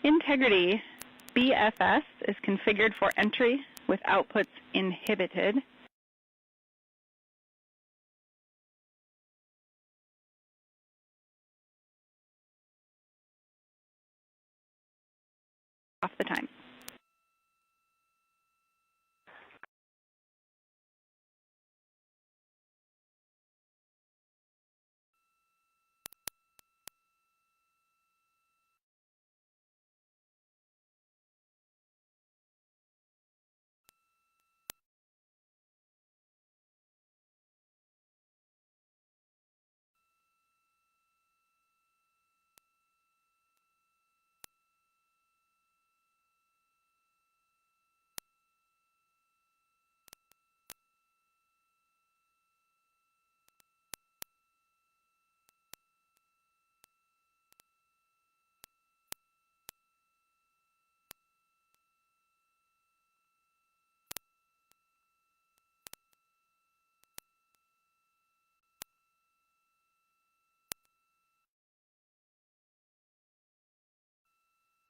Integrity. BFS is configured for entry with outputs inhibited. Off the time.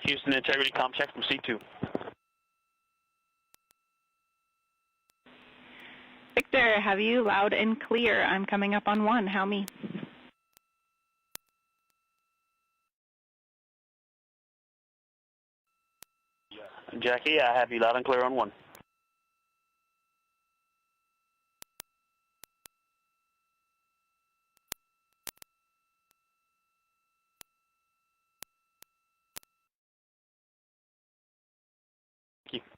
Houston, integrity comm check from C2. Victor, have you loud and clear? I'm coming up on 1. How me? Jackie, I have you loud and clear on 1. Thank you.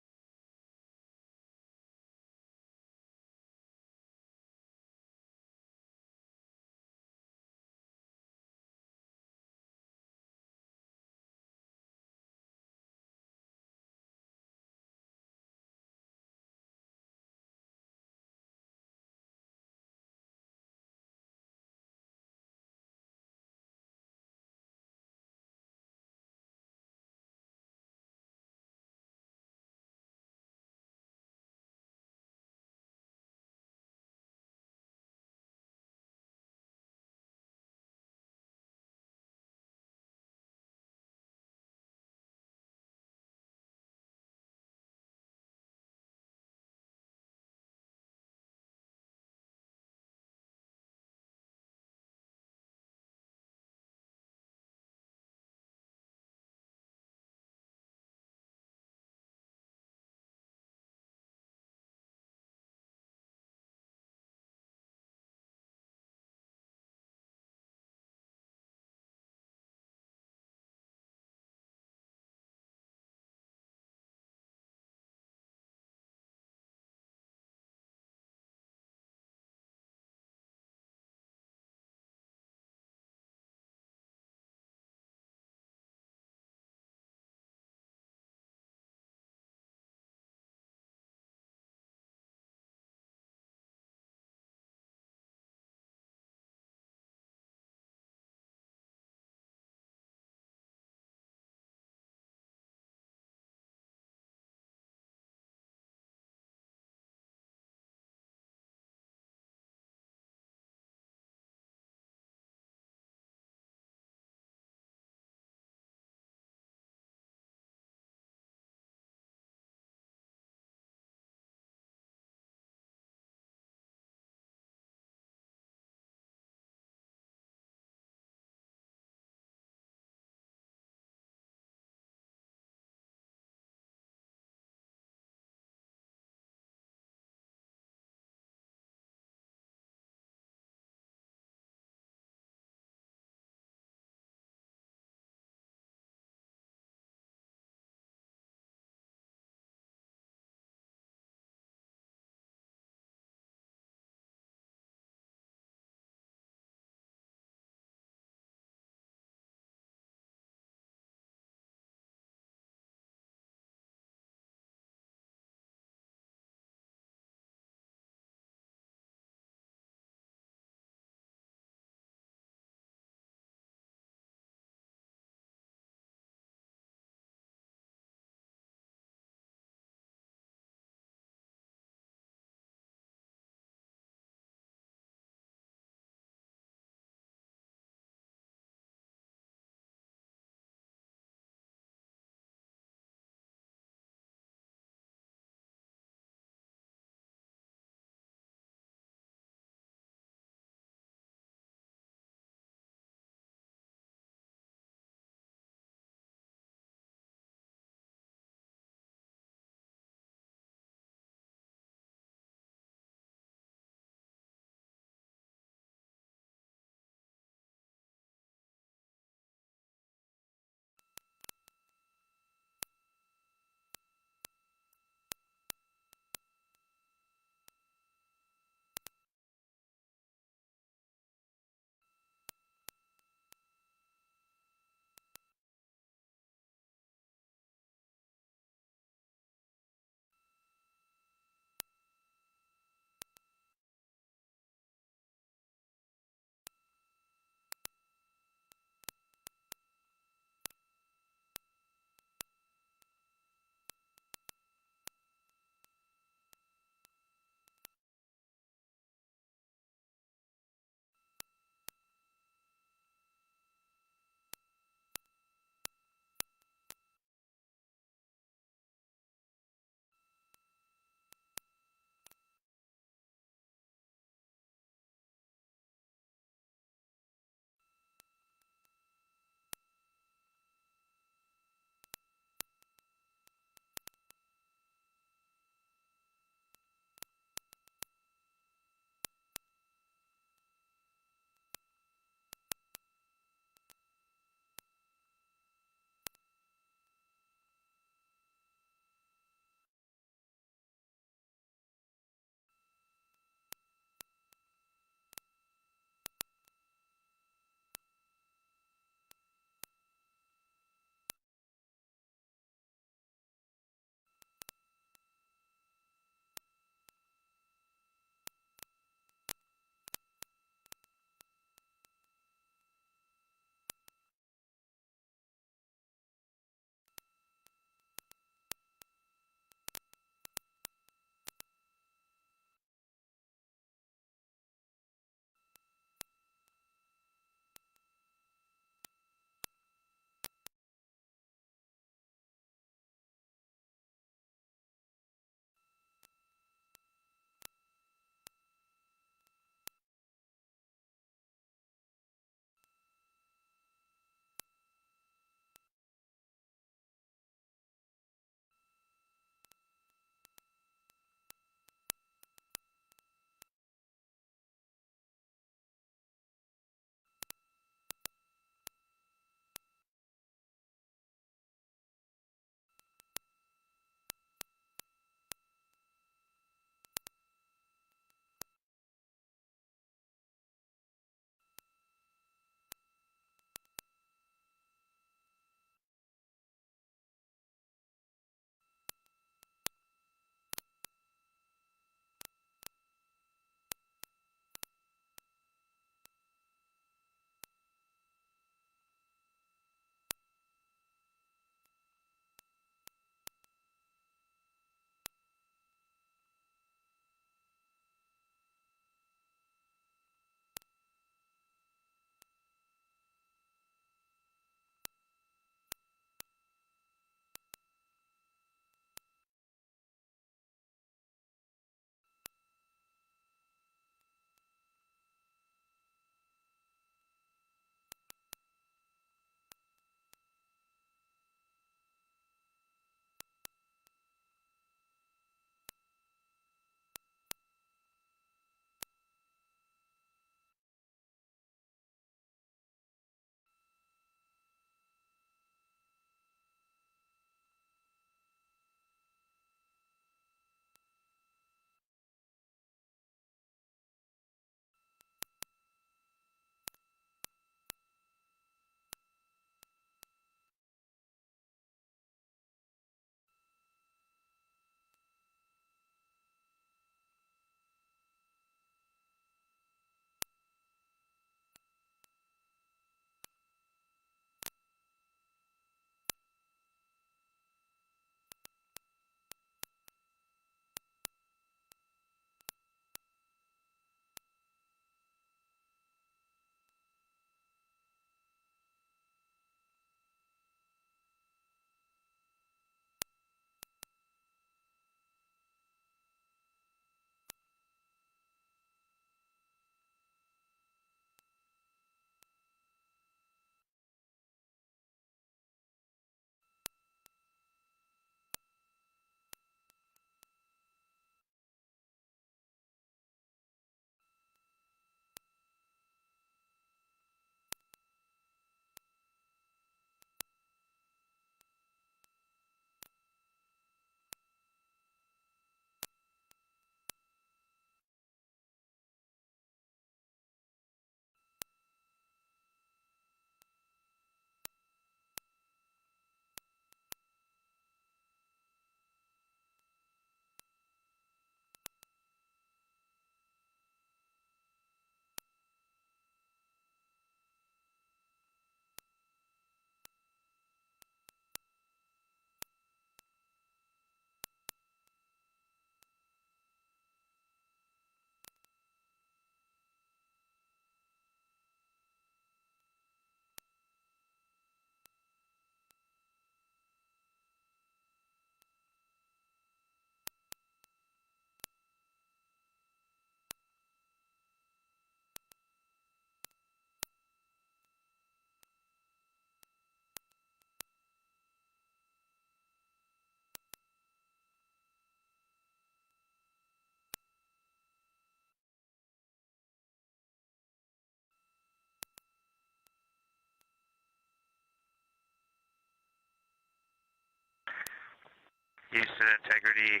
Houston, integrity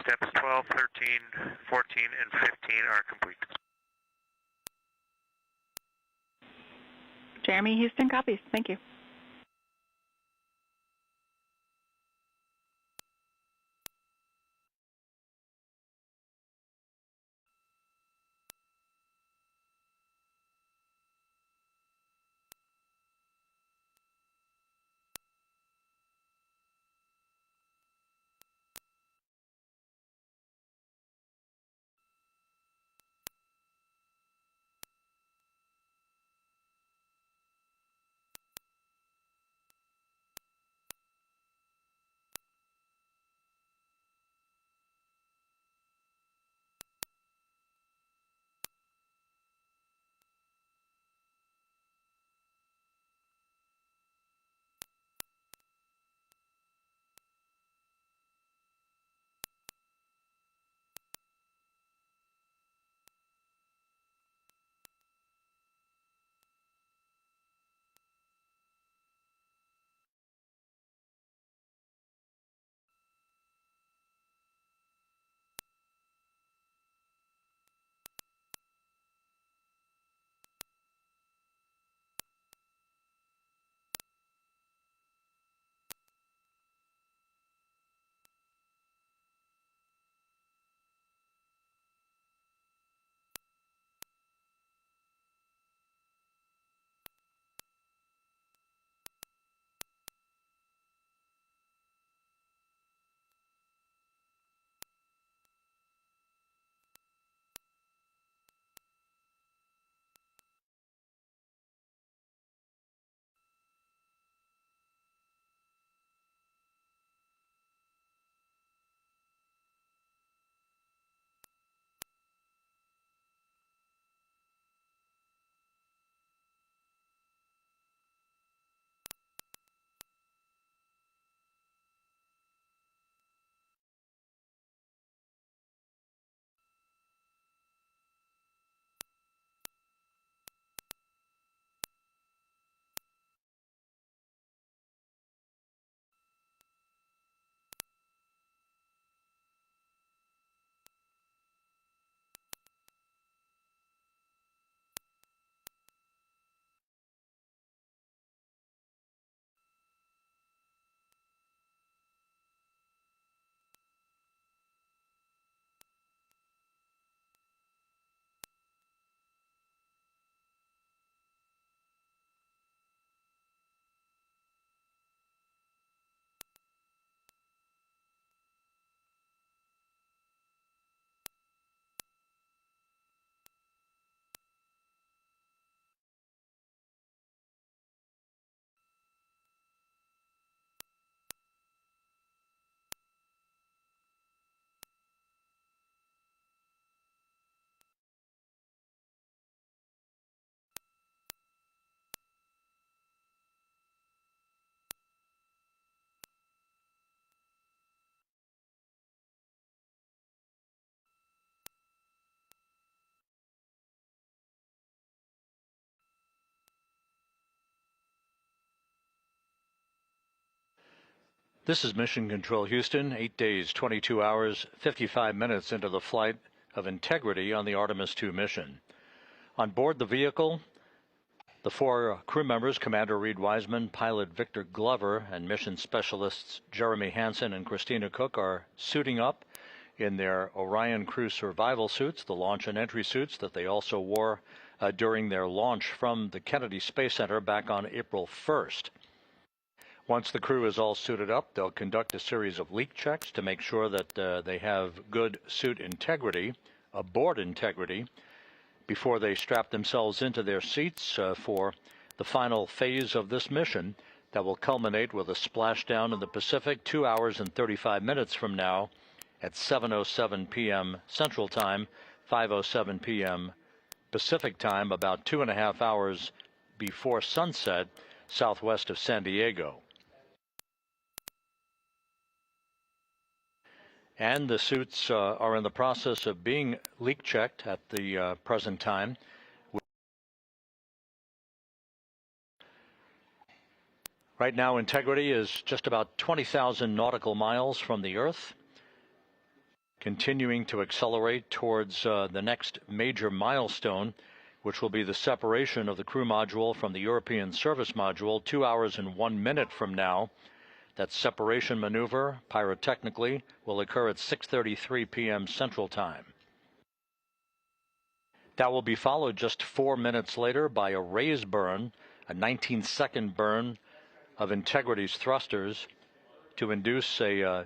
steps 12, 13, 14, and 15 are complete. Jeremy, Houston copies. Thank you. This is Mission Control Houston, 8 days, 22 hours, 55 minutes into the flight of Integrity on the Artemis II mission. On board the vehicle, the four crew members, Commander Reed Wiseman, pilot Victor Glover, and mission specialists Jeremy Hansen and Christina Cook are suiting up in their Orion crew survival suits, the launch and entry suits that they also wore during their launch from the Kennedy Space Center back on April 1st. Once the crew is all suited up, they'll conduct a series of leak checks to make sure that they have good suit integrity, aboard integrity, before they strap themselves into their seats for the final phase of this mission that will culminate with a splashdown in the Pacific 2 hours and 35 minutes from now at 7:07 p.m. Central Time, 5:07 p.m. Pacific Time, about 2.5 hours before sunset southwest of San Diego. And the suits are in the process of being leak checked at the present time. Right now, integrity is just about 20,000 nautical miles from the Earth, continuing to accelerate towards the next major milestone, which will be the separation of the crew module from the European service module 2 hours and 1 minute from now. That separation maneuver, pyrotechnically, will occur at 6:33 p.m. Central Time. That will be followed just 4 minutes later by a raise burn, a 19-second burn of Integrity's thrusters to induce a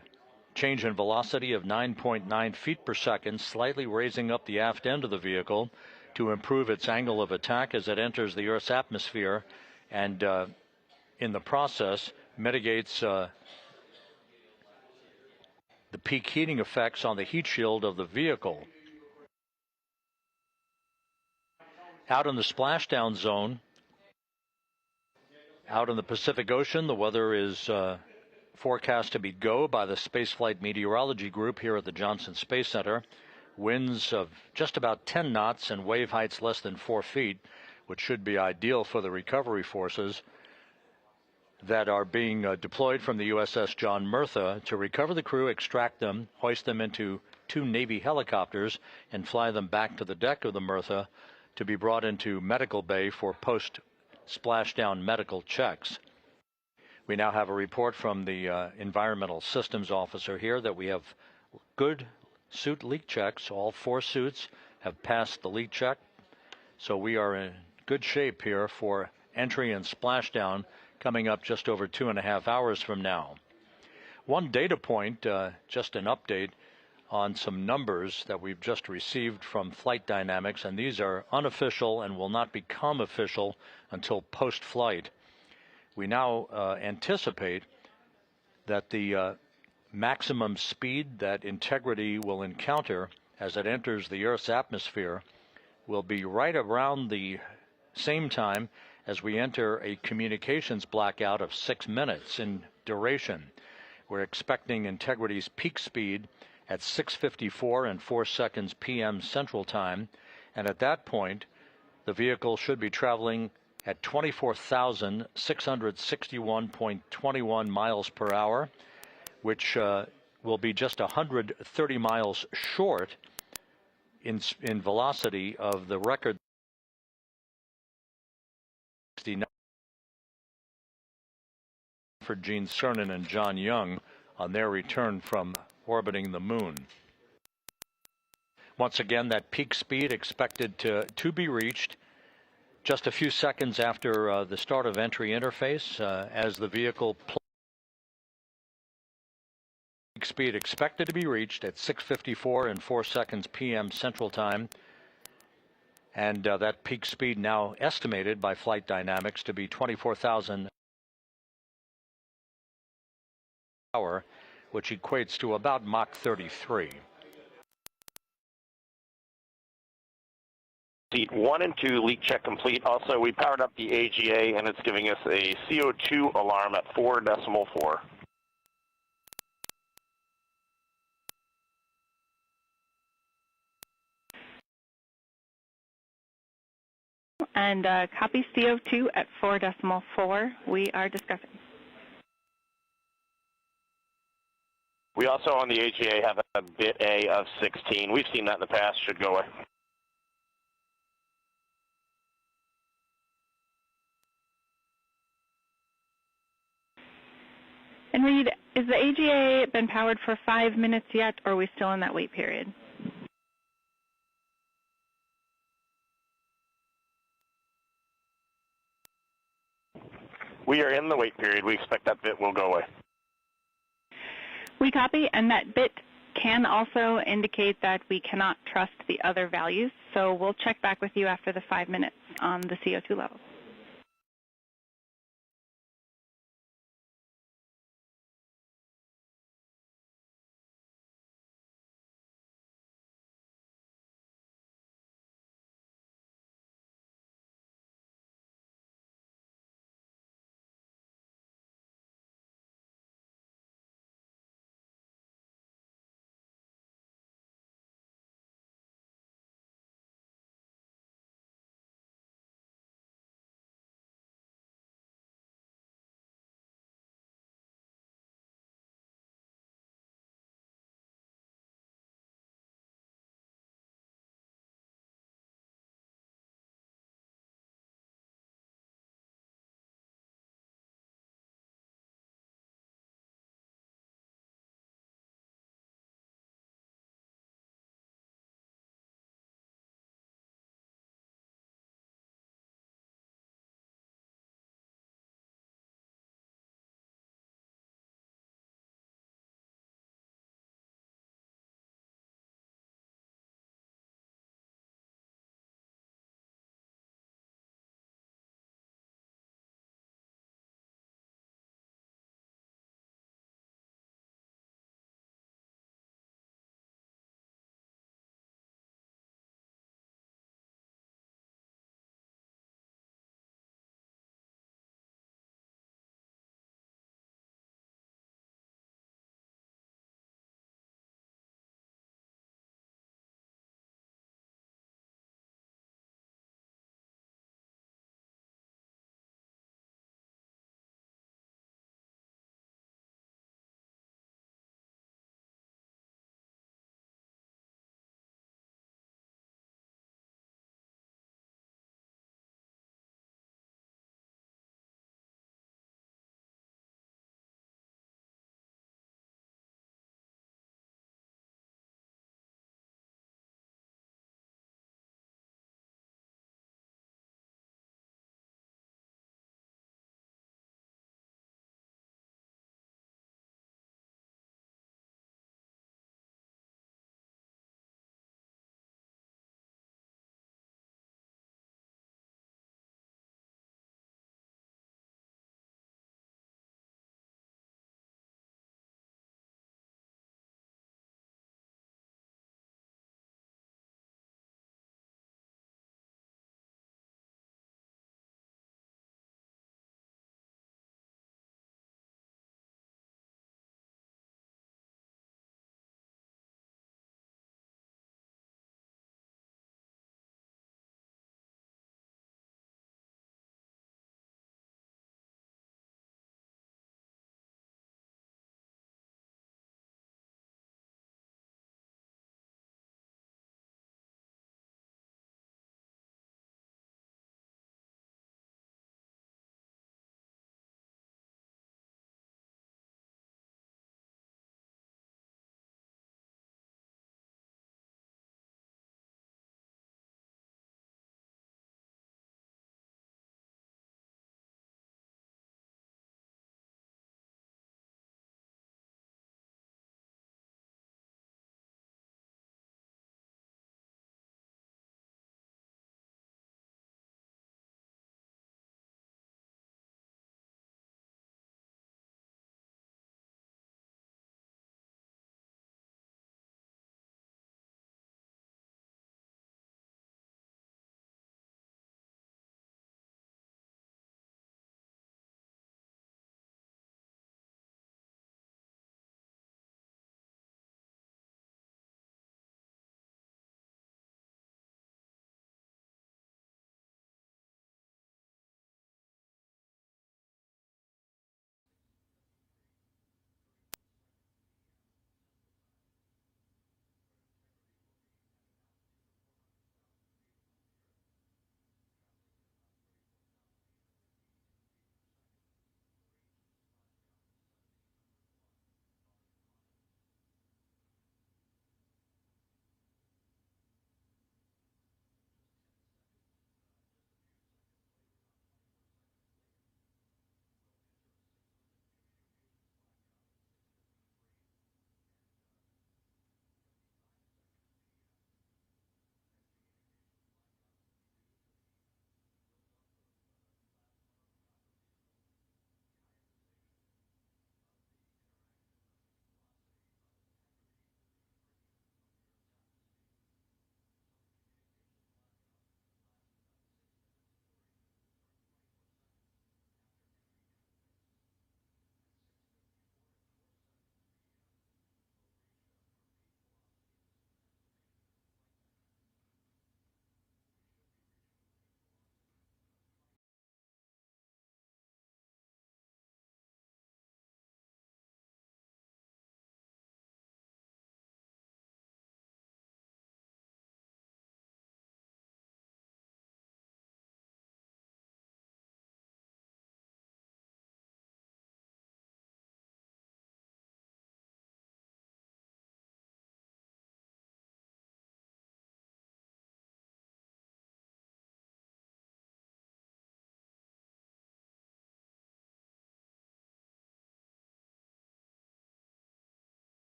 change in velocity of 9.9 feet per second, slightly raising up the aft end of the vehicle to improve its angle of attack as it enters the Earth's atmosphere, and in the process mitigates the peak heating effects on the heat shield of the vehicle. Out in the splashdown zone, out in the Pacific Ocean, the weather is forecast to be go by the Spaceflight Meteorology Group here at the Johnson Space Center. Winds of just about 10 knots and wave heights less than 4 feet, which should be ideal for the recovery forces that are being deployed from the USS John Murtha to recover the crew, extract them, hoist them into 2 Navy helicopters, and fly them back to the deck of the Murtha to be brought into medical bay for post-splashdown medical checks. We now have a report from the environmental systems officer here that we have good suit leak checks. All 4 suits have passed the leak check, so we are in good shape here for entry and splashdown coming up just over 2.5 hours from now. One data point, just an update on some numbers that we've just received from Flight Dynamics, and these are unofficial and will not become official until post-flight. We now anticipate that the maximum speed that Integrity will encounter as it enters the Earth's atmosphere will be right around the same time as we enter a communications blackout of 6 minutes in duration. We're expecting Integrity's peak speed at 6:54 and 4 seconds p.m. Central Time, and at that point, the vehicle should be traveling at 24,661.21 miles per hour, which will be just 130 miles short in velocity of the record for Gene Cernan and John Young on their return from orbiting the moon. Once again, that peak speed expected to be reached just a few seconds after the start of entry interface, as the vehicle peak speed expected to be reached at 6:54 and 4 seconds p.m. Central Time, and that peak speed now estimated by Flight Dynamics to be 24,000 hour, which equates to about Mach 33. Seat 1 and 2 leak check complete. Also, we powered up the AGA, and it's giving us a CO2 alarm at 4.4. And copy CO2 at 4.4. We are discussing. We also on the AGA have a bit A of 16. We've seen that in the past. Should go away. And Reed, is the AGA been powered for 5 minutes yet, or are we still in that wait period? We are in the wait period. We expect that bit will go away. We copy, and that bit can also indicate that we cannot trust the other values, so we'll check back with you after the 5 minutes on the CO2 levels.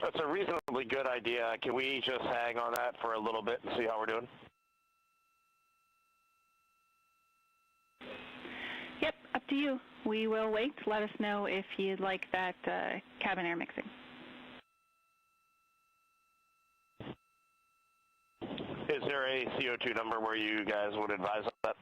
That's a reasonably good idea. Can we just hang on that for a little bit and see how we're doing? Yep, up to you. We will wait. Let us know if you'd like that cabin air mixing. Is there a CO2 number where you guys would advise on that?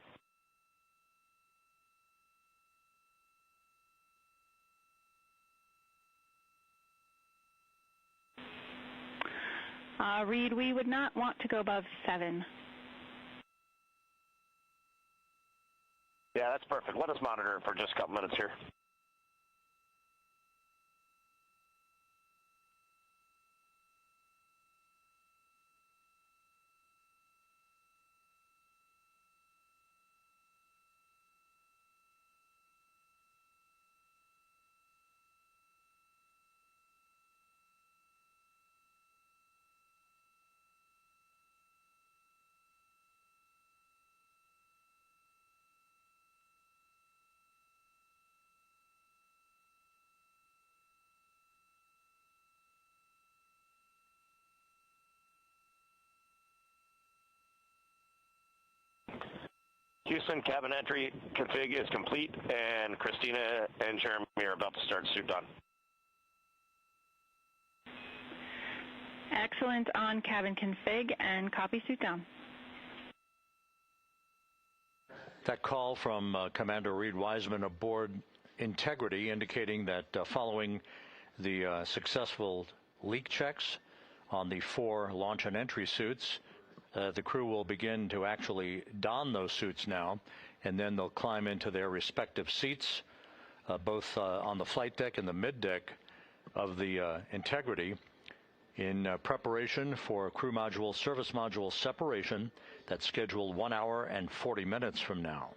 Reed, we would not want to go above 7. Yeah, that's perfect. Let us monitor it for just a couple minutes here. Houston, cabin entry config is complete, and Christina and Jeremy are about to start suit on. Excellent on cabin config and copy suit down. That call from Commander Reed Wiseman aboard Integrity indicating that following the successful leak checks on the 4 launch and entry suits, the crew will begin to actually don those suits now, and then they'll climb into their respective seats, both on the flight deck and the mid deck of the Integrity, in preparation for crew module, service module separation that's scheduled 1 hour and 40 minutes from now.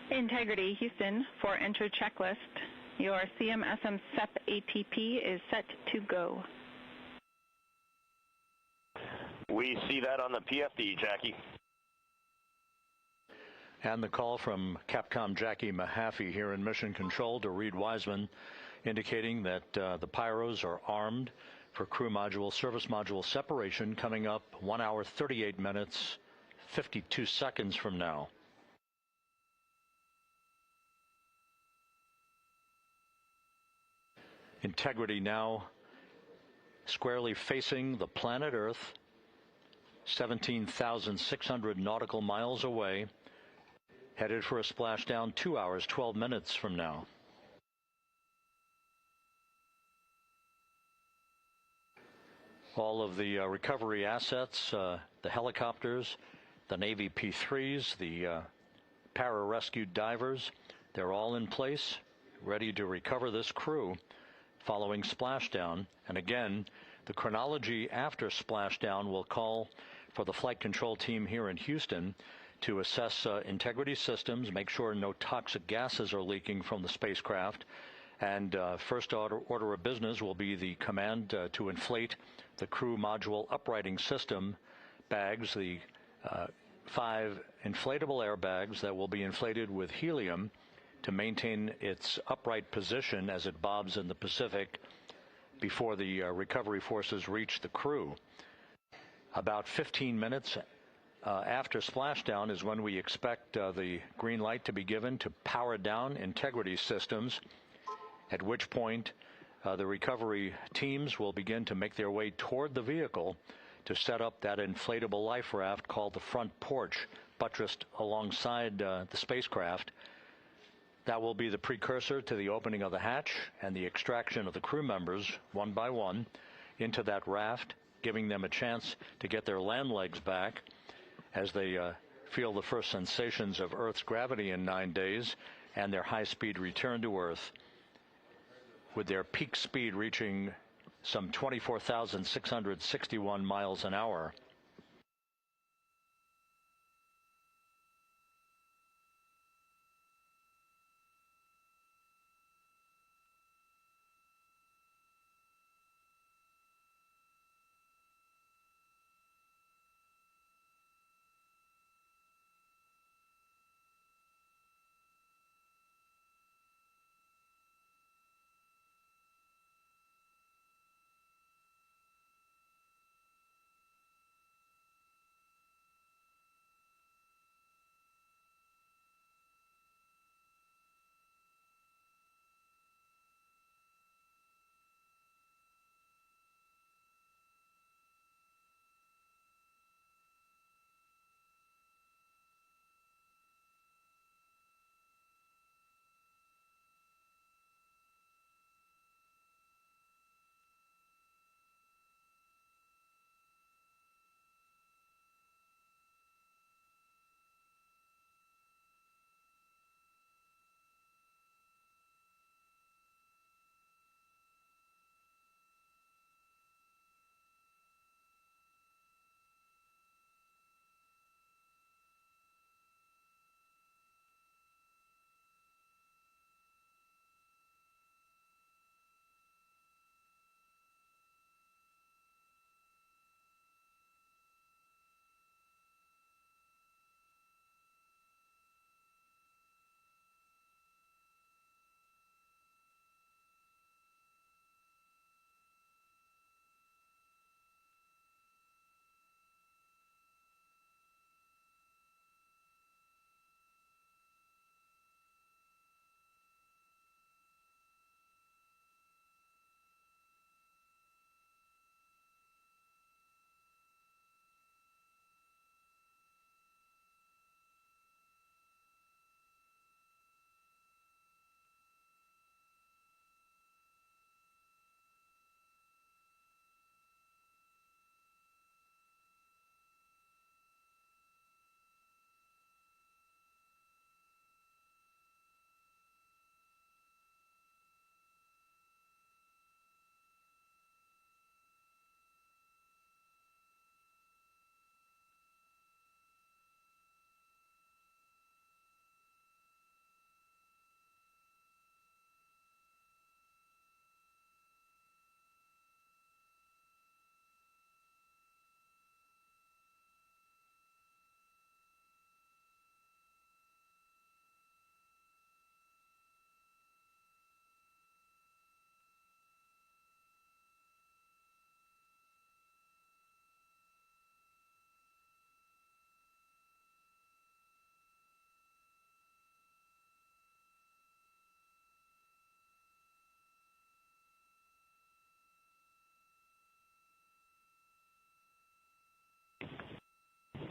Integrity, Houston, for enter checklist. Your CMSM SEP ATP is set to go. We see that on the PFD, Jackie. And the call from Capcom Jackie Mahaffey here in Mission Control to Reed Wiseman, indicating that the pyros are armed for crew module, service module separation coming up 1 hour, 38 minutes, 52 seconds from now. Integrity now squarely facing the planet Earth, 17,600 nautical miles away, headed for a splashdown 2 hours, 12 minutes from now. All of the recovery assets, the helicopters, the Navy P-3s, the para-rescued divers, they're all in place, ready to recover this crew following splashdown. And again, the chronology after splashdown will call for the flight control team here in Houston to assess integrity systems, make sure no toxic gases are leaking from the spacecraft. And first order of business will be the command to inflate the crew module uprighting system bags, the 5 inflatable airbags that will be inflated with helium to maintain its upright position as it bobs in the Pacific before the recovery forces reach the crew. About 15 minutes after splashdown is when we expect the green light to be given to power down integrity systems, at which point the recovery teams will begin to make their way toward the vehicle to set up that inflatable life raft called the front porch, buttressed alongside the spacecraft. That will be the precursor to the opening of the hatch and the extraction of the crew members, one by one, into that raft, giving them a chance to get their land legs back as they feel the first sensations of Earth's gravity in 9 days and their high-speed return to Earth, with their peak speed reaching some 24,661 miles an hour.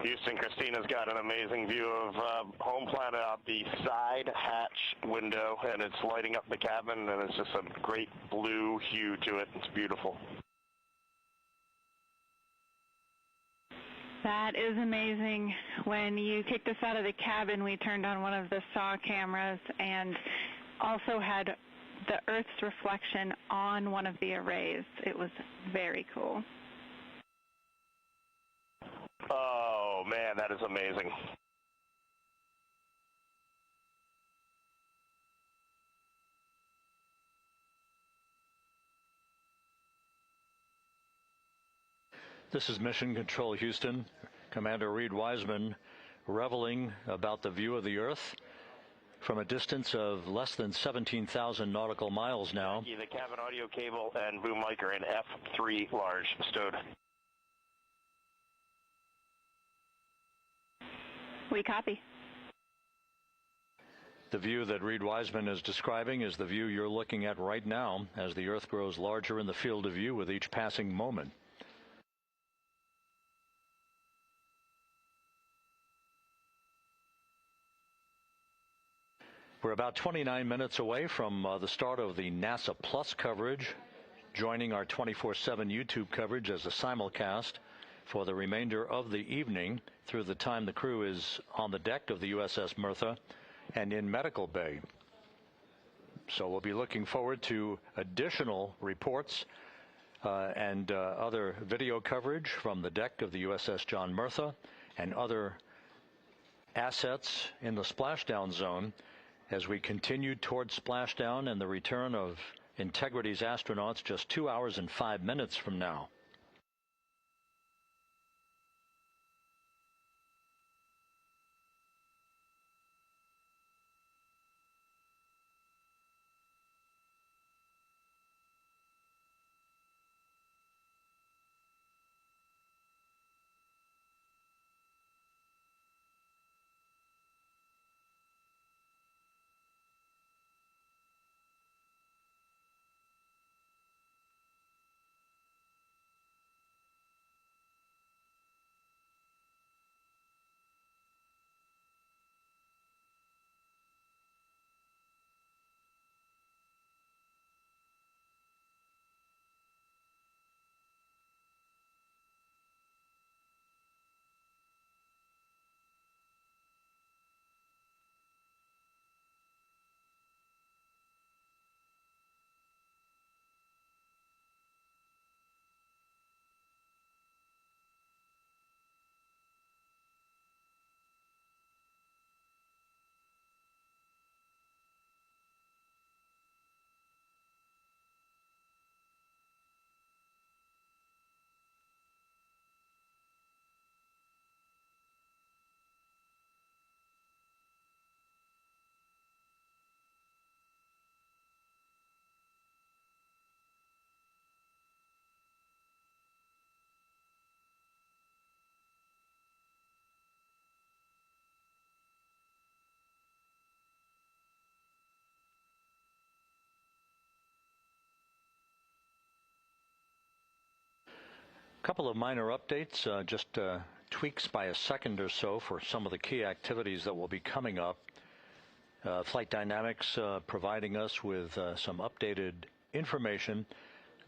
Houston, Christina's got an amazing view of home planet out the side hatch window, and it's lighting up the cabin, and it's just a great blue hue to it. It's beautiful. That is amazing. When you kicked us out of the cabin, we turned on one of the SAW cameras and also had the Earth's reflection on one of the arrays. It was very cool. Oh, man, that is amazing. This is Mission Control Houston. Commander Reed Wiseman reveling about the view of the Earth from a distance of less than 17,000 nautical miles now. The cabin audio cable and boom mic are in F3 large stowed. We copy. The view that Reed Wiseman is describing is the view you're looking at right now as the Earth grows larger in the field of view with each passing moment. We're about 29 minutes away from the start of the NASA Plus coverage, joining our 24/7 YouTube coverage as a simulcast for the remainder of the evening through the time the crew is on the deck of the USS Mertha and in medical bay. So we'll be looking forward to additional reports and other video coverage from the deck of the USS John Mertha and other assets in the splashdown zone as we continue towards splashdown and the return of Integrity's astronauts just 2 hours and 5 minutes from now. Couple of minor updates, just tweaks by a second or so for some of the key activities that will be coming up. Flight Dynamics providing us with some updated information.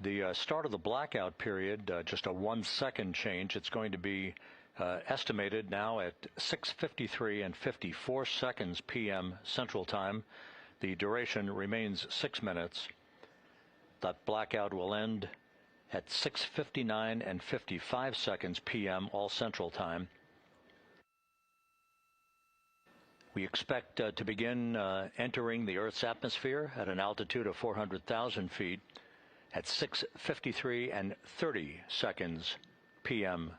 The start of the blackout period, just a 1 second change. It's going to be estimated now at 6:53 and 54 seconds p.m. Central Time. The duration remains 6 minutes. That blackout will end at 6:59 and 55 seconds p.m. all Central Time. We expect to begin entering the Earth's atmosphere at an altitude of 400,000 feet at 6:53 and 30 seconds p.m.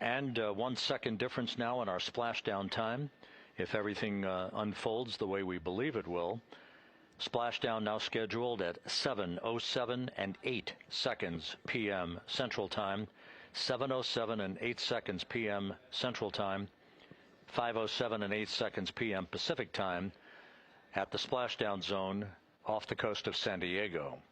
And 1 second difference now in our splashdown time, if everything unfolds the way we believe it will. Splashdown now scheduled at 7:07 and 8 seconds p.m. Central Time, 7:07 and 8 seconds p.m. Central Time, 5:07 and 8 seconds p.m. Pacific Time at the splashdown zone off the coast of San Diego.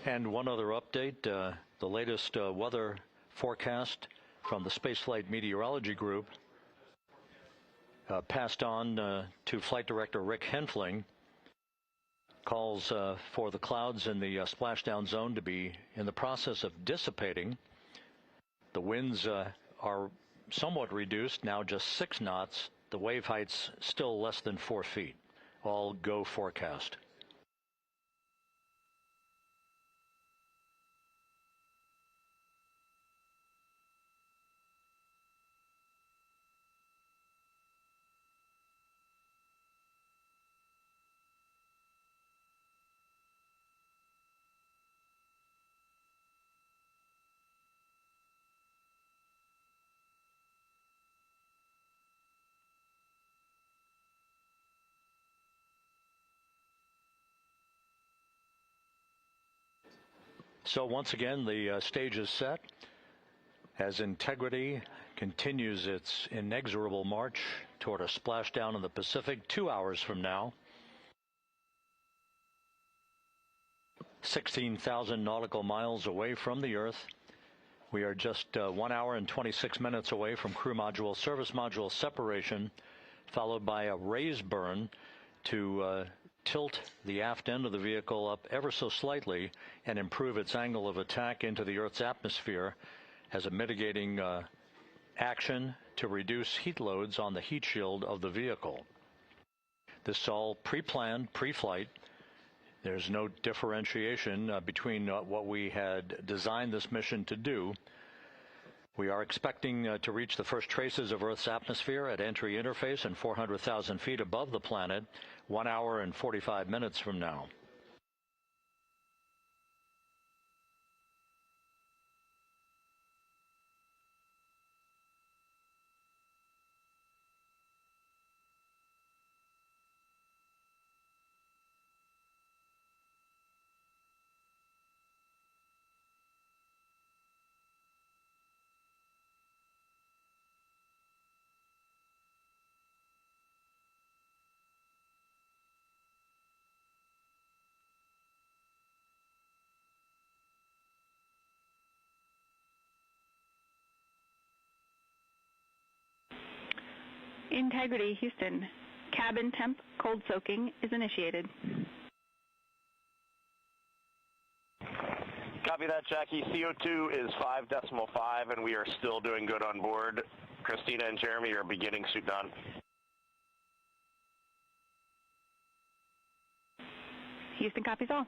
And one other update, the latest weather forecast from the Spaceflight Meteorology Group passed on to Flight Director Rick Henfling, calls for the clouds in the splashdown zone to be in the process of dissipating. The winds are somewhat reduced, now just 6 knots. The wave height's still less than 4 feet All go forecast. So once again, the stage is set as Integrity continues its inexorable march toward a splashdown in the Pacific 2 hours from now. 16,000 nautical miles away from the Earth. We are just 1 hour and 26 minutes away from crew module, service module separation, followed by a raise burn to tilt the aft end of the vehicle up ever so slightly and improve its angle of attack into the Earth's atmosphere as a mitigating action to reduce heat loads on the heat shield of the vehicle. This is all pre-planned, pre-flight. There's no differentiation between what we had designed this mission to do. We are expecting to reach the first traces of Earth's atmosphere at entry interface and 400,000 feet above the planet 1 hour and 45 minutes from now. Integrity, Houston. Cabin temp cold soaking is initiated. Copy that, Jackie. CO2 is 5.5, and we are still doing good on board. Christina and Jeremy are beginning suit down. Houston copies all.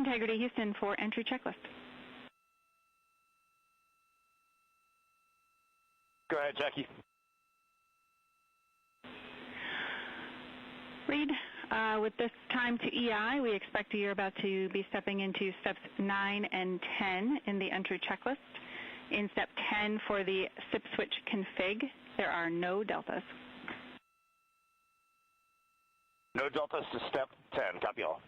Integrity Houston for entry checklist. Go ahead, Jackie. Read, with this time to EI, we expect you're about to be stepping into steps 9 and 10 in the entry checklist. In step 10 for the SIP switch config, there are no deltas. No deltas to step 10. Copy all.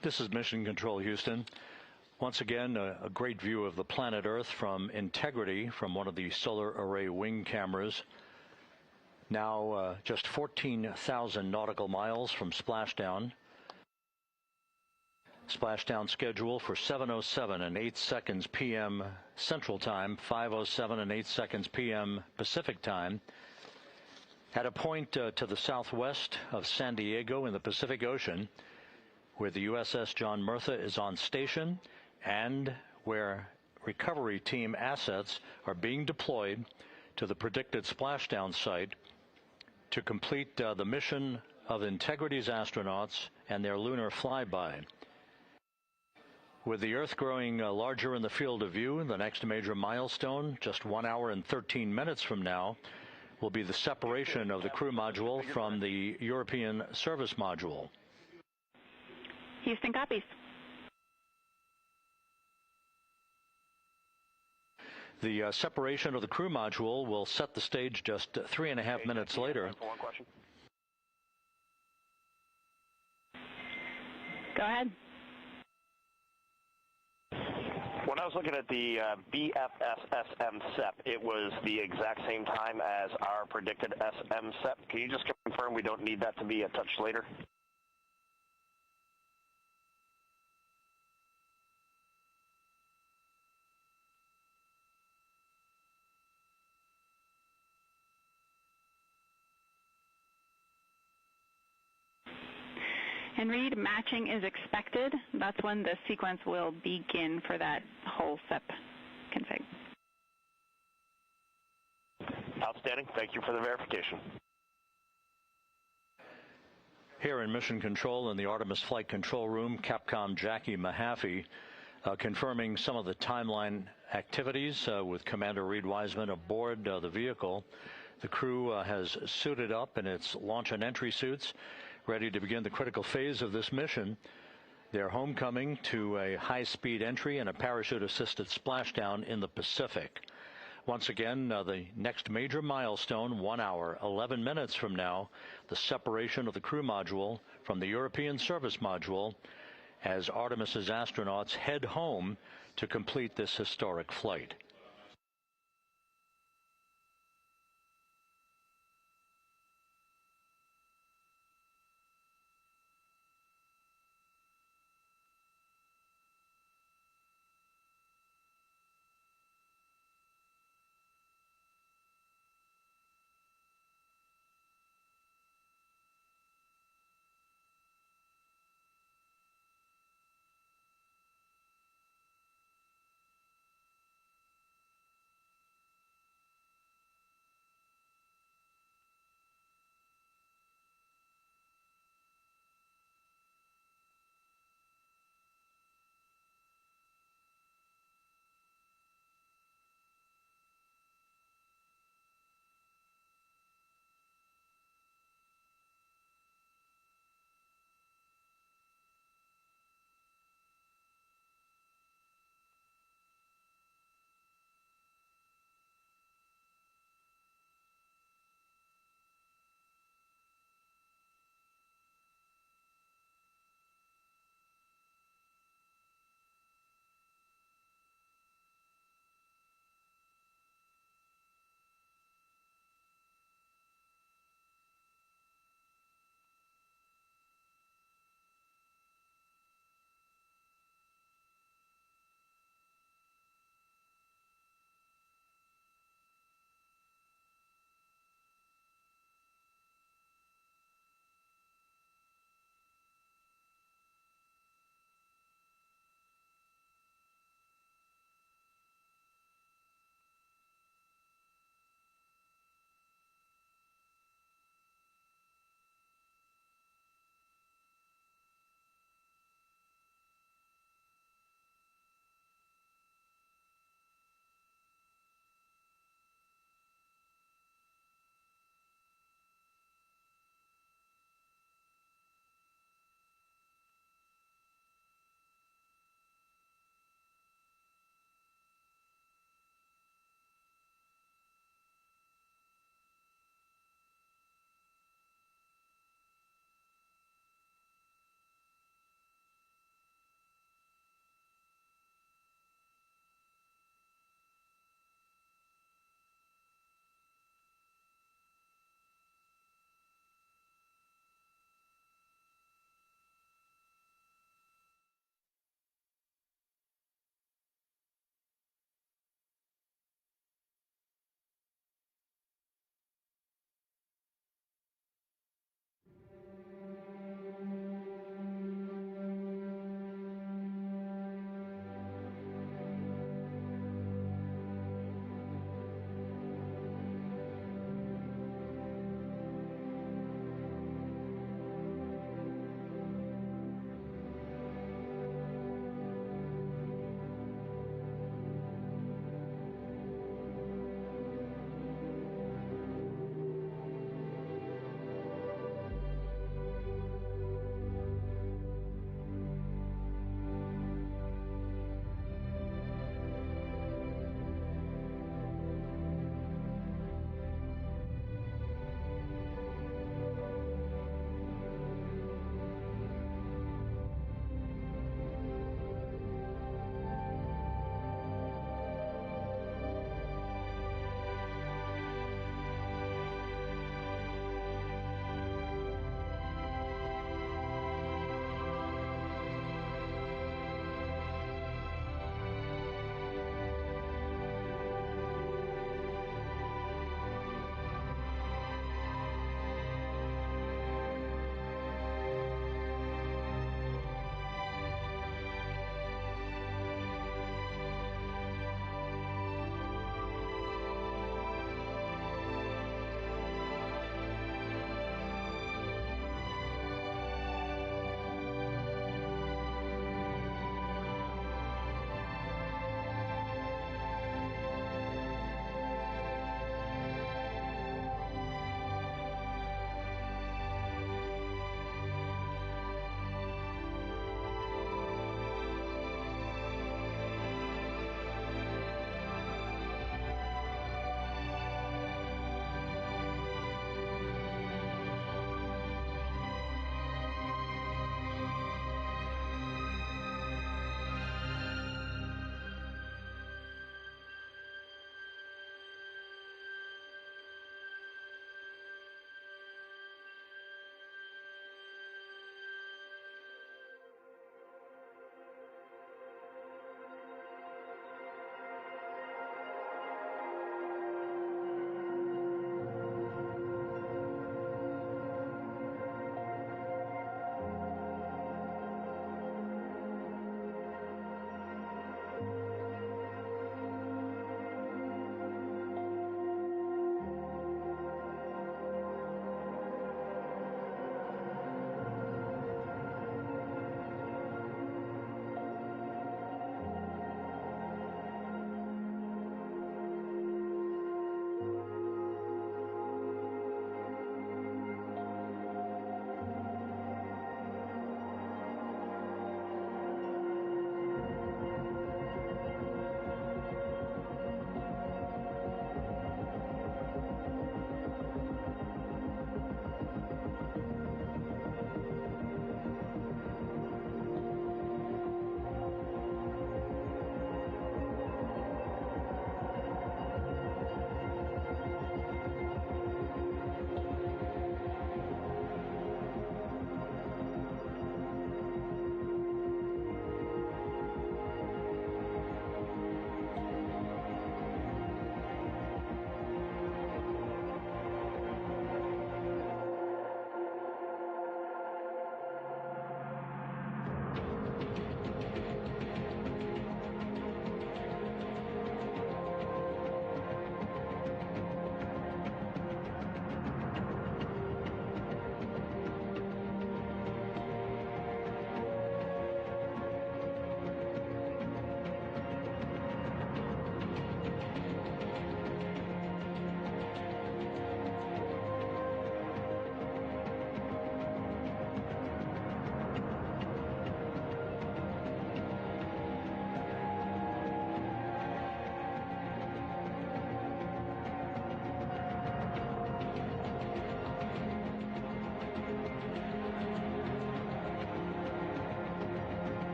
This is Mission Control, Houston. Once again, a great view of the planet Earth from Integrity from one of the solar array wing cameras. Now just 14,000 nautical miles from splashdown. Splashdown schedule for 7:07 and 8 seconds p.m. Central Time, 5:07 and 8 seconds p.m. Pacific Time. At a point to the southwest of San Diego in the Pacific Ocean, where the USS John Murtha is on station and where recovery team assets are being deployed to the predicted splashdown site to complete the mission of Integrity's astronauts and their lunar flyby. With the Earth growing larger in the field of view, the next major milestone, just 1 hour and 13 minutes from now, will be the separation of the crew module from the European service module. Houston copies. The separation of the crew module will set the stage just 3.5 minutes later. One question. Go ahead. When I was looking at the BFS-SM SEP, it was the exact same time as our predicted SM SEP. Can you just confirm we don't need that to be a touch later? And Reed, matching is expected. That's when the sequence will begin for that whole SEP config. Outstanding. Thank you for the verification. Here in Mission Control in the Artemis Flight Control Room, Capcom Jackie Mahaffey confirming some of the timeline activities with Commander Reed Wiseman aboard the vehicle. The crew has suited up in its launch and entry suits, ready to begin the critical phase of this mission. Their homecoming to a high-speed entry and a parachute-assisted splashdown in the Pacific. Once again, the next major milestone, 1 hour, 11 minutes from now, the separation of the crew module from the European service module as Artemis's astronauts head home to complete this historic flight.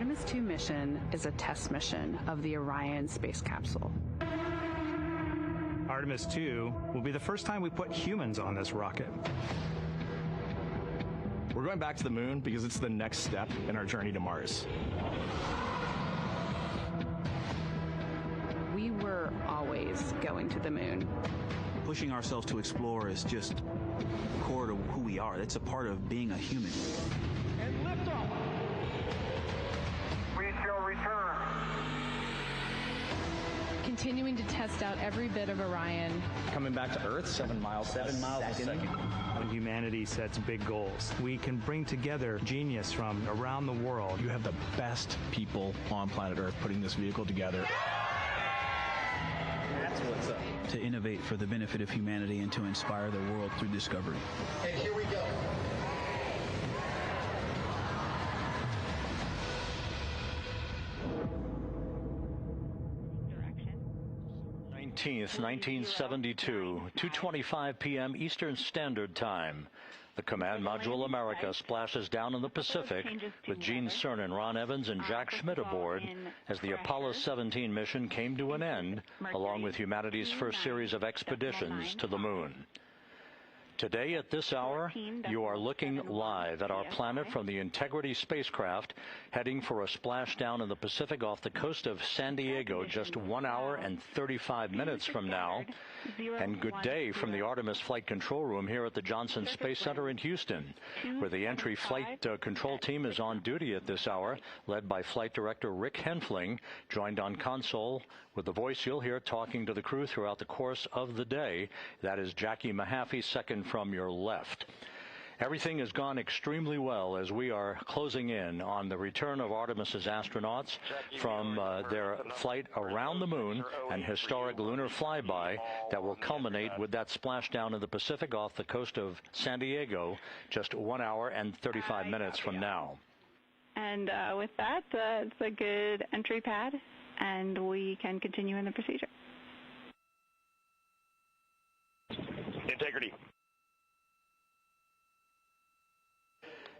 Artemis II mission is a test mission of the Orion space capsule. Artemis II will be the first time we put humans on this rocket. We're going back to the moon because it's the next step in our journey to Mars. We were always going to the moon. Pushing ourselves to explore is just core to who we are. That's a part of being a human. And liftoff. We shall return. Continuing to test out every bit of Orion. Coming back to Earth, 7 miles a second. When humanity sets big goals, we can bring together genius from around the world. You have the best people on planet Earth putting this vehicle together. That's what's up. To innovate for the benefit of humanity and to inspire the world through discovery. And here we go. 1972, 2:25 p.m. Eastern Standard Time. The Command Module America splashes down in the Pacific with Gene Cernan, Ron Evans, and Jack Schmitt aboard as the Apollo 17 mission came to an end, along with humanity's first series of expeditions to the moon. Today at this hour, you are looking live at our planet from the Integrity spacecraft, heading for a splashdown in the Pacific off the coast of San Diego just 1 hour and 35 minutes from now. And good day from the Artemis Flight Control Room here at the Johnson Space Center in Houston, where the entry flight control team is on duty at this hour, led by Flight Director Rick Henfling, joined on console with the voice you'll hear talking to the crew throughout the course of the day. That is Jackie Mahaffey, second from your left. Everything has gone extremely well as we are closing in on the return of Artemis's astronauts from their flight around the moon and historic lunar flyby that will culminate with that splashdown in the Pacific off the coast of San Diego just 1 hour and 35 minutes from now. And with that, it's a good entry pad, and we can continue in the procedure. Integrity.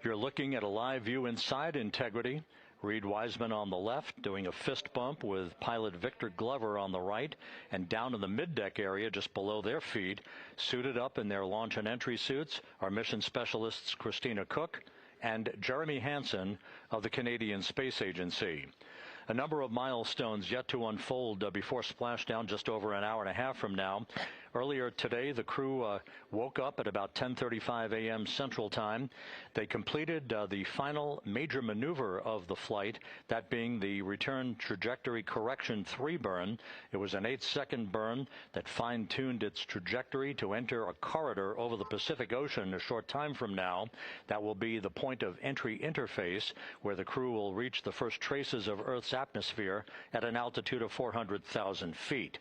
You're looking at a live view inside Integrity. Reed Wiseman on the left doing a fist bump with pilot Victor Glover on the right, and down in the middeck area just below their feet, suited up in their launch and entry suits, are mission specialists Christina Cook and Jeremy Hansen of the Canadian Space Agency. A number of milestones yet to unfold before splashdown just over an hour and a half from now. Earlier today, the crew woke up at about 10:35 a.m. Central Time. They completed the final major maneuver of the flight, that being the return trajectory correction 3 burn. It was an 8-second burn that fine-tuned its trajectory to enter a corridor over the Pacific Ocean a short time from now. That will be the point of entry interface where the crew will reach the first traces of Earth's atmosphere at an altitude of 400,000 feet.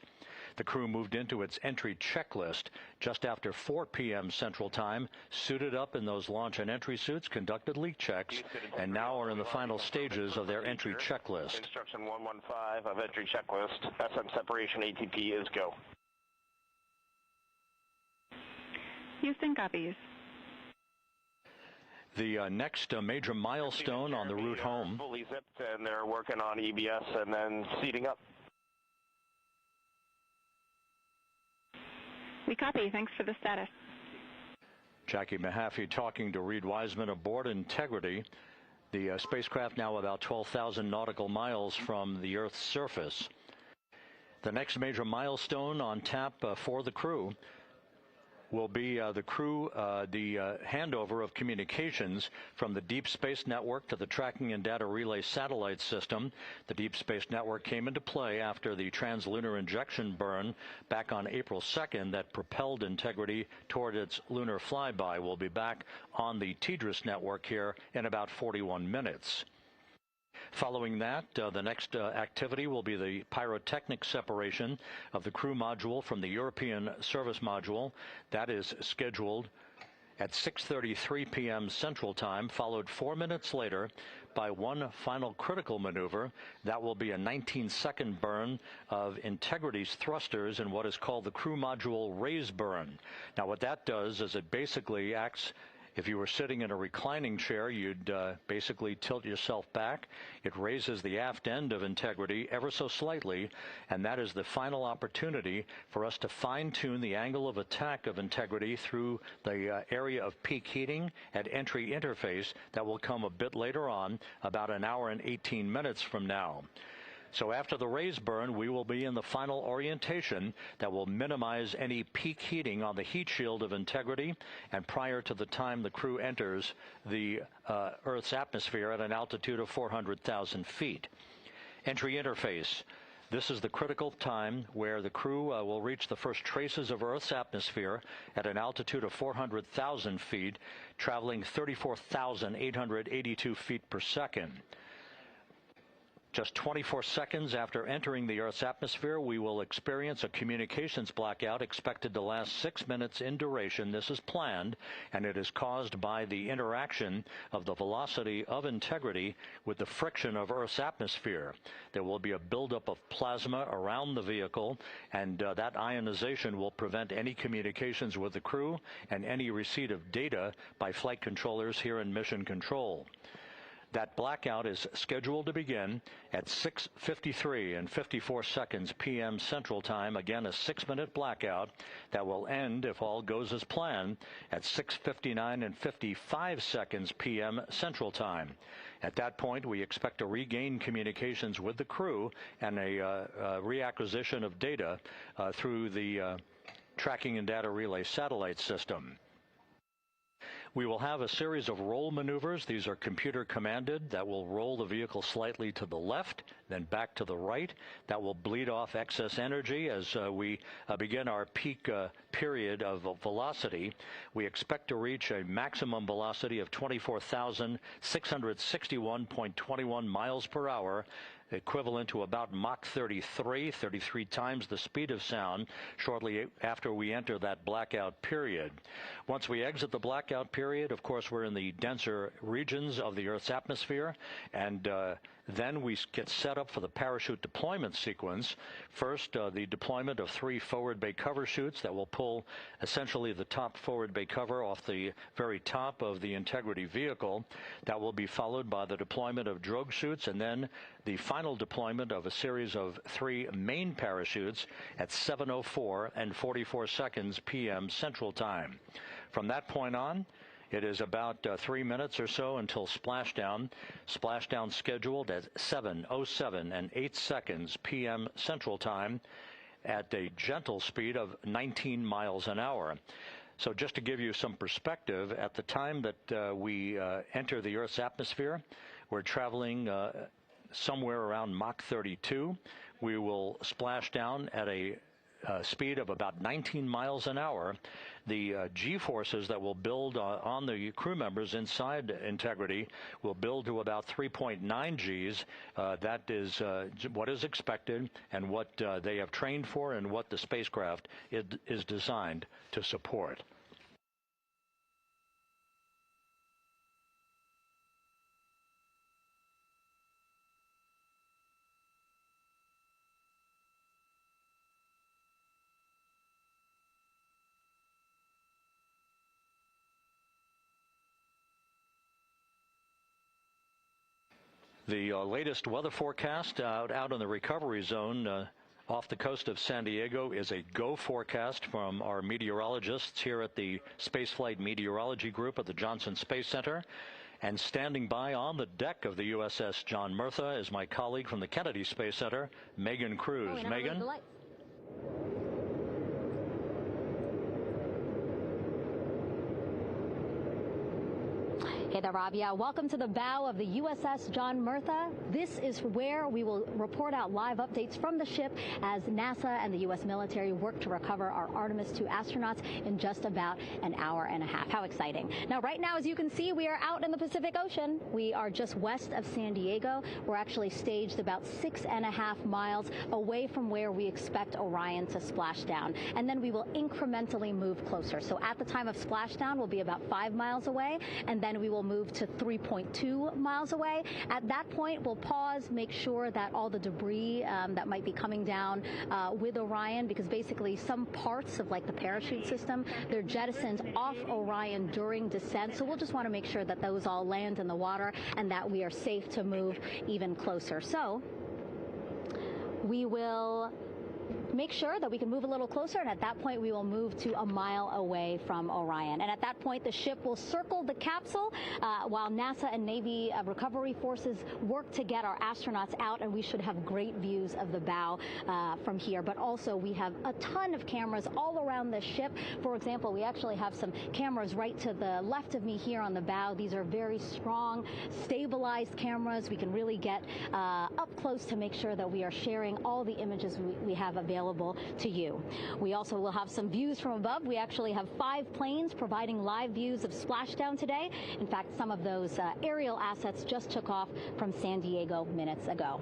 The crew moved into its entry checklist just after 4 p.m. Central Time, suited up in those launch and entry suits, conducted leak checks, and now are in the final stages of their entry checklist. Instruction 115 of entry checklist. SM separation ATP is go. Houston copies. The next major milestone on the route home. Fully zipped, and they're working on EBS and then seating up. We copy. Thanks for the status. Jackie Mahaffey talking to Reed Wiseman aboard Integrity. The spacecraft now about 12,000 nautical miles from the Earth's surface. The next major milestone on tap for the crew will be the handover of communications from the Deep Space Network to the Tracking and Data Relay Satellite System. The Deep Space Network came into play after the translunar injection burn back on April 2nd that propelled Integrity toward its lunar flyby. We'll be back on the TDRS network here in about 41 minutes. Following that, the next activity will be the pyrotechnic separation of the crew module from the European service module. That is scheduled at 6:33 p.m. Central Time, followed 4 minutes later by one final critical maneuver. That will be a 19-second burn of Integrity's thrusters in what is called the crew module raise burn. Now, what that does is it basically acts If you were sitting in a reclining chair, you'd basically tilt yourself back. It raises the aft end of Integrity ever so slightly, and that is the final opportunity for us to fine-tune the angle of attack of Integrity through the area of peak heating at entry interface that will come a bit later on, about an hour and 18 minutes from now. So after the raise burn, we will be in the final orientation that will minimize any peak heating on the heat shield of Integrity and prior to the time the crew enters the Earth's atmosphere at an altitude of 400,000 feet. Entry interface. This is the critical time where the crew will reach the first traces of Earth's atmosphere at an altitude of 400,000 feet, traveling 34,882 feet per second. Just 24 seconds after entering the Earth's atmosphere, we will experience a communications blackout expected to last 6 minutes in duration. This is planned, and it is caused by the interaction of the velocity of Integrity with the friction of Earth's atmosphere. There will be a buildup of plasma around the vehicle, and that ionization will prevent any communications with the crew and any receipt of data by flight controllers here in Mission Control. That blackout is scheduled to begin at 6:53 and 54 seconds p.m. Central Time. Again, a 6-minute blackout that will end, if all goes as planned, at 6:59 and 55 seconds p.m. Central Time. At that point, we expect to regain communications with the crew and a reacquisition of data through the Tracking and Data Relay satellite system. We will have a series of roll maneuvers. These are computer commanded that will roll the vehicle slightly to the left, then back to the right. That will bleed off excess energy as we begin our peak period of velocity. We expect to reach a maximum velocity of 24,661.21 miles per hour, equivalent to about Mach 33 times the speed of sound, shortly after we enter that blackout period. Once we exit the blackout period, of course, we're in the denser regions of the Earth's atmosphere, and then we get set up for the parachute deployment sequence. First, the deployment of 3 forward bay cover chutes that will pull essentially the top forward bay cover off the very top of the Integrity vehicle. That will be followed by the deployment of drogue chutes, and then the final deployment of a series of 3 main parachutes at 7:04 and 44 seconds p.m. Central Time. From that point on, it is about 3 minutes or so until splashdown. Splashdown scheduled at 7:07 and 8 seconds p.m. Central Time at a gentle speed of 19 miles an hour. So just to give you some perspective, at the time that we enter the Earth's atmosphere, we're traveling somewhere around Mach 32. We will splash down at a speed of about 19 miles an hour. The G-forces that will build on the crew members inside Integrity will build to about 3.9 Gs. That is what is expected and what they have trained for and what the spacecraft is designed to support. The latest weather forecast out in the recovery zone off the coast of San Diego is a go forecast from our meteorologists here at the Spaceflight Meteorology Group at the Johnson Space Center. And standing by on the deck of the USS John Murtha is my colleague from the Kennedy Space Center, Megan Cruz. Megan? Hey there, Rob. Yeah, welcome to the bow of the USS John Murtha. This is where we will report out live updates from the ship as NASA and the U.S. military work to recover our Artemis II astronauts in just about an hour and a half. How exciting. Now, right now, as you can see, we are out in the Pacific Ocean. We are just west of San Diego. We're actually staged about 6.5 miles away from where we expect Orion to splash down. And then we will incrementally move closer. So at the time of splashdown, we'll be about 5 miles away, and then we will will move to 3.2 miles away. At that point, we'll pause, make sure that all the debris that might be coming down with Orion, because basically some parts of like the parachute system, they're jettisoned off Orion during descent. So we'll just want to make sure that those all land in the water and that we are safe to move even closer. So we will make sure that we can move a little closer, and at that point we will move to a mile away from Orion. And at that point the ship will circle the capsule while NASA and Navy recovery forces work to get our astronauts out, and we should have great views of the bow from here. But also we have a ton of cameras all around the ship. For example, we actually have some cameras right to the left of me here on the bow. These are very strong, stabilized cameras. We can really get up close to make sure that we are sharing all the images we have available to you. We also will have some views from above. We actually have 5 planes providing live views of splashdown today. In fact, some of those aerial assets just took off from San Diego minutes ago.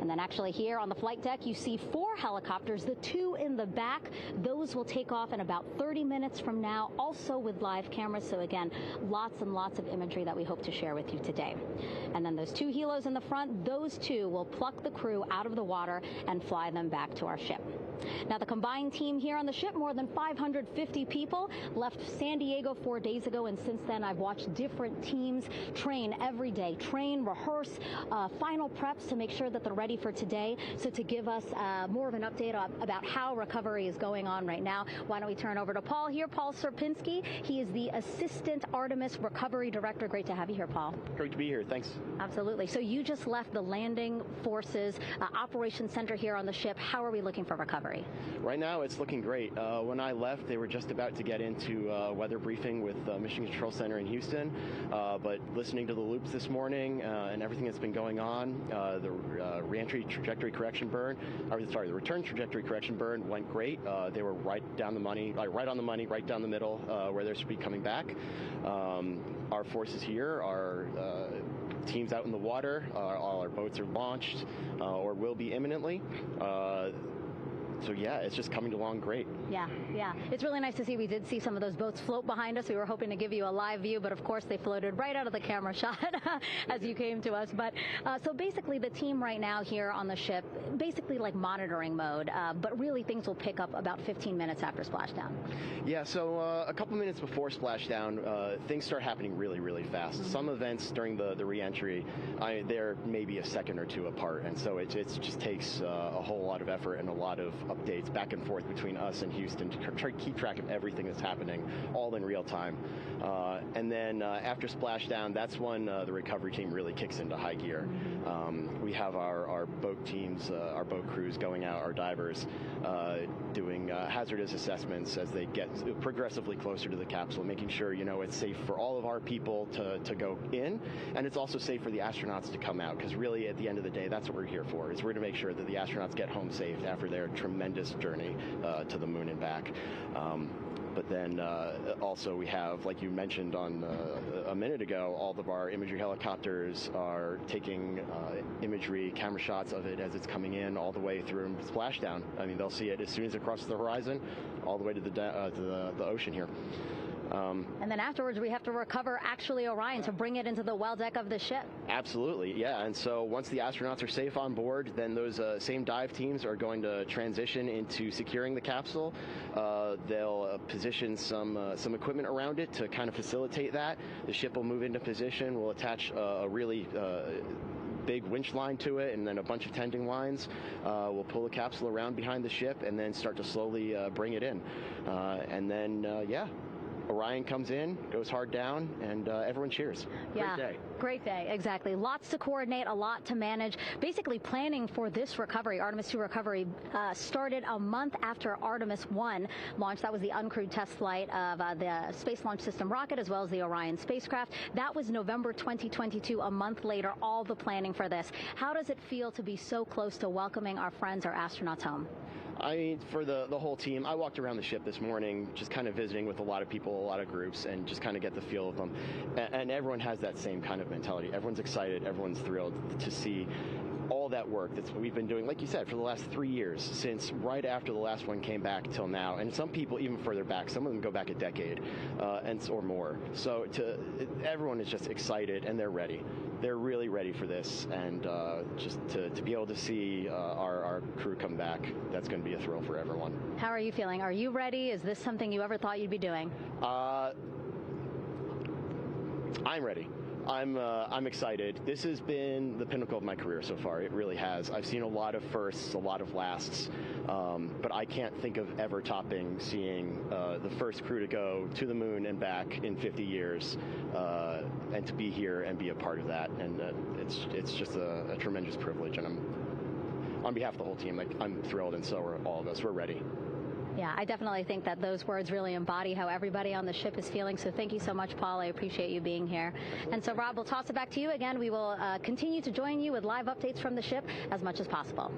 And then actually here on the flight deck, you see 4 helicopters, the 2 in the back. Those will take off in about 30 minutes from now, also with live cameras. So again, lots and lots of imagery that we hope to share with you today. And then those 2 helos in the front, those 2 will pluck the crew out of the water and fly them back to our ship. Now, the combined team here on the ship, more than 550 people, left San Diego 4 days ago, and since then I've watched different teams train every day, rehearse, final preps to make sure that they're ready for today. So to give us more of an update about how recovery is going on right now, why don't we turn over to Paul here, Paul Sierpinski. He is the Assistant Artemis Recovery Director. Great to have you here, Paul. Great to be here. Thanks. Absolutely. So you just left the landing forces operations center here on the ship. How are we looking for recovery? Right now, it's looking great. When I left, they were just about to get into weather briefing with Mission Control Center in Houston. But listening to the loops this morning and everything that's been going on, the reentry trajectory correction burn, the return trajectory correction burn went great. They were right on the money, right down the middle where they should be coming back. Our forces here are teams out in the water. All our boats are launched or will be imminently. So yeah, it's just coming along great. Yeah. It's really nice to see. We did see some of those boats float behind us. We were hoping to give you a live view, but of course they floated right out of the camera shot as you came to us. But so basically the team right now here on the ship, basically like monitoring mode, but really things will pick up about 15 minutes after splashdown. Yeah, so a couple minutes before splashdown, things start happening really, really fast. Mm-hmm. Some events during the reentry, they're maybe a second or 2 apart, and so it just takes a whole lot of effort and a lot of updates back and forth between us and Houston to try to keep track of everything that's happening, all in real time. And then after splashdown, that's when the recovery team really kicks into high gear. We have our boat teams, our boat crews going out, our divers doing hazardous assessments as they get progressively closer to the capsule, making sure it's safe for all of our people to go in, and it's also safe for the astronauts to come out, because really at the end of the day, that's what we're here for, is we're to make sure that the astronauts get home safe after their tremendous journey to the moon and back. But then also we have, like you mentioned on a minute ago, all of our imagery helicopters are taking imagery, camera shots of it as it's coming in all the way through splashdown. I mean, they'll see it as soon as it crosses the horizon, all the way to the ocean here. And then afterwards, we have to recover actually Orion to bring it into the well deck of the ship. Absolutely, yeah. And so once the astronauts are safe on board, then those same dive teams are going to transition into securing the capsule. They'll position some equipment around it to kind of facilitate that. The ship will move into position. We'll attach a really big winch line to it, and then a bunch of tending lines. We'll pull the capsule around behind the ship and then start to slowly bring it in. And then, Orion comes in, goes hard down, and everyone cheers. Great day. Great day, exactly. Lots to coordinate, a lot to manage. Basically, planning for this recovery, Artemis II recovery, started a month after Artemis I launched. That was the uncrewed test flight of the Space Launch System rocket, as well as the Orion spacecraft. That was November 2022, a month later, all the planning for this. How does it feel to be so close to welcoming our friends, our astronauts, home? I mean, for the whole team, I walked around the ship this morning just kind of visiting with a lot of people, a lot of groups, and just kind of get the feel of them. And everyone has that same kind of mentality. Everyone's excited. Everyone's thrilled to see all that work that we've been doing, like you said, for the last 3 years, since right after the last one came back till now, and some people even further back. Some of them go back a decade or more. So everyone is just excited, and they're ready. They're really ready for this, and just to be able to see our crew come back, that's going to be a thrill for everyone. How are you feeling? Are you ready? Is this something you ever thought you'd be doing? I'm ready. I'm excited. This has been the pinnacle of my career so far. It really has. I've seen a lot of firsts, a lot of lasts, but I can't think of ever topping seeing the first crew to go to the moon and back in 50 years, and to be here and be a part of that. And it's just a tremendous privilege. And on behalf of the whole team, I'm thrilled, and so are all of us. We're ready. Yeah, I definitely think that those words really embody how everybody on the ship is feeling. So thank you so much, Paul. I appreciate you being here. And so, Rob, we'll toss it back to you again. We will continue to join you with live updates from the ship as much as possible.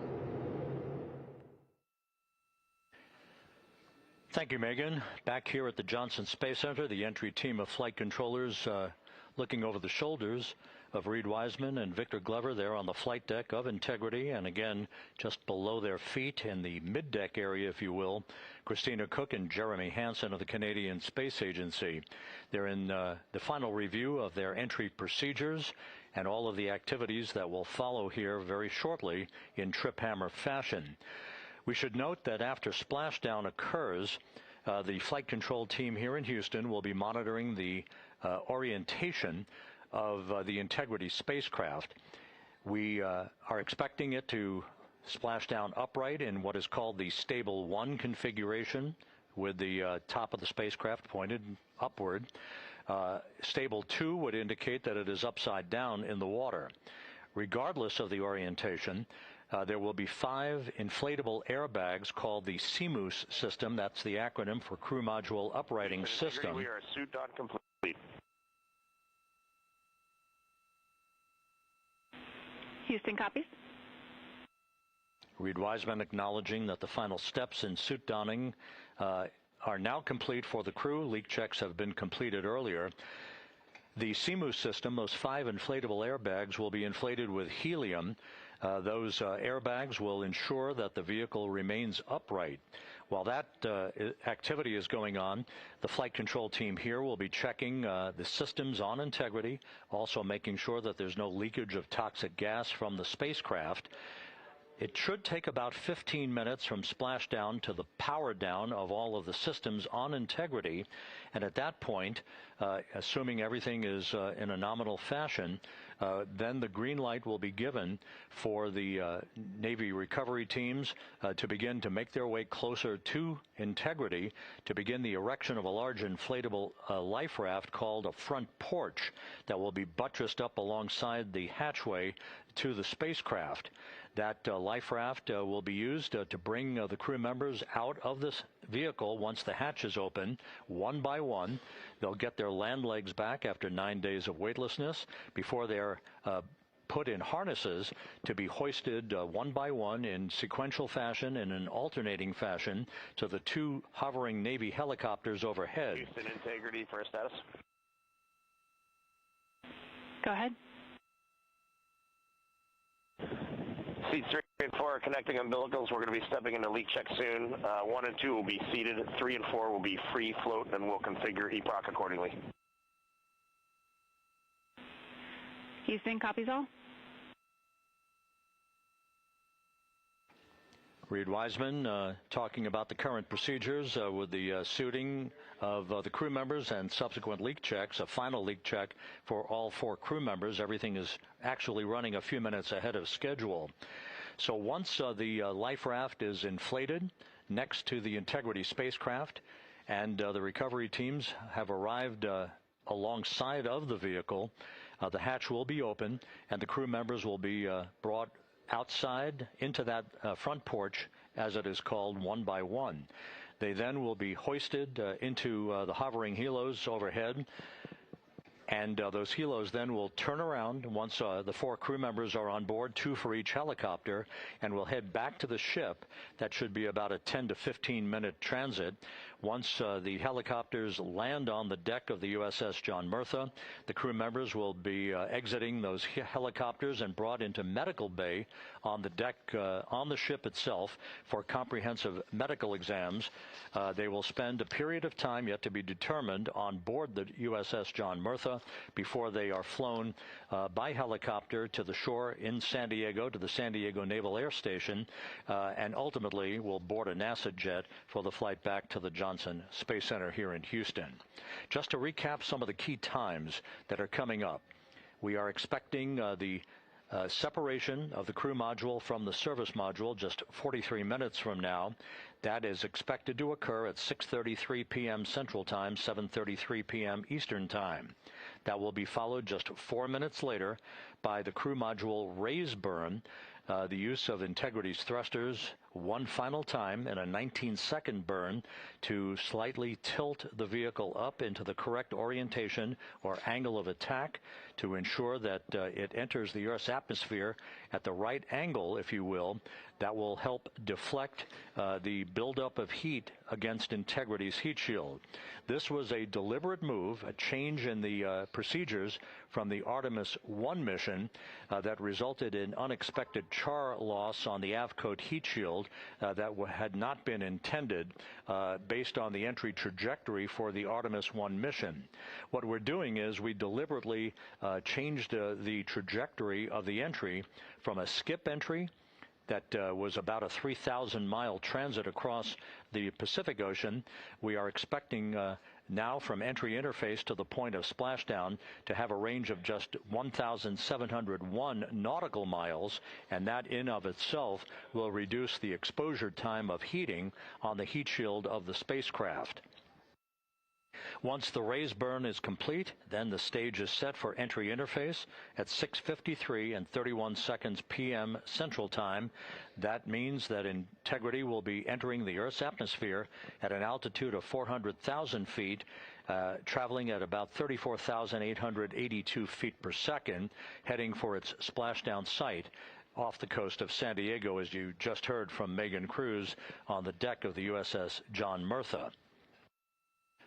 Thank you, Megan. Back here at the Johnson Space Center, the entry team of flight controllers looking over the shoulders of Reed Wiseman and Victor Glover there on the flight deck of Integrity, and again just below their feet in the mid-deck area, if you will, Christina Cook and Jeremy Hansen of the Canadian Space Agency. They're in the final review of their entry procedures and all of the activities that will follow here very shortly in trip hammer fashion. We should note that after splashdown occurs, the flight control team here in Houston will be monitoring the orientation of the Integrity spacecraft. We are expecting it to splash down upright in what is called the Stable 1 configuration, with the top of the spacecraft pointed upward. Stable 2 would indicate that it is upside down in the water. Regardless of the orientation, there will be 5 inflatable airbags called the CMOOS system. That's the acronym for Crew Module Uprighting System. We are suit on complete. Houston copies. Reed Wiseman acknowledging that the final steps in suit donning are now complete for the crew. Leak checks have been completed earlier. The CMOOS system, those 5 inflatable airbags, will be inflated with helium. Those airbags will ensure that the vehicle remains upright. While that activity is going on, the flight control team here will be checking the systems on Integrity, also making sure that there's no leakage of toxic gas from the spacecraft. It should take about 15 minutes from splashdown to the power down of all of the systems on Integrity. And at that point, assuming everything is in a nominal fashion, then the green light will be given for the Navy recovery teams to begin to make their way closer to Integrity, to begin the erection of a large inflatable life raft called a front porch that will be buttressed up alongside the hatchway to the spacecraft. That life raft will be used to bring the crew members out of this vehicle once the hatch is open, one by one. They'll get their land legs back after 9 days of weightlessness before they're put in harnesses to be hoisted one by one in sequential fashion and in alternating fashion to the 2 hovering Navy helicopters overhead. Houston Integrity for status. Go ahead. Seats 3 and 4 are connecting umbilicals. We're going to be stepping into leak check soon. 1 and 2 will be seated. 3 and 4 will be free float, and we'll configure EPROC accordingly. Houston copies all. Reed Wiseman talking about the current procedures with the suiting of the crew members and subsequent leak checks, a final leak check for all 4 crew members. Everything is actually running a few minutes ahead of schedule. So once the life raft is inflated next to the Integrity spacecraft and the recovery teams have arrived alongside of the vehicle, the hatch will be open and the crew members will be brought outside into that front porch, as it is called, one by one. They then will be hoisted into the hovering helos overhead And those helos then will turn around once the 4 crew members are on board, 2 for each helicopter, and will head back to the ship. That should be about a 10 to 15-minute transit. Once the helicopters land on the deck of the USS John Murtha, the crew members will be exiting those helicopters and brought into medical bay on the deck on the ship itself for comprehensive medical exams. They will spend a period of time yet to be determined on board the USS John Murtha before they are flown by helicopter to the shore in San Diego, to the San Diego Naval Air Station, and ultimately will board a NASA jet for the flight back to the Johnson Space Center here in Houston. Just to recap some of the key times that are coming up. We are expecting the separation of the crew module from the service module just 43 minutes from now. That is expected to occur at 6:33 p.m. Central Time, 7:33 p.m. Eastern Time. That will be followed just 4 minutes later by the crew module raise burn, the use of Integrity's thrusters one final time in a 19-second burn to slightly tilt the vehicle up into the correct orientation or angle of attack to ensure that it enters the Earth's atmosphere at the right angle, if you will. That will help deflect the buildup of heat against Integrity's heat shield. This was a deliberate move, a change in the procedures from the Artemis I mission that resulted in unexpected char loss on the Avcoat heat shield that had not been intended based on the entry trajectory for the Artemis I mission. What we're doing is we deliberately changed the trajectory of the entry from a skip entry that was about a 3,000-mile transit across the Pacific Ocean. We are expecting now from entry interface to the point of splashdown to have a range of just 1,701 nautical miles, and that in of itself will reduce the exposure time of heating on the heat shield of the spacecraft. Once the raise burn is complete, then the stage is set for entry interface at 6:53 and 31 seconds p.m. Central Time. That means that Integrity will be entering the Earth's atmosphere at an altitude of 400,000 feet, traveling at about 34,882 feet per second, heading for its splashdown site off the coast of San Diego, as you just heard from Megan Cruz on the deck of the USS John Murtha.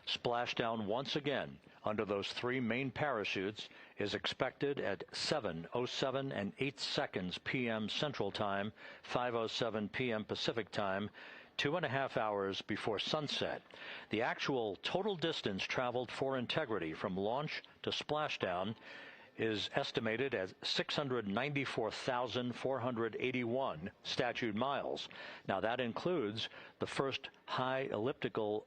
Splashdown once again under those 3 main parachutes is expected at 7:07 and 8 seconds p.m. Central Time, 5:07 p.m. Pacific Time, 2.5 hours before sunset. The actual total distance traveled for Integrity from launch to splashdown is estimated at 694,481 statute miles. Now that includes the first high elliptical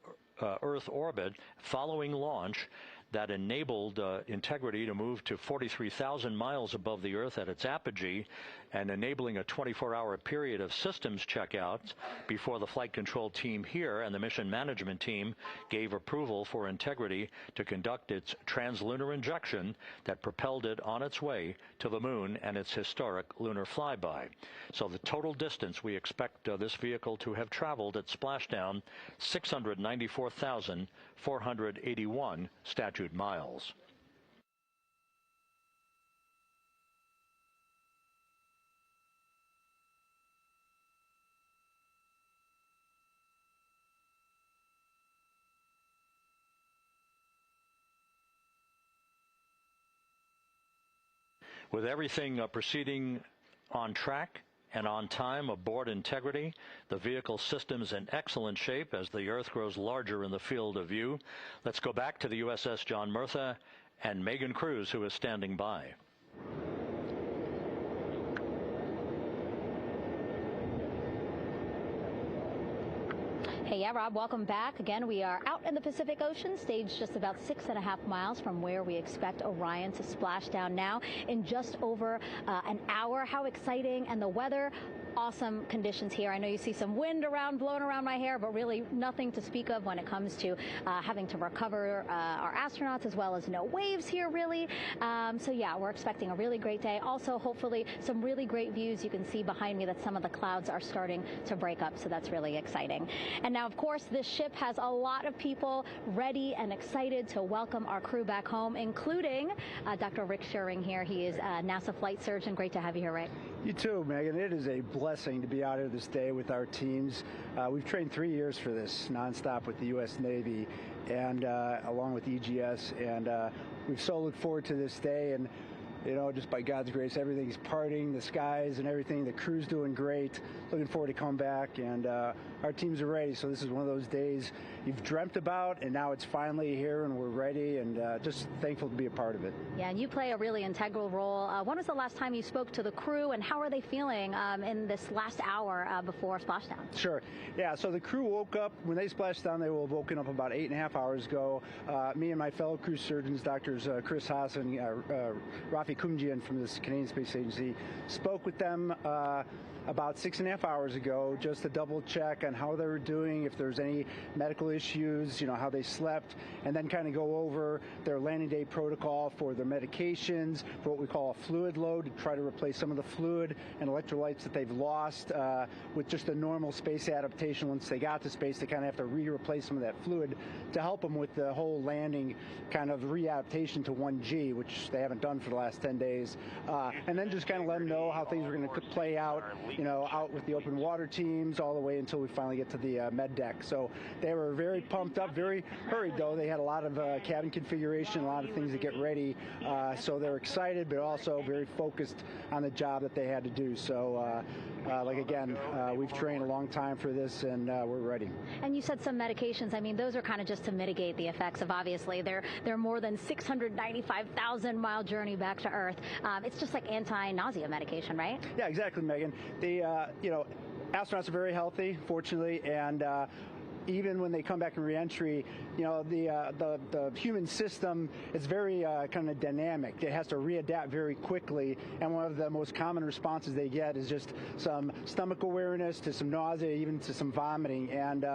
Earth orbit following launch that enabled Integrity to move to 43,000 miles above the Earth at its apogee, and enabling a 24-hour period of systems checkouts before the flight control team here and the mission management team gave approval for Integrity to conduct its translunar injection that propelled it on its way to the moon and its historic lunar flyby. So the total distance we expect this vehicle to have traveled at splashdown, 694,481 statute miles. With everything proceeding on track and on time aboard Integrity, the vehicle system is in excellent shape as the Earth grows larger in the field of view. Let's go back to the USS John Murtha and Megan Cruz, who is standing by. Hey, yeah, Rob, welcome back. Again, we are out in the Pacific Ocean, staged just about 6.5 miles from where we expect Orion to splash down now in just over an hour. How exciting. And the weather awesome conditions here. I know you see some wind blowing around my hair, but really nothing to speak of when it comes to having to recover our astronauts, as well as no waves here, really. So yeah, we're expecting a really great day. Also, hopefully, some really great views. You can see behind me that some of the clouds are starting to break up, so that's really exciting. And now, of course, this ship has a lot of people ready and excited to welcome our crew back home, including Dr. Rick Schuring here. He is a NASA flight surgeon. Great to have you here, Rick. You too, Megan. It is a blessing to be out here this day with our teams. We've trained 3 years for this nonstop with the U.S. Navy and along with EGS, and we've so looked forward to this day. And you know, just by God's grace, everything's parting, the skies and everything. The crew's doing great. Looking forward to coming back, and our teams are ready. So this is one of those days you've dreamt about, and now it's finally here, and we're ready, and just thankful to be a part of it. Yeah, and you play a really integral role. When was the last time you spoke to the crew, and how are they feeling in this last hour before splashdown? Sure. Yeah, so the crew woke up. When they splashed down, they will have woken up about 8.5 hours ago. Me and my fellow crew surgeons, Doctors Chris Haas and Rafi Kumjian from the Canadian Space Agency, spoke with them about 6.5 hours ago, just to double check on how they were doing, if there's any medical issues, you know, how they slept, and then kind of go over their landing day protocol for their medications, for what we call a fluid load, to try to replace some of the fluid and electrolytes that they've lost with just a normal space adaptation. Once they got to space, they kind of have to replace some of that fluid to help them with the whole landing kind of readaptation to 1G, which they haven't done for the last 10 days. And then just kind of let them know how things are going to play out, you know, out with the open water teams all the way until we finally get to the med deck. So they were very pumped up, very hurried though. They had a lot of cabin configuration, a lot of things to get ready. So they're excited, but also very focused on the job that they had to do. So like again, we've trained a long time for this, and we're ready. And you said some medications. I mean, those are kind of just to mitigate the effects of, obviously, their more than 695,000 mile journey back to Earth. It's just like anti-nausea medication, right? Yeah, exactly, Megan. The you know, astronauts are very healthy, fortunately, and even when they come back in reentry, you know, the human system is very kind of dynamic. It has to readapt very quickly, and one of the most common responses they get is just some stomach awareness, to some nausea, even to some vomiting. And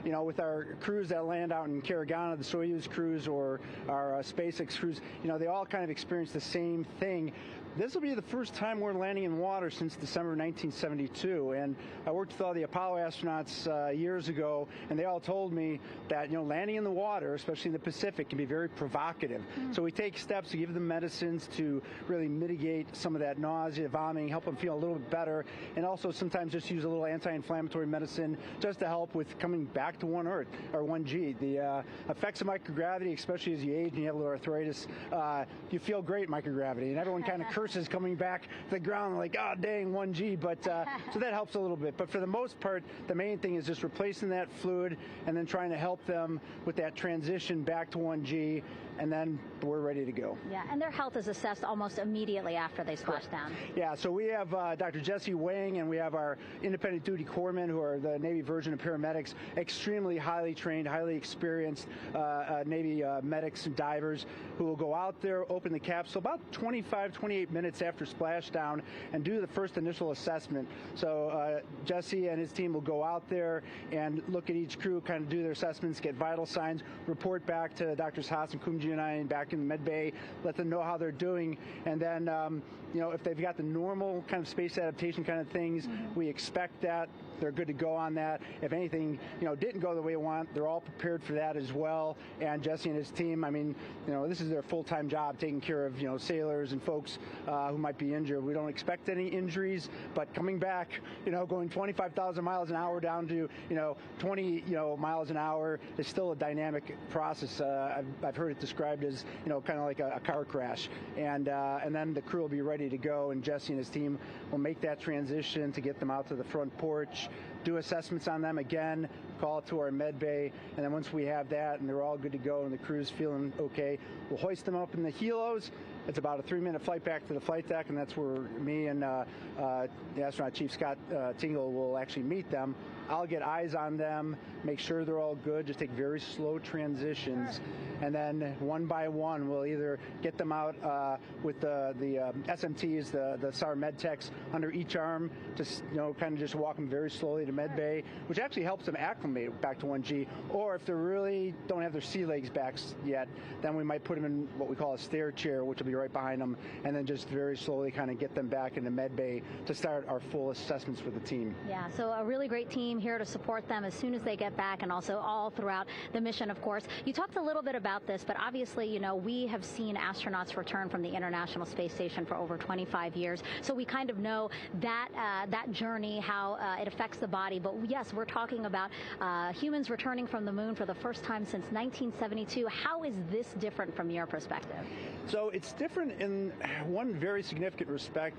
you know, with our crews that land out in Karagana, the Soyuz crews or our SpaceX crews, you know, they all kind of experience the same thing. This will be the first time we're landing in water since December 1972, and I worked with all the Apollo astronauts years ago, and they all told me that, you know, landing in the water, especially in the Pacific, can be very provocative. So we take steps to give them medicines to really mitigate some of that nausea, vomiting, help them feel a little bit better, and also sometimes just use a little anti-inflammatory medicine just to help with coming back to 1 Earth or 1G. The effects of microgravity, especially as you age and you have a little arthritis, you feel great in microgravity, and everyone kind of curses coming back to the ground like, oh dang, 1G, but so that helps a little bit. But for the most part, the main thing is just replacing that fluid and then trying to help them with that transition back to 1G, and then we're ready to go. Yeah, and their health is assessed almost immediately after they splash down. Yeah, so we have Dr. Jesse Wang, and we have our independent duty corpsmen, who are the Navy version of paramedics, extremely highly trained, highly experienced Navy medics and divers who will go out there, open the capsule about 25, 28 minutes after splashdown and do the first initial assessment. So Jesse and his team will go out there and look at each crew, kind of do their assessments, get vital signs, report back to Drs. Haas and Kumji and I back in the med bay, let them know how they're doing, and then you know, if they've got the normal kind of space adaptation kind of things, we expect that they're good to go on that. If anything, you know, didn't go the way we want, they're all prepared for that as well. And Jesse and his team, I mean, you know, this is their full-time job, taking care of, you know, sailors and folks who might be injured. We don't expect any injuries, but coming back, you know, going 25,000 miles an hour down to, you know, 20, you know, miles an hour is still a dynamic process. I've heard it described as, you know, kind of like a car crash. And then the crew will be ready to go, and Jesse and his team will make that transition to get them out to the front porch, do assessments on them again, call it to our med bay, and then once we have that and they're all good to go and the crew's feeling okay, we'll hoist them up in the helos. It's about a 3-minute flight back to the flight deck, and that's where me and the astronaut chief Scott Tingle will actually meet them. I'll get eyes on them, make sure they're all good, just take very slow transitions, and then one by one we'll either get them out with the SMTs, the SAR med techs under each arm, just kind of just walk them very slowly to med bay, which actually helps them acclimate back to 1G. Or if they really don't have their sea legs back yet, then we might put them in what we call a stair chair, which will be right behind them, and then just very slowly kind of get them back into med bay to start our full assessments for the team. Yeah, so a really great team here to support them as soon as they get back, and also all throughout the mission, of course. You talked a little bit about this, but obviously, we have seen astronauts return from the International Space Station for over 25 years, so we kind of know that that journey, how it affects the body. But yes, we're talking about humans returning from the moon for the first time since 1972. How is this different from your perspective? So it's different in one very significant respect.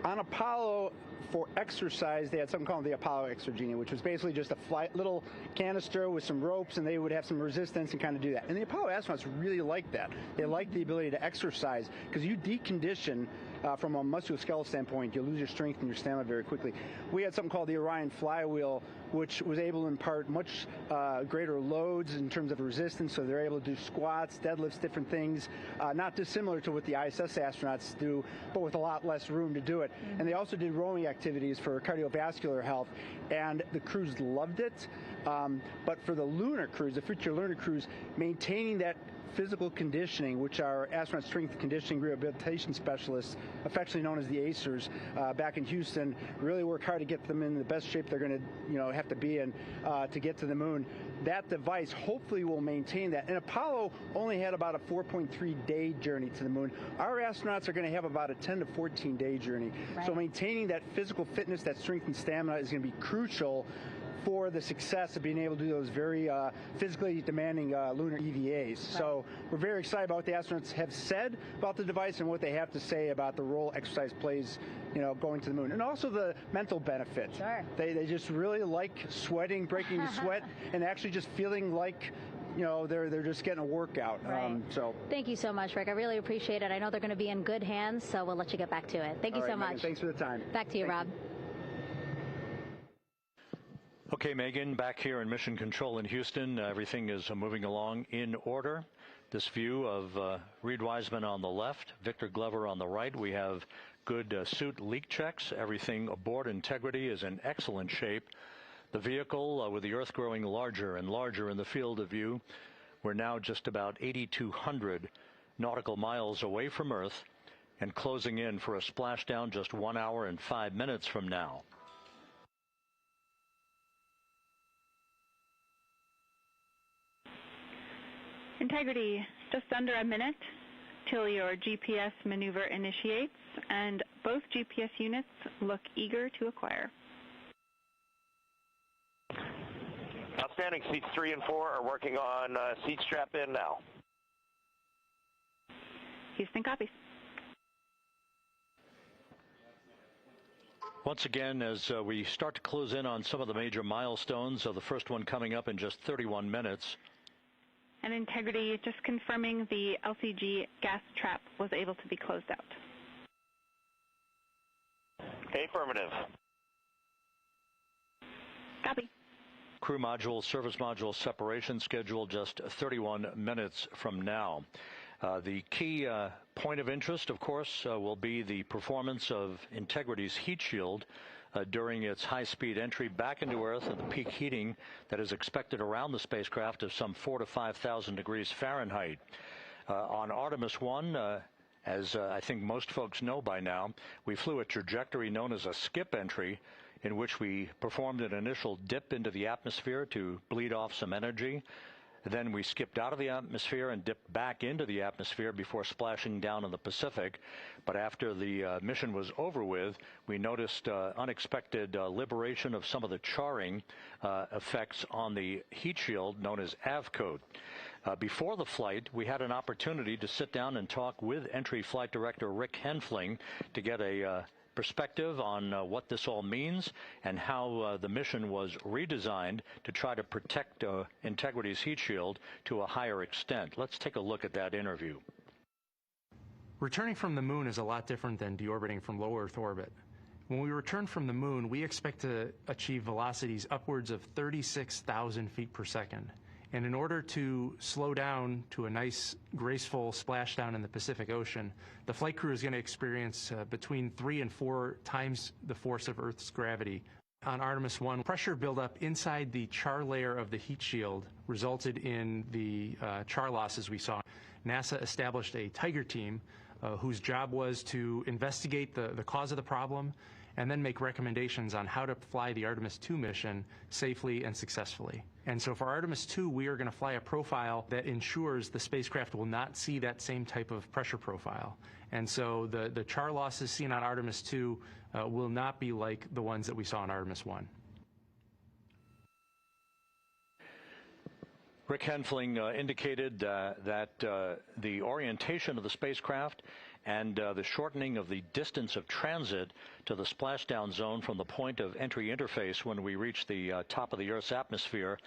On Apollo, for exercise, they had something called the Apollo Exergenia, which was basically just a little canister with some ropes, and they would have some resistance and kind of do that. And the Apollo astronauts really liked that. They liked the ability to exercise, because you decondition from a musculoskeletal standpoint, you lose your strength and your stamina very quickly. We had something called the Orion flywheel, which was able to impart much greater loads in terms of resistance, so they're able to do squats, deadlifts, different things, not dissimilar to what the ISS astronauts do, but with a lot less room to do it. Mm-hmm. And they also did rowing activities for cardiovascular health, and the crews loved it. But for the lunar crews, the future lunar crews, maintaining that physical conditioning, which our astronaut strength conditioning rehabilitation specialists, affectionately known as the ACERs, back in Houston, really work hard to get them in the best shape they're going to have to be in to get to the moon. That device hopefully will maintain that. And Apollo only had about a 4.3-day journey to the moon. Our astronauts are going to have about a 10 to 14-day journey. Right. So maintaining that physical fitness, that strength and stamina is going to be crucial for the success of being able to do those very physically demanding lunar EVAs. Right. So we're very excited about what the astronauts have said about the device and what they have to say about the role exercise plays, going to the moon. And also the mental benefit. Sure. They just really like sweating, breaking the sweat, and actually just feeling like they're just getting a workout. Right. Thank you so much, Rick. I really appreciate it. I know they're going to be in good hands, so we'll let you get back to it. Thank you so much. Megan, thanks for the time. Back to you, Rob. Okay, Megan, back here in Mission Control in Houston. Everything is moving along in order. This view of Reed Wiseman on the left, Victor Glover on the right. We have good suit leak checks. Everything aboard Integrity is in excellent shape. The vehicle, with the Earth growing larger and larger in the field of view, we're now just about 8,200 nautical miles away from Earth and closing in for a splashdown just 1 hour and 5 minutes from now. Integrity, just under a minute till your GPS maneuver initiates, and both GPS units look eager to acquire. Outstanding. Seats 3 and 4 are working on seat strap in now. Houston copies. Once again, as we start to close in on some of the major milestones, the first one coming up in just 31 minutes. And Integrity, just confirming the LCG gas trap was able to be closed out. Affirmative. Copy. Crew module, service module separation scheduled just 31 minutes from now. The key point of interest, of course, will be the performance of Integrity's heat shield during its high-speed entry back into Earth at the peak heating that is expected around the spacecraft of some 4,000 to 5,000 degrees Fahrenheit. On Artemis I, as I think most folks know by now, we flew a trajectory known as a skip entry, in which we performed an initial dip into the atmosphere to bleed off some energy. Then we skipped out of the atmosphere and dipped back into the atmosphere before splashing down in the Pacific. But after the mission was over with, we noticed unexpected liberation of some of the charring effects on the heat shield known as AVCOAT. Before the flight, we had an opportunity to sit down and talk with Entry Flight Director Rick Henfling to get a perspective on what this all means and how the mission was redesigned to try to protect Integrity's heat shield to a higher extent. Let's take a look at that interview. Returning from the moon is a lot different than deorbiting from low Earth orbit. When we return from the moon, we expect to achieve velocities upwards of 36,000 feet per second. And in order to slow down to a nice, graceful splashdown in the Pacific Ocean, the flight crew is going to experience between 3 and 4 times the force of Earth's gravity. On Artemis I, pressure buildup inside the char layer of the heat shield resulted in the char losses we saw. NASA established a Tiger team whose job was to investigate the cause of the problem and then make recommendations on how to fly the Artemis II mission safely and successfully. And so for Artemis II, we are going to fly a profile that ensures the spacecraft will not see that same type of pressure profile. And so the char losses seen on Artemis II will not be like the ones that we saw on Artemis I. Rick Henfling indicated that the orientation of the spacecraft and the shortening of the distance of transit to the splashdown zone from the point of entry interface when we reach the top of the Earth's atmosphere,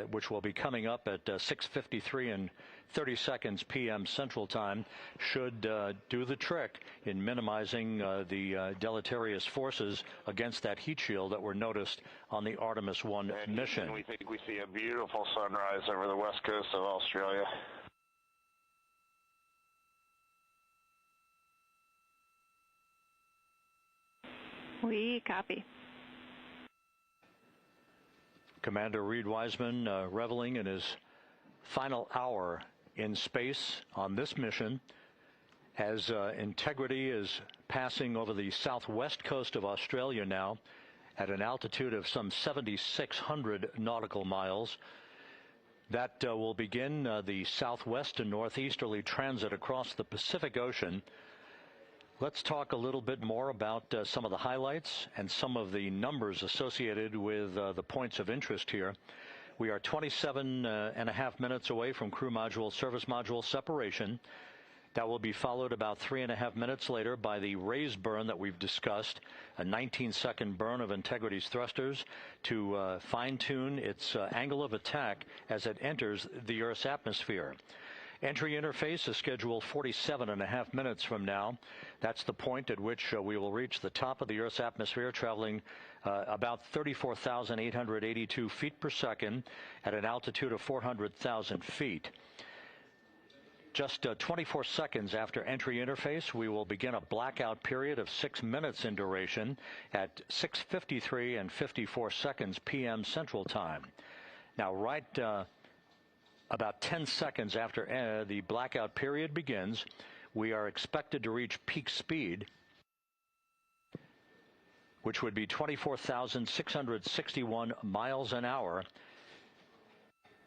which will be coming up at 6:53 and 30 seconds p.m. Central Time, should do the trick in minimizing the deleterious forces against that heat shield that were noticed on the Artemis I mission. We think we see a beautiful sunrise over the west coast of Australia. We copy. Commander Reed Wiseman reveling in his final hour in space on this mission as Integrity is passing over the southwest coast of Australia now at an altitude of some 7,600 nautical miles. That will begin the southwest and northeasterly transit across the Pacific Ocean. Let's talk a little bit more about some of the highlights and some of the numbers associated with the points of interest here. We are 27 and a half minutes away from crew module, service module separation. That will be followed about 3.5 minutes later by the raise burn that we've discussed, a 19-second burn of Integrity's thrusters to fine-tune its angle of attack as it enters the Earth's atmosphere. Entry interface is scheduled 47.5 minutes from now. That's the point at which we will reach the top of the Earth's atmosphere, traveling about 34,882 feet per second at an altitude of 400,000 feet. Just 24 seconds after entry interface, we will begin a blackout period of 6 minutes in duration at 6:53 and 54 seconds p.m. Central Time. Now, right about 10 seconds after the blackout period begins, we are expected to reach peak speed, which would be 24,661 miles an hour.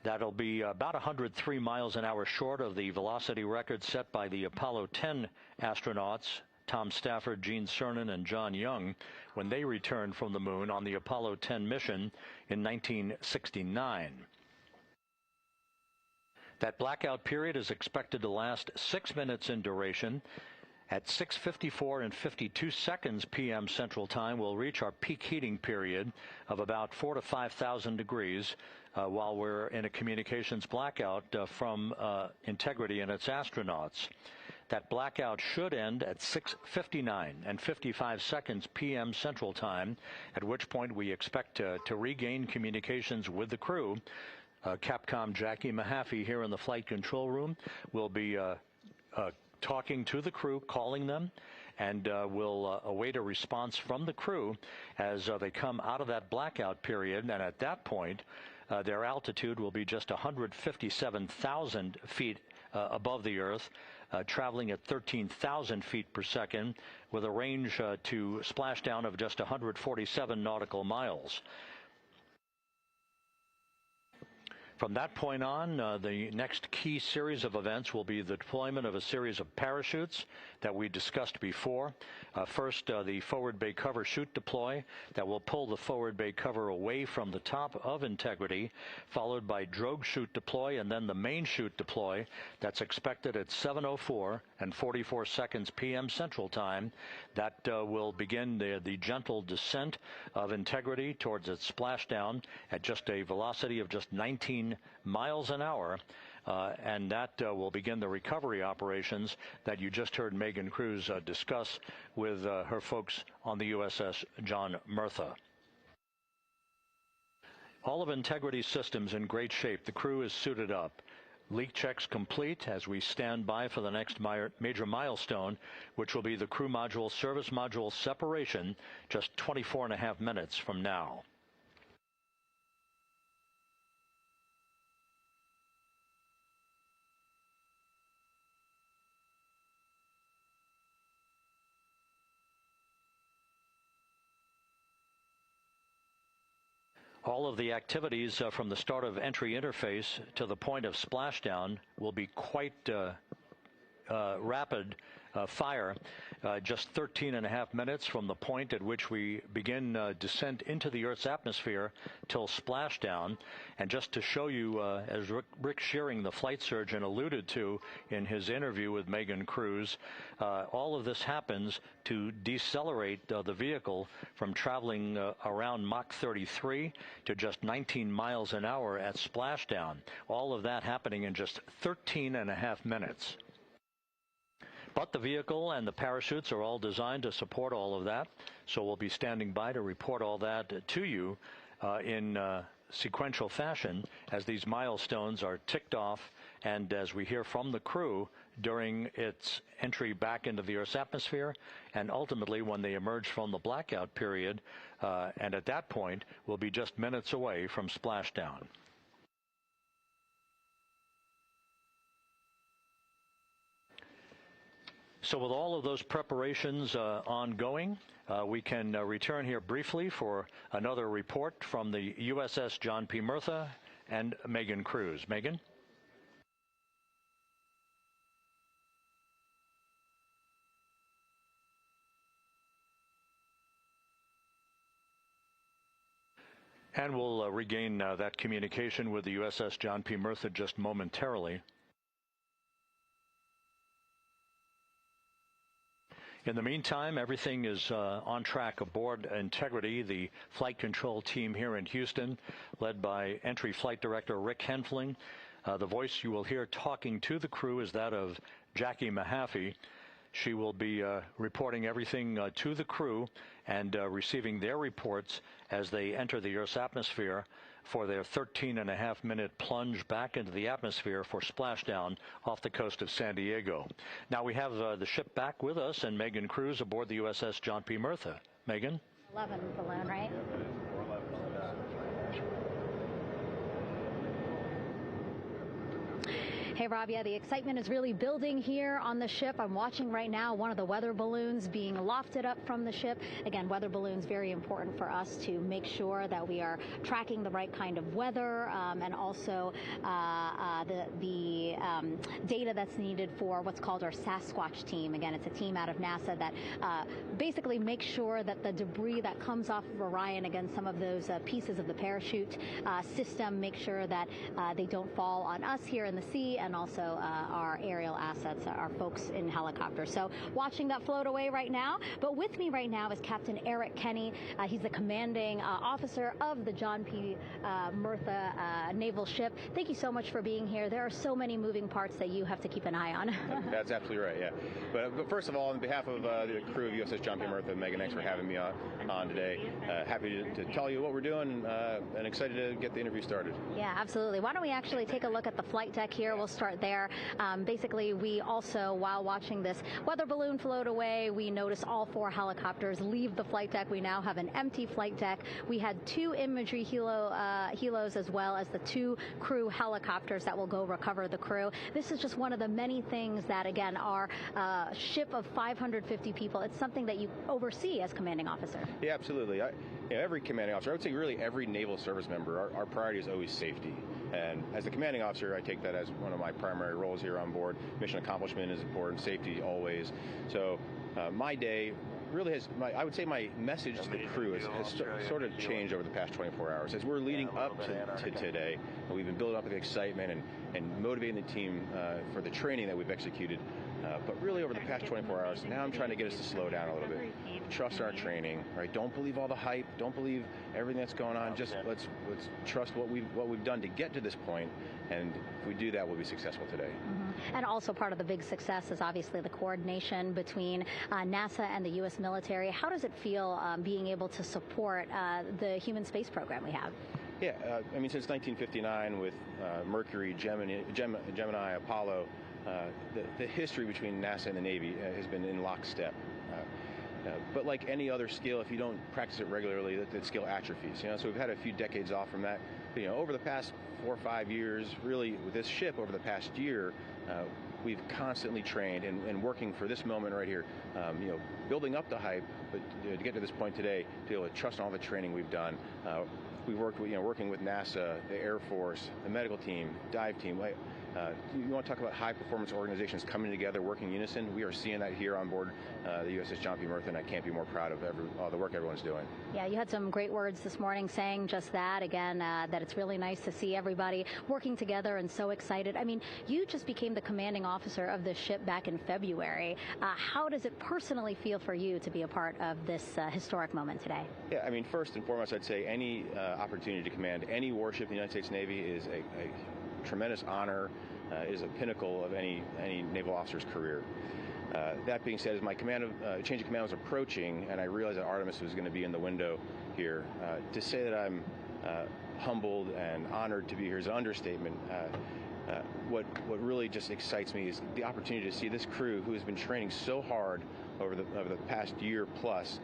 That'll be about 103 miles an hour short of the velocity record set by the Apollo 10 astronauts, Tom Stafford, Gene Cernan, and John Young, when they returned from the moon on the Apollo 10 mission in 1969. That blackout period is expected to last 6 minutes in duration. At 6:54 and 52 seconds p.m. Central Time, we'll reach our peak heating period of about 4,000 to 5,000 degrees while we're in a communications blackout from Integrity and its astronauts. That blackout should end at 6:59 and 55 seconds p.m. Central Time, at which point we expect to regain communications with the crew. Capcom Jackie Mahaffey here in the flight control room will be talking to the crew, calling them, and we'll await a response from the crew as they come out of that blackout period. And at that point, their altitude will be just 157,000 feet above the Earth, traveling at 13,000 feet per second with a range to splashdown of just 147 nautical miles. From that point on, the next key series of events will be the deployment of a series of parachutes that we discussed before. First, the forward bay cover chute deploy that will pull the forward bay cover away from the top of Integrity, followed by drogue chute deploy and then the main chute deploy that's expected at 7:04 and 44 seconds p.m. Central Time. That will begin the gentle descent of Integrity towards its splashdown at just a velocity of just 19 miles an hour, and that will begin the recovery operations that you just heard Megan Cruz discuss with her folks on the USS John Murtha. All of Integrity's systems in great shape. The crew is suited up. Leak checks complete as we stand by for the next major milestone, which will be the crew module service module separation just 24.5 minutes from now. All of the activities from the start of entry interface to the point of splashdown will be quite rapid fire, just 13.5 minutes from the point at which we begin descent into the Earth's atmosphere till splashdown. And just to show you, as Rick Shearing, the flight surgeon, alluded to in his interview with Megan Cruz, all of this happens to decelerate the vehicle from traveling around Mach 33 to just 19 miles an hour at splashdown. All of that happening in just 13.5 minutes. But the vehicle and the parachutes are all designed to support all of that, so we'll be standing by to report all that to you in sequential fashion as these milestones are ticked off and as we hear from the crew during its entry back into the Earth's atmosphere and ultimately when they emerge from the blackout period, and at that point we'll be just minutes away from splashdown. So with all of those preparations ongoing, we can return here briefly for another report from the USS John P. Murtha and Megan Cruz. Megan? And we'll regain that communication with the USS John P. Murtha just momentarily. In the meantime, everything is on track aboard Integrity, the flight control team here in Houston, led by Entry Flight Director Rick Henfling. The voice you will hear talking to the crew is that of Jackie Mahaffey. She will be reporting everything to the crew and receiving their reports as they enter the Earth's atmosphere for their 13.5-minute plunge back into the atmosphere for splashdown off the coast of San Diego. Now we have the ship back with us and Megan Cruz aboard the USS John P. Murtha. Megan? 11 balloon, right? Hey, Rob, yeah, the excitement is really building here on the ship. I'm watching right now one of the weather balloons being lofted up from the ship. Again, weather balloons, very important for us to make sure that we are tracking the right kind of weather and also the data that's needed for what's called our Sasquatch team. Again, it's a team out of NASA that basically makes sure that the debris that comes off of Orion, again, some of those pieces of the parachute system, make sure that they don't fall on us here in the sea, and also our aerial assets, our folks in helicopters. So watching that float away right now. But with me right now is Captain Eric Kenny. He's the commanding officer of the John P. Murtha naval ship. Thank you so much for being here. There are so many moving parts that you have to keep an eye on. That's absolutely right, yeah. But first of all, on behalf of the crew of USS John P. Murtha, Megan, thanks for having me on today. Happy to tell you what we're doing and excited to get the interview started. Yeah, absolutely. Why don't we actually take a look at the flight deck here? We'll start there. Basically, we also, while watching this weather balloon float away, we notice all 4 helicopters leave the flight deck. We now have an empty flight deck. We had 2 imagery helos as well as the 2 crew helicopters that will go recover the crew. This is just one of the many things that, again, our ship of 550 people, it's something that you oversee as commanding officer. Yeah, absolutely. every commanding officer, I would say really every naval service member, our priority is always safety. And as the commanding officer, I take that as one of my primary roles here on board. Mission accomplishment is important, safety always. So my day really has, I would say my message to the crew has sort of changed over the past 24 hours. As we're leading up to today, we've been building up the excitement and motivating the team for the training that we've executed. But really over the past 24 hours, now I'm trying to get us to slow down a little bit. Trust our training, right? Don't believe all the hype. Don't believe everything that's going on. Just let's trust what we've done to get to this point, and if we do that, we'll be successful today. Mm-hmm. And also part of the big success is obviously the coordination between NASA and the U.S. military. How does it feel being able to support the human space program we have? Yeah, I mean, since 1959 with Mercury, Gemini, Apollo, the history between NASA and the Navy has been in lockstep. But like any other skill, if you don't practice it regularly, that skill atrophies. So we've had a few decades off from that. But, over the past 4 or 5 years, really with this ship over the past year, we've constantly trained and working for this moment right here. Building up the hype, but to get to this point today, to be able to trust all the training we've done. We've worked with, working with NASA, the Air Force, the medical team, dive team. You want to talk about high-performance organizations coming together, working in unison? We are seeing that here on board the USS John P. Murtha, and I can't be more proud of all the work everyone's doing. Yeah, you had some great words this morning saying just that, again, that it's really nice to see everybody working together and so excited. I mean, you just became the commanding officer of this ship back in February. How does it personally feel for you to be a part of this historic moment today? Yeah, I mean, first and foremost, I'd say any opportunity to command any warship in the United States Navy is a tremendous honor, is a pinnacle of any naval officer's career. That being said, as my change of command was approaching, and I realized that Artemis was going to be in the window here, to say that I'm humbled and honored to be here is an understatement. What really just excites me is the opportunity to see this crew, who has been training so hard over the past year plus,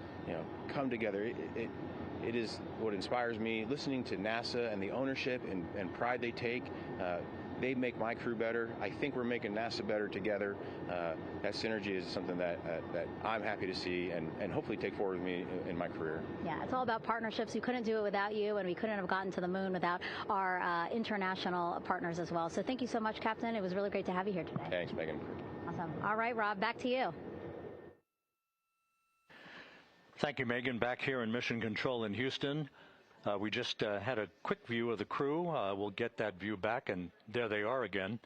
come together. It is what inspires me. Listening to NASA and the ownership and pride they take, they make my crew better. I think we're making NASA better together. That synergy is something that I'm happy to see and hopefully take forward with me in my career. Yeah, it's all about partnerships. We couldn't do it without you, and we couldn't have gotten to the moon without our international partners as well. So thank you so much, Captain. It was really great to have you here today. Thanks, Megan. Awesome. All right, Rob, back to you. Thank you, Megan. Back here in Mission Control in Houston. We just had a quick view of the crew. We'll get that view back, and there they are again.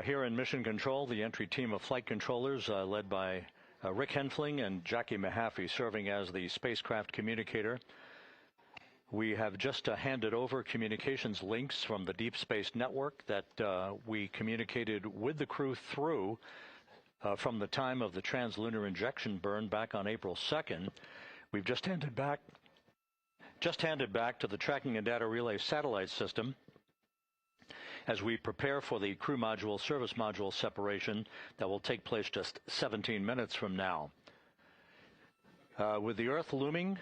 Here in Mission Control, the entry team of flight controllers led by Rick Henfling and Jackie Mahaffey serving as the spacecraft communicator. We have just handed over communications links from the Deep Space Network that we communicated with the crew through from the time of the translunar injection burn back on April 2nd. We've just handed back to the Tracking and Data Relay satellite system as we prepare for the crew module service module separation that will take place just 17 minutes from now. With the Earth looming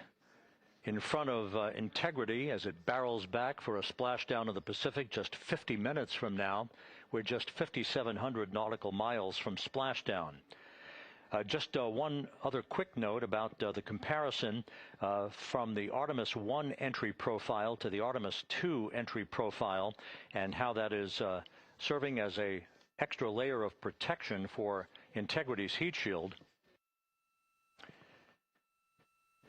in front of Integrity as it barrels back for a splashdown of the Pacific just 50 minutes from now, we're just 5,700 nautical miles from splashdown. Just one other quick note about the comparison from the Artemis I entry profile to the Artemis II entry profile and how that is serving as an extra layer of protection for Integrity's heat shield.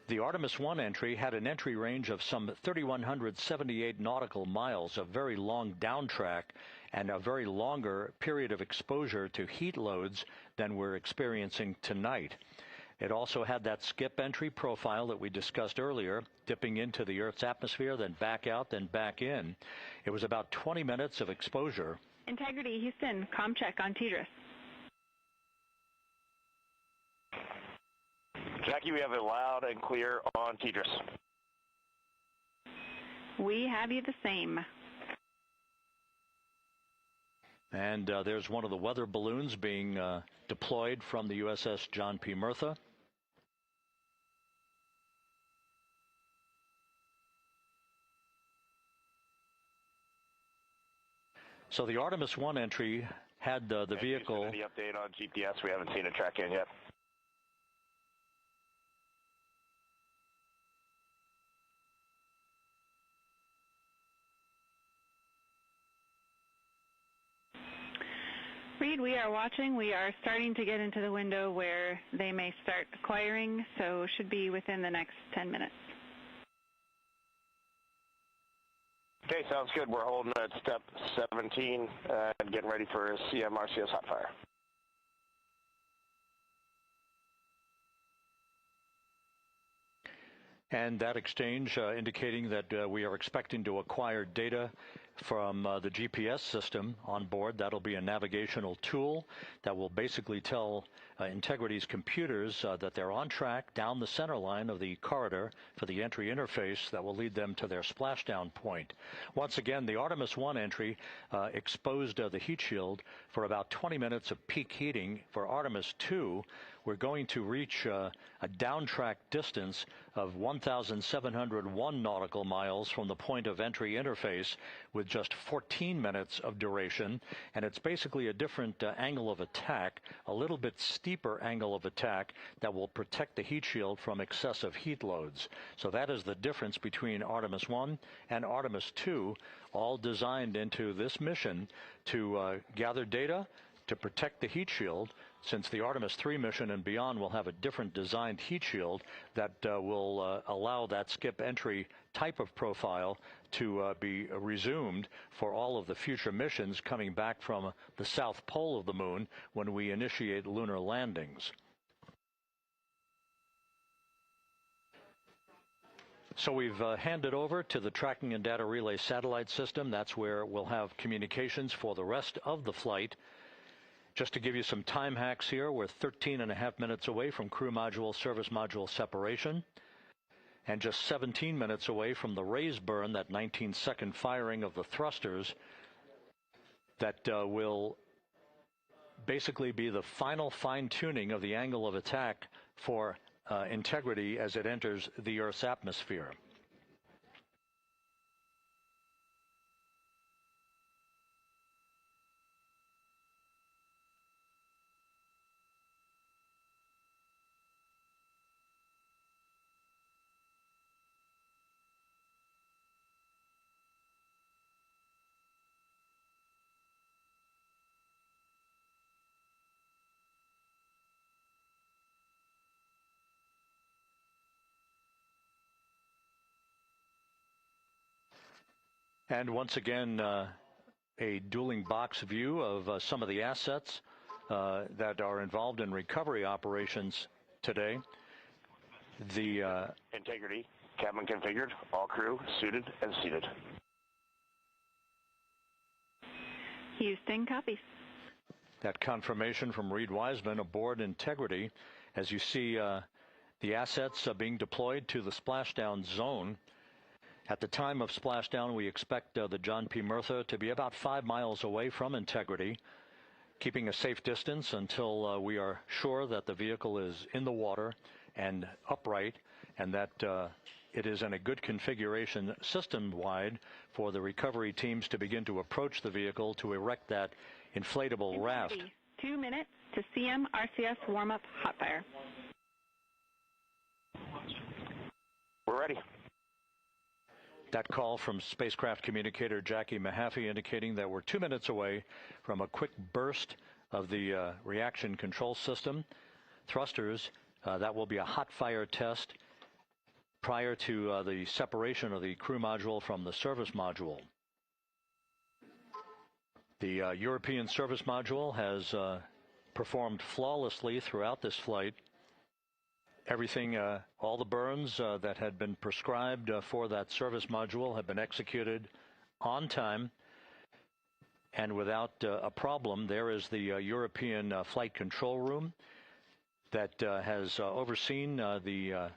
The Artemis I entry had an entry range of some 3,178 nautical miles, a very long downtrack, and a very longer period of exposure to heat loads than we're experiencing tonight. It also had that skip entry profile that we discussed earlier, dipping into the Earth's atmosphere, then back out, then back in. It was about 20 minutes of exposure. Integrity, Houston, comm check on TDRS. Jackie, we have it loud and clear on TDRS. We have you the same. And there's one of the weather balloons being deployed from the USS John P. Murtha. So the Artemis I entry had the vehicle. Any update on GPS? We haven't seen a track in yet. Indeed, we are watching. We are starting to get into the window where they may start acquiring, so should be within the next 10 minutes. Okay, sounds good. We're holding at step 17 and getting ready for CM-RCS hot fire. And that exchange indicating that we are expecting to acquire data from the GPS system on board. That'll be a navigational tool that will basically tell Integrity's computers that they're on track down the center line of the corridor for the entry interface that will lead them to their splashdown point. Once again, the Artemis I entry exposed the heat shield for about 20 minutes of peak heating. For Artemis II, we're going to reach a downtrack distance of 1,701 nautical miles from the point of entry interface, with just 14 minutes of duration. And it's basically a different angle of attack, a little bit steeper angle of attack that will protect the heat shield from excessive heat loads. So that is the difference between Artemis I and Artemis II, all designed into this mission to gather data to protect the heat shield, since the Artemis III mission and beyond will have a different designed heat shield that will allow that skip entry type of profile to be resumed for all of the future missions coming back from the south pole of the moon when we initiate lunar landings. So we've handed over to the tracking and data relay satellite system. That's where we'll have communications for the rest of the flight. Just to give you some time hacks here, we're 13.5 minutes away from crew module, service module separation, and just 17 minutes away from the raise burn, that 19-second firing of the thrusters that will basically be the final fine-tuning of the angle of attack for Integrity as it enters the Earth's atmosphere. And once again, a dueling box view of some of the assets that are involved in recovery operations today. The Integrity, cabin configured, all crew suited and seated. Houston, copy. That confirmation from Reed Wiseman aboard Integrity, as you see the assets being deployed to the splashdown zone. At the time of splashdown, we expect the John P. Murtha to be about 5 miles away from Integrity, keeping a safe distance until we are sure that the vehicle is in the water and upright, and that it is in a good configuration system-wide for the recovery teams to begin to approach the vehicle to erect that inflatable raft. 2 minutes to CM-RCS warm-up hot fire. We're ready. That call from spacecraft communicator Jackie Mahaffey indicating that we're 2 minutes away from a quick burst of the reaction control system. Thrusters, that will be a hot fire test prior to the separation of the crew module from the service module. The European service module has performed flawlessly throughout this flight. Everything, all the burns that had been prescribed for that service module have been executed on time and without a problem. There is the European flight control room that has overseen the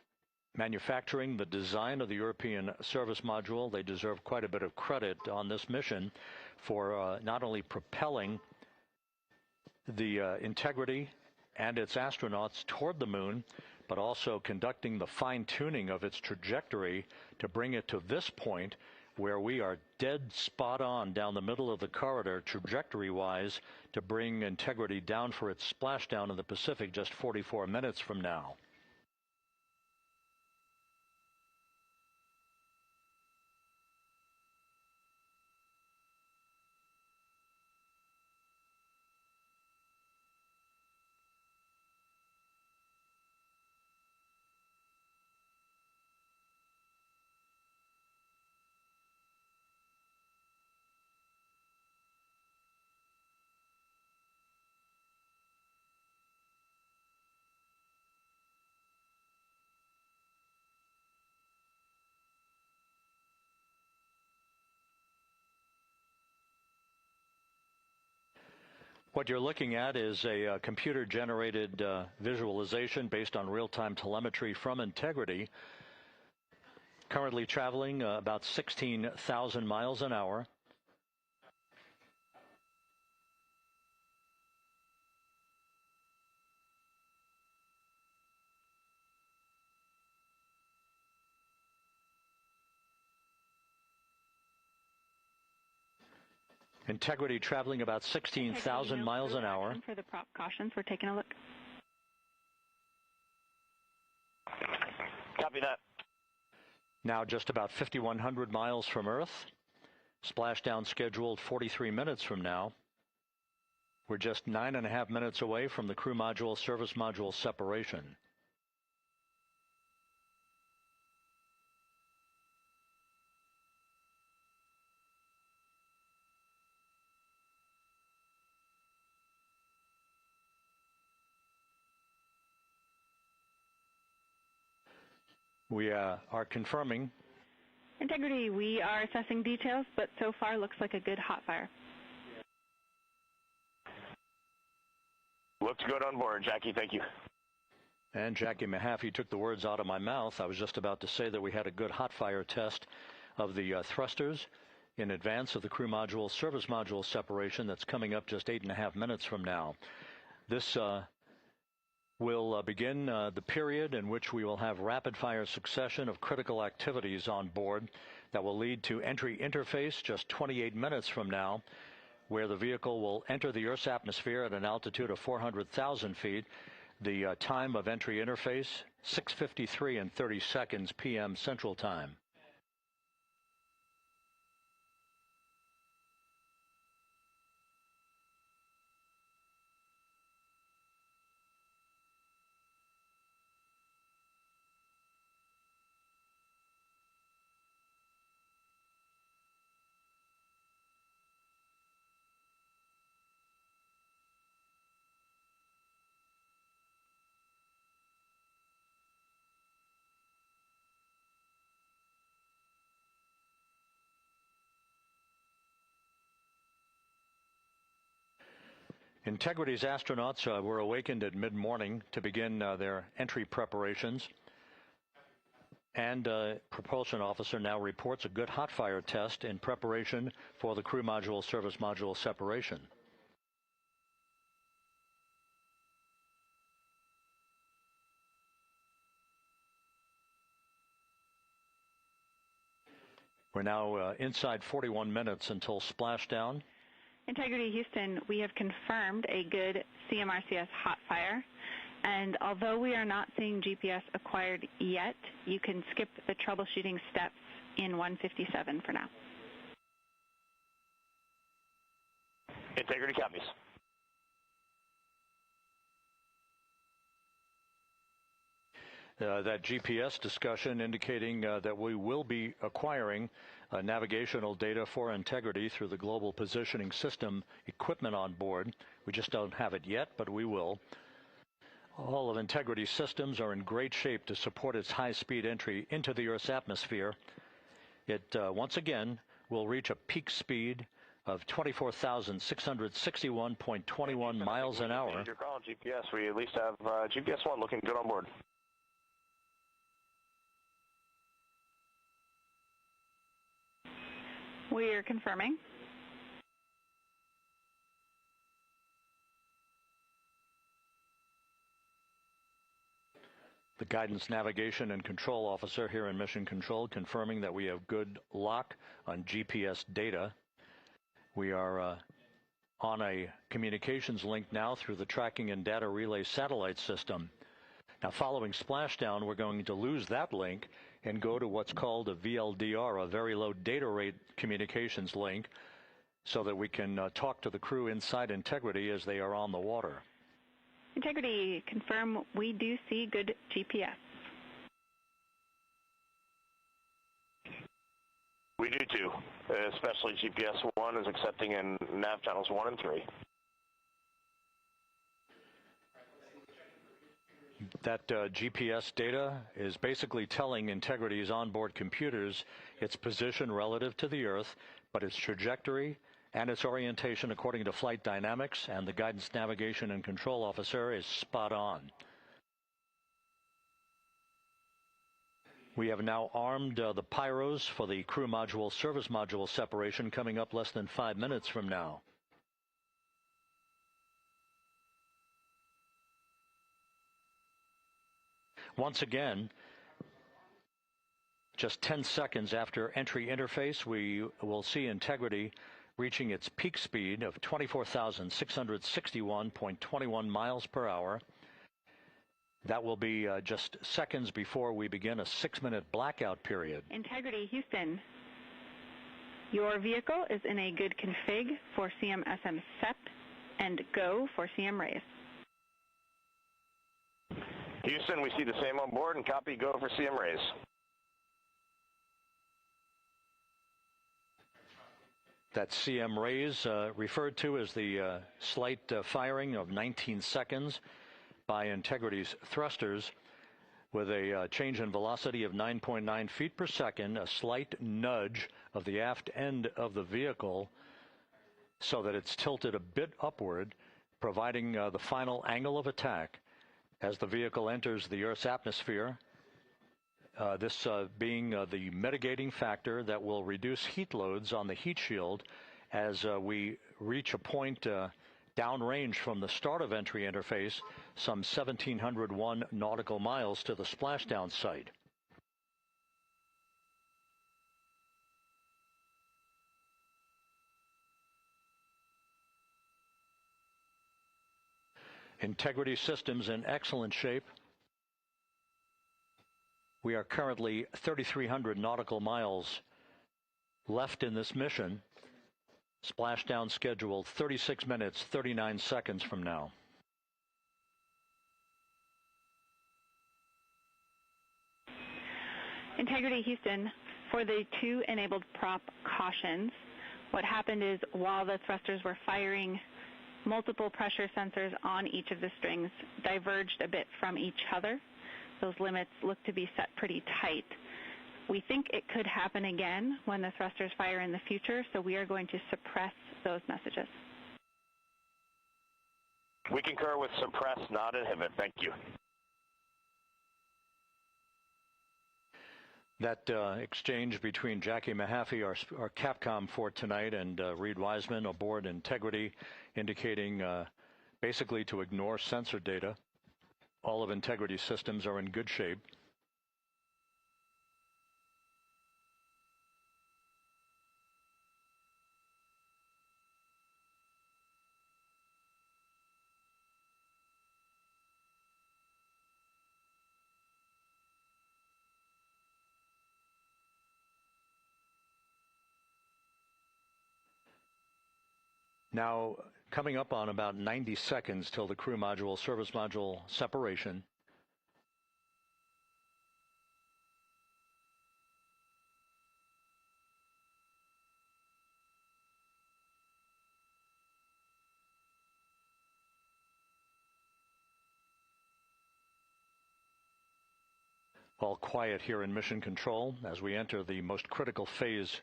manufacturing, the design of the European service module. They deserve quite a bit of credit on this mission for not only propelling the Integrity and its astronauts toward the moon, but also conducting the fine-tuning of its trajectory to bring it to this point where we are dead spot on down the middle of the corridor trajectory-wise to bring Integrity down for its splashdown in the Pacific just 44 minutes from now. What you're looking at is a computer-generated visualization based on real-time telemetry from Integrity. Currently traveling about 16,000 miles an hour. Integrity traveling about 16,000 miles an hour. For the prop cautions, we're taking a look. Copy that. Now just about 5,100 miles from Earth. Splashdown scheduled 43 minutes from now. We're just 9.5 minutes away from the crew module service module separation. We are confirming. Integrity, we are assessing details, but so far looks like a good hot fire. Looks good on board, Jackie. Thank you. And Jackie Mahaffey took the words out of my mouth. I was just about to say that we had a good hot fire test of the thrusters in advance of the crew module service module separation that's coming up just 8.5 minutes from now. This will begin the period in which we will have rapid-fire succession of critical activities on board that will lead to entry interface just 28 minutes from now, where the vehicle will enter the Earth's atmosphere at an altitude of 400,000 feet. The time of entry interface, 6:53 and 30 seconds p.m. Central Time. Integrity's astronauts were awakened at mid-morning to begin their entry preparations. And propulsion officer now reports a good hot fire test in preparation for the crew module service module separation. We're now inside 41 minutes until splashdown. Integrity Houston, we have confirmed a good CMRCS hot fire, and although we are not seeing GPS acquired yet, you can skip the troubleshooting steps in 157 for now. Integrity copies. That GPS discussion indicating that we will be acquiring navigational data for Integrity through the Global Positioning System equipment on board. We just don't have it yet, but we will. All of Integrity's systems are in great shape to support its high-speed entry into the Earth's atmosphere. It, once again, will reach a peak speed of 24,661.21 miles an hour. Your call, GPS. We at least have GPS 1 looking good on board. We are confirming. The guidance, navigation, and control officer here in Mission Control confirming that we have good lock on GPS data. We are on a communications link now through the tracking and data relay satellite system. Now, following splashdown, we're going to lose that link and go to what's called a VLDR, a very low data rate communications link, so that we can talk to the crew inside Integrity as they are on the water. Integrity, confirm we do see good GPS. We do too, especially GPS 1 is accepting in nav channels 1 and 3. That GPS data is basically telling Integrity's onboard computers its position relative to the Earth, but its trajectory and its orientation according to flight dynamics and the guidance, navigation, and control officer is spot on. We have now armed the pyros for the crew module service module separation coming up less than 5 minutes from now. Once again, just 10 seconds after entry interface, we will see integrity reaching its peak speed of 24,661.21 miles per hour. That will be just seconds before we begin a 6-minute blackout period. Integrity, Houston. Your vehicle is in a good config for CM-SM SEP and go for CM raise. Houston, we see the same on board and copy go for CM raise. That CM raise referred to as the slight firing of 19 seconds by Integrity's thrusters with a change in velocity of 9.9 feet per second, a slight nudge of the aft end of the vehicle so that it's tilted a bit upward, providing the final angle of attack as the vehicle enters the Earth's atmosphere. This being the mitigating factor that will reduce heat loads on the heat shield as we reach a point downrange from the start of entry interface, some 1,701 nautical miles to the splashdown site. Integrity systems in excellent shape. We are currently 3,300 nautical miles left in this mission. Splashdown scheduled 36 minutes, 39 seconds from now. Integrity, Houston. For the 2 enabled prop cautions, what happened is while the thrusters were firing, multiple pressure sensors on each of the strings diverged a bit from each other. Those limits look to be set pretty tight. We think it could happen again when the thrusters fire in the future, so we are going to suppress those messages. We concur with suppress, not inhibit. Thank you. That exchange between Jackie Mahaffey, our Capcom for tonight, and Reed Wiseman aboard Integrity, indicating basically to ignore sensor data. All of Integrity systems are in good shape. Now, coming up on about 90 seconds till the crew module, service module separation. All quiet here in Mission Control as we enter the most critical phase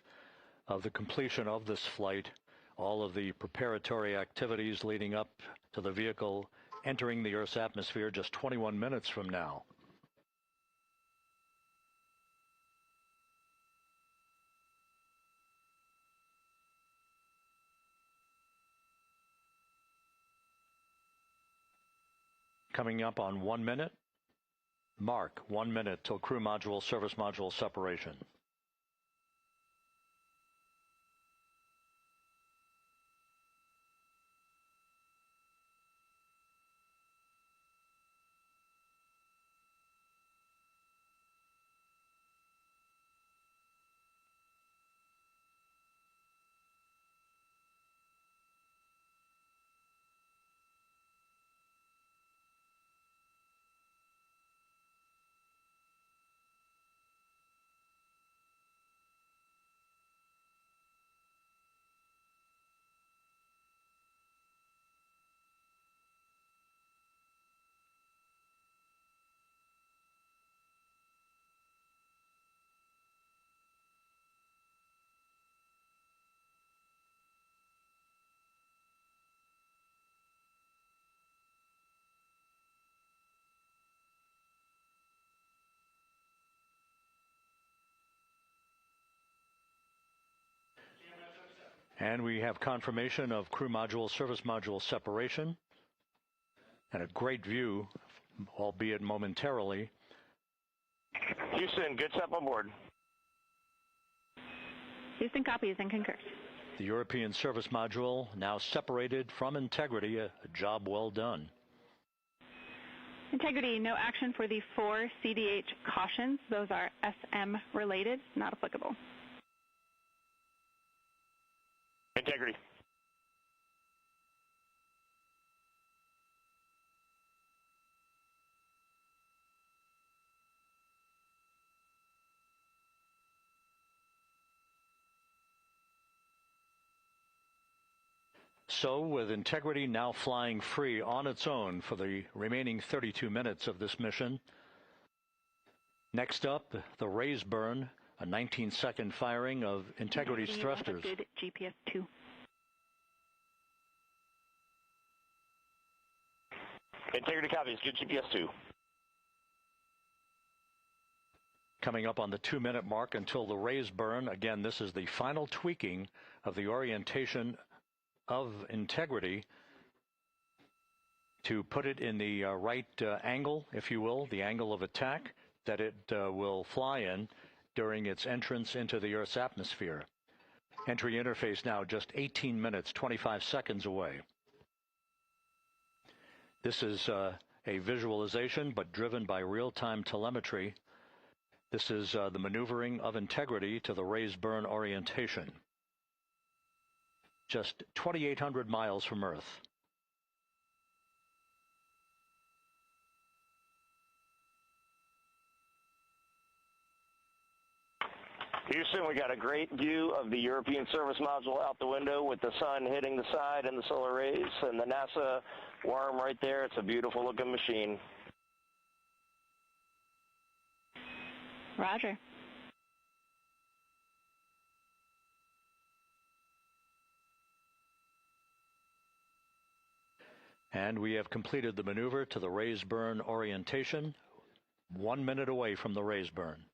of the completion of this flight. All of the preparatory activities leading up to the vehicle entering the Earth's atmosphere just 21 minutes from now. Coming up on 1 minute. Mark 1 minute till crew module, service module separation. And we have confirmation of crew module, service module separation, and a great view, albeit momentarily. Houston, good step on board. Houston copies and concurs. The European service module now separated from Integrity, a job well done. Integrity, no action for the 4 CDH cautions. Those are SM related, not applicable. Integrity. So, with Integrity now flying free on its own for the remaining 32 minutes of this mission, next up, the raise burn, a 19-second firing of Integrity's thrusters. Good GPS 2. Integrity copies, good GPS 2. Coming up on the 2-minute mark until the raise burn. Again, this is the final tweaking of the orientation of Integrity to put it in the right angle, if you will, the angle of attack that it will fly in during its entrance into the Earth's atmosphere. Entry interface now just 18 minutes, 25 seconds away. This is a visualization, but driven by real-time telemetry. This is the maneuvering of Integrity to the raise burn orientation. Just 2,800 miles from Earth. Houston, we got a great view of the European service module out the window with the sun hitting the side and the solar rays and the NASA worm right there. It's a beautiful looking machine. Roger. And we have completed the maneuver to the raise burn orientation, 1 minute away from the raise burn.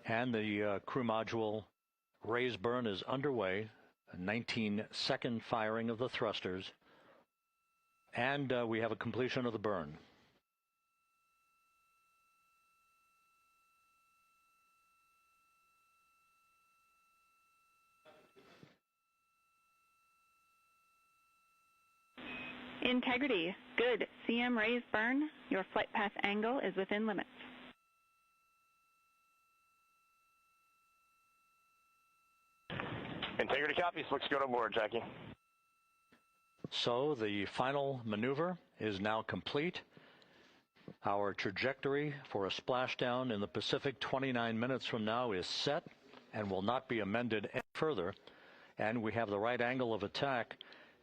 And the crew module raise burn is underway, a 19-second firing of the thrusters, and we have a completion of the burn. Integrity, good. CM raise burn. Your flight path angle is within limits. Integrity copies. Looks good on board, Jackie. So the final maneuver is now complete. Our trajectory for a splashdown in the Pacific 29 minutes from now is set and will not be amended any further. And we have the right angle of attack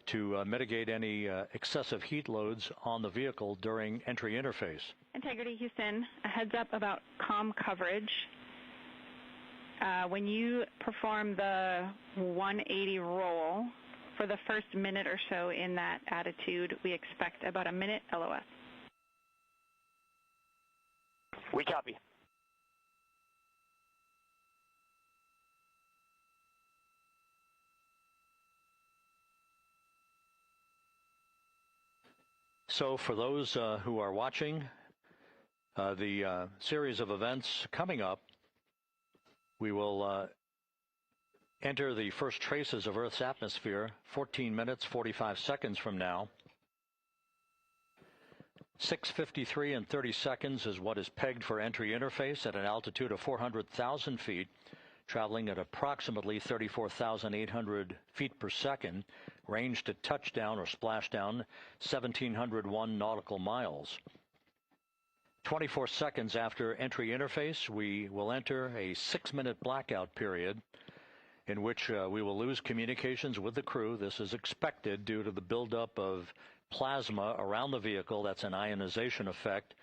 to mitigate any excessive heat loads on the vehicle during entry interface. Integrity, Houston, a heads up about comm coverage. When you perform the 180 roll, for the first minute or so in that attitude, we expect about a minute LOS. We copy. So for those who are watching, The series of events coming up, we will enter the first traces of Earth's atmosphere 14 minutes, 45 seconds from now. 6:53 and 30 seconds is what is pegged for entry interface at an altitude of 400,000 feet, traveling at approximately 34,800 feet per second, range to touchdown or splashdown 1,701 nautical miles. 24 seconds after entry interface, we will enter a 6-minute blackout period in which we will lose communications with the crew. This is expected due to the buildup of plasma around the vehicle. That's an ionization effect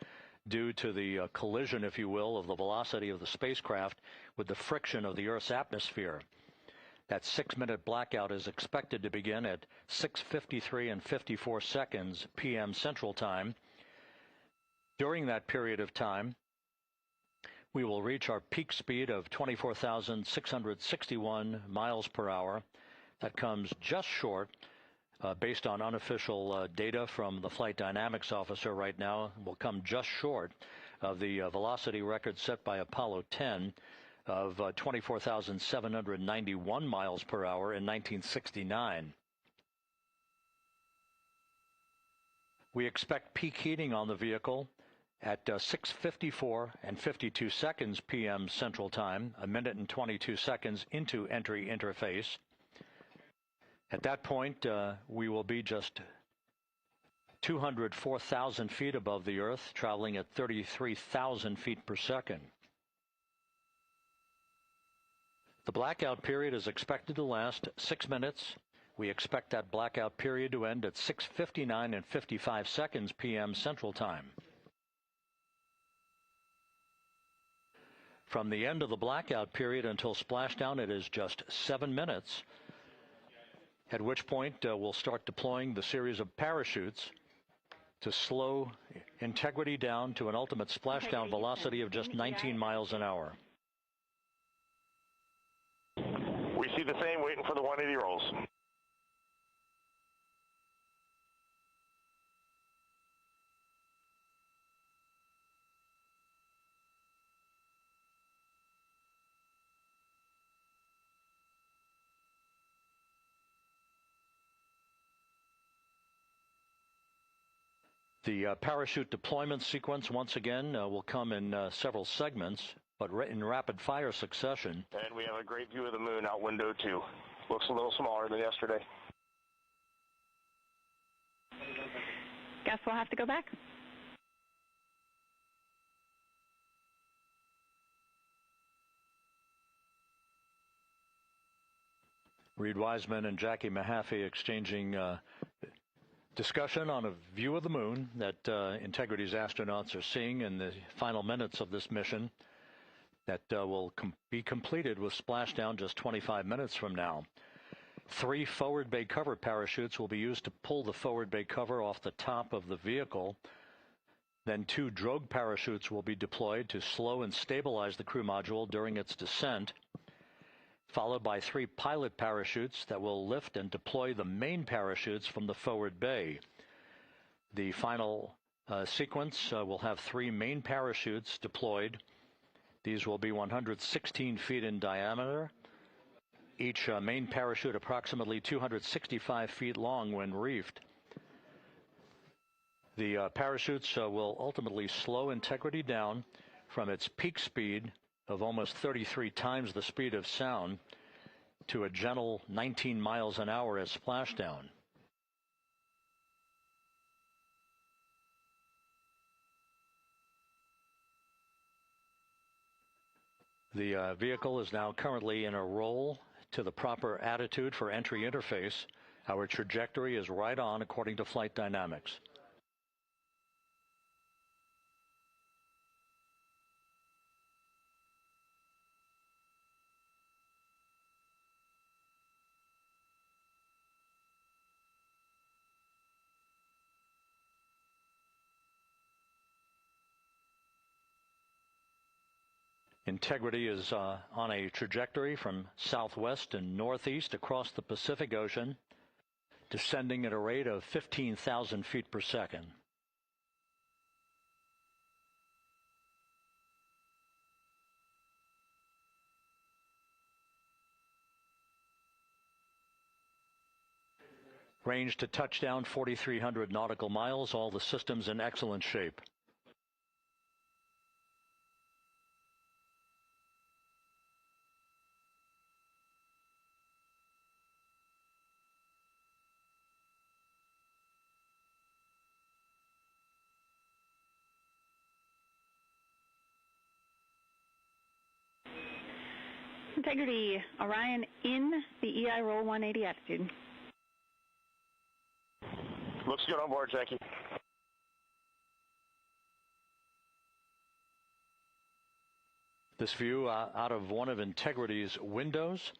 due to the collision, if you will, of the velocity of the spacecraft with the friction of the Earth's atmosphere. That 6-minute blackout is expected to begin at 6:53 and 54 seconds p.m. Central Time. During that period of time, we will reach our peak speed of 24,661 miles per hour. That comes just short, based on unofficial data from the flight dynamics officer right now, will come just short of the velocity record set by Apollo 10 of 24,791 miles per hour in 1969. We expect peak heating on the vehicle at 6:54 and 52 seconds p.m. Central Time, a minute and 22 seconds into entry interface. At that point, we will be just 204,000 feet above the Earth, traveling at 33,000 feet per second. The blackout period is expected to last 6 minutes. We expect that blackout period to end at 6:59 and 55 seconds p.m. Central Time. From the end of the blackout period until splashdown, it is just 7 minutes, at which point we'll start deploying the series of parachutes to slow integrity down to an ultimate splashdown velocity of just 19 miles an hour. We see the same, waiting for the 180 rolls. The parachute deployment sequence, once again, will come in several segments, but in rapid-fire succession. And we have a great view of the moon out window 2. Looks a little smaller than yesterday. Guess we'll have to go back. Reed Wiseman and Jackie Mahaffey exchanging discussion on a view of the moon that Integrity's astronauts are seeing in the final minutes of this mission that will be completed with splashdown just 25 minutes from now. 3 forward bay cover parachutes will be used to pull the forward bay cover off the top of the vehicle. Then 2 drogue parachutes will be deployed to slow and stabilize the crew module during its descent, followed by 3 pilot parachutes that will lift and deploy the main parachutes from the forward bay. The final sequence will have 3 main parachutes deployed. These will be 116 feet in diameter, each main parachute approximately 265 feet long when reefed. The parachutes will ultimately slow Integrity down from its peak speed of almost 33 times the speed of sound to a gentle 19 miles an hour at splashdown. The vehicle is now currently in a roll to the proper attitude for entry interface. Our trajectory is right on according to flight dynamics. Integrity is on a trajectory from southwest and northeast across the Pacific Ocean, descending at a rate of 15,000 feet per second. Range to touchdown 4,300 nautical miles, all the systems in excellent shape. Integrity, Orion in the EI roll 180 attitude. Looks good on board, Jackie. This view out of one of Integrity's windows.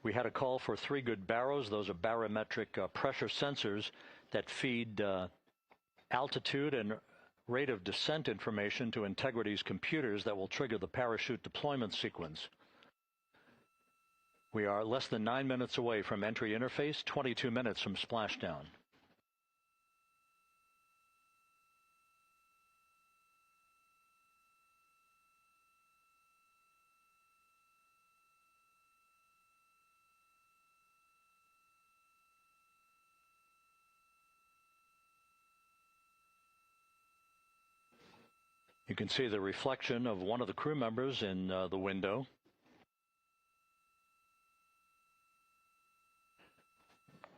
We had a call for 3 good baros. Those are barometric pressure sensors that feed altitude and rate of descent information to Integrity's computers that will trigger the parachute deployment sequence. We are less than 9 minutes away from entry interface, 22 minutes from splashdown. You can see the reflection of one of the crew members in the window.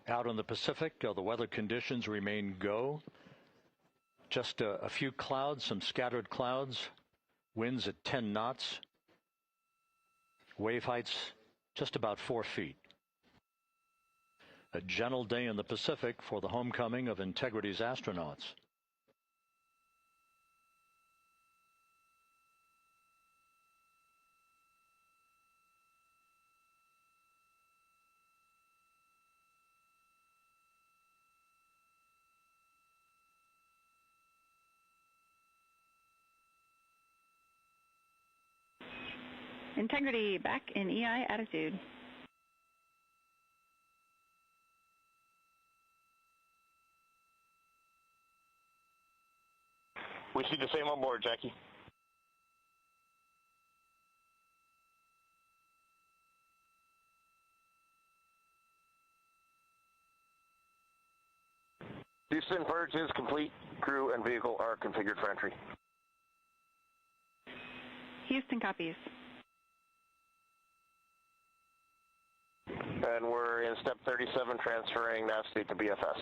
Out in the Pacific, the weather conditions remain go. Just a few clouds, some scattered clouds, winds at 10 knots, wave heights just about 4 feet. A gentle day in the Pacific for the homecoming of Integrity's astronauts. Integrity back in EI attitude. We see the same on board, Jackie. Houston, purge is complete. Crew and vehicle are configured for entry. Houston copies. And we're in step 37, transferring nav state to BFS.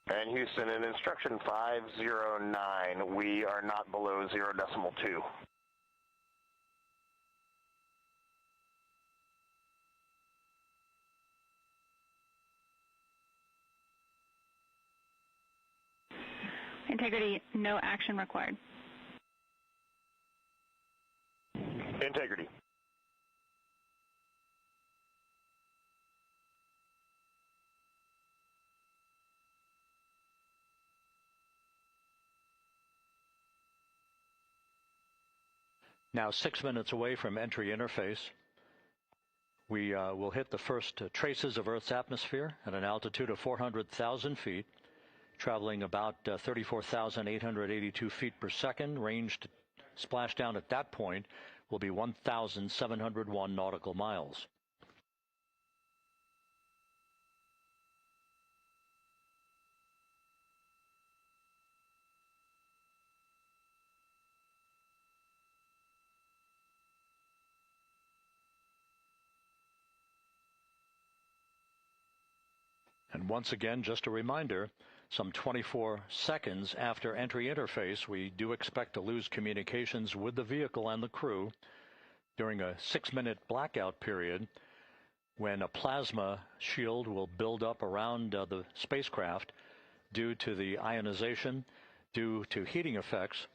And Houston, in instruction 509, we are not below 0.2. Integrity, no action required. Integrity. Now 6 minutes away from entry interface. We will hit the first traces of Earth's atmosphere at an altitude of 400,000 feet, traveling about 34,882 feet per second. Range to splashdown at that point will be 1,701 nautical miles. And once again, just a reminder, some 24 seconds after entry interface, we do expect to lose communications with the vehicle and the crew during a 6-minute blackout period when a plasma shield will build up around the spacecraft due to the ionization, due to heating effects.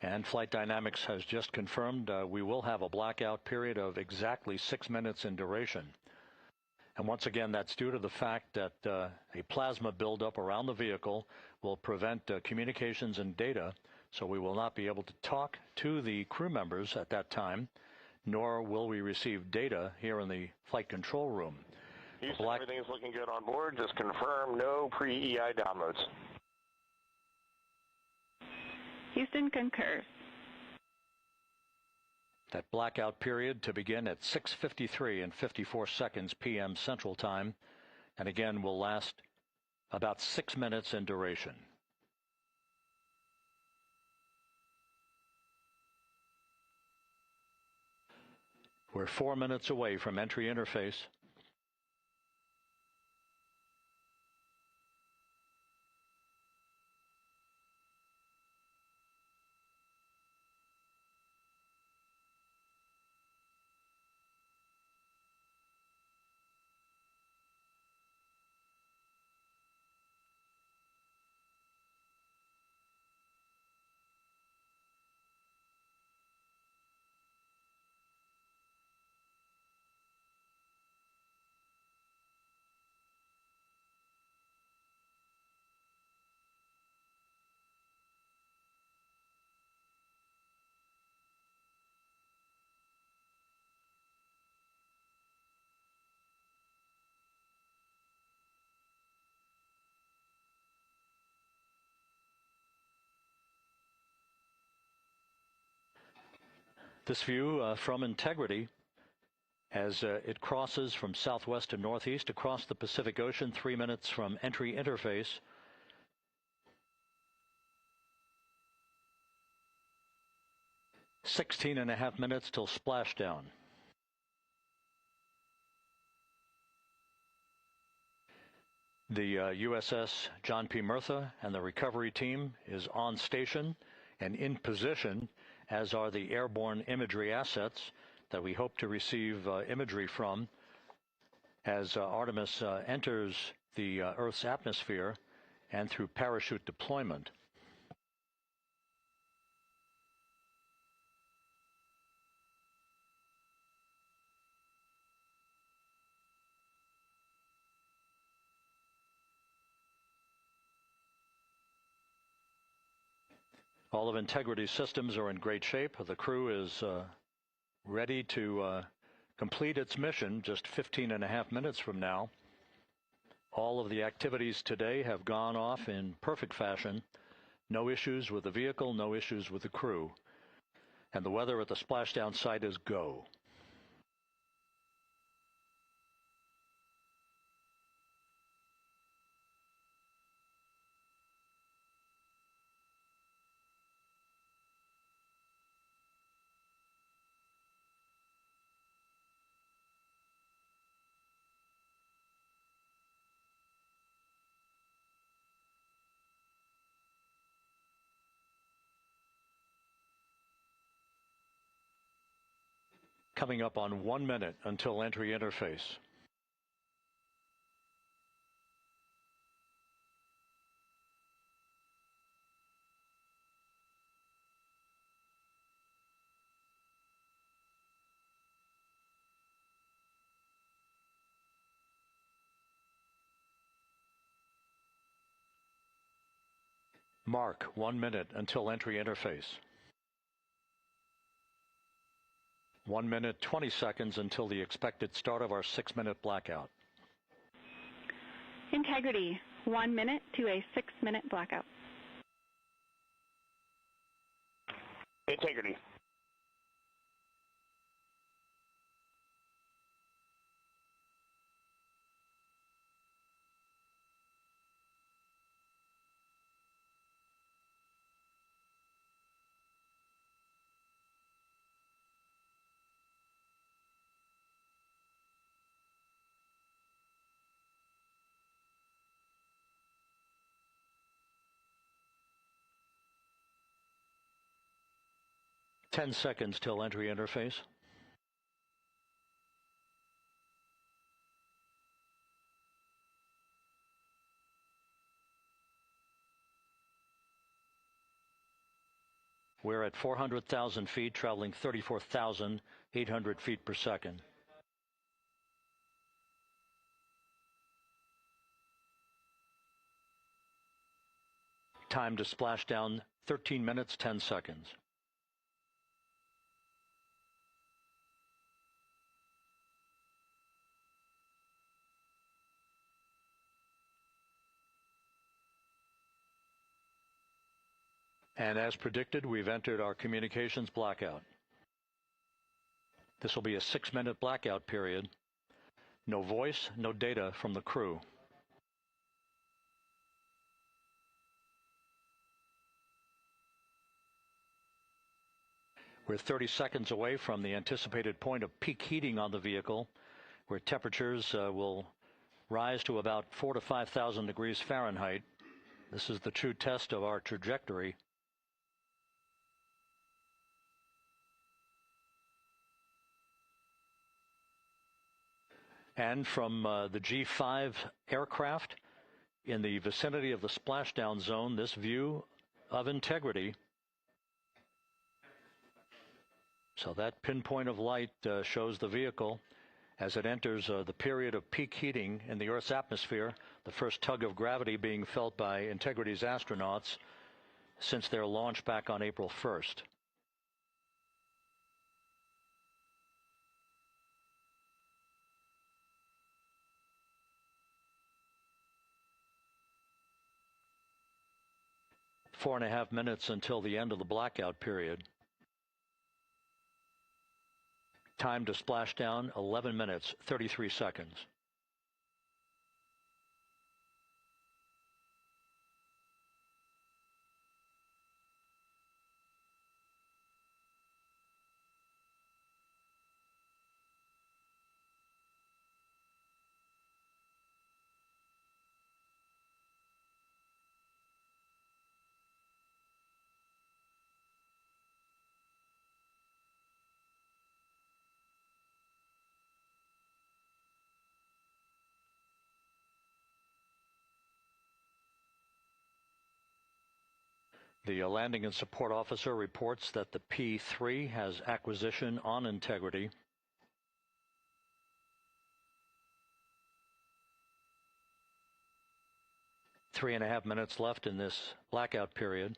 And Flight Dynamics has just confirmed we will have a blackout period of exactly 6 minutes in duration. And once again, that's due to the fact that a plasma buildup around the vehicle will prevent communications and data, so we will not be able to talk to the crew members at that time, nor will we receive data here in the flight control room. Houston, everything is looking good on board. Just confirm no pre-EI downloads. Houston concurs. That blackout period to begin at 6:53 and 54 seconds p.m. Central Time, and again will last about 6 minutes in duration. We're 4 minutes away from entry interface. This view from Integrity as it crosses from southwest to northeast across the Pacific Ocean, 3 minutes from entry interface. "16.5 minutes till splashdown." The USS John P. Murtha and the recovery team is on station and in position, as are the airborne imagery assets that we hope to receive imagery from as Artemis enters the Earth's atmosphere and through parachute deployment. All of Integrity's systems are in great shape. The crew is ready to complete its mission just 15.5 minutes from now. All of the activities today have gone off in perfect fashion. No issues with the vehicle, no issues with the crew. And the weather at the splashdown site is go. Coming up on 1 minute until entry interface. Mark 1 minute until entry interface. 1 minute, 20 seconds until the expected start of our 6-minute blackout. Integrity, 1 minute to a 6-minute blackout. Integrity. Ten seconds till entry interface. We're at 400,000 feet, traveling 34,800 feet per second. Time to splashdown, 13 minutes, 10 seconds. And as predicted, we've entered our communications blackout. This will be a 6-minute blackout period. No voice, no data from the crew. We're 30 seconds away from the anticipated point of peak heating on the vehicle, where temperatures will rise to about 4,000 to 5,000 degrees Fahrenheit. This is the true test of our trajectory. And from the G5 aircraft in the vicinity of the splashdown zone, this view of integrity. So that pinpoint of light shows the vehicle as it enters the period of peak heating in the Earth's atmosphere, the first tug of gravity being felt by Integrity's astronauts since their launch back on April 1st. Four and a half minutes until the end of the blackout period. Time to splashdown, 11 minutes, 33 seconds. The landing and support officer reports that the P-3 has acquisition on Integrity. Three and a half minutes left in this blackout period.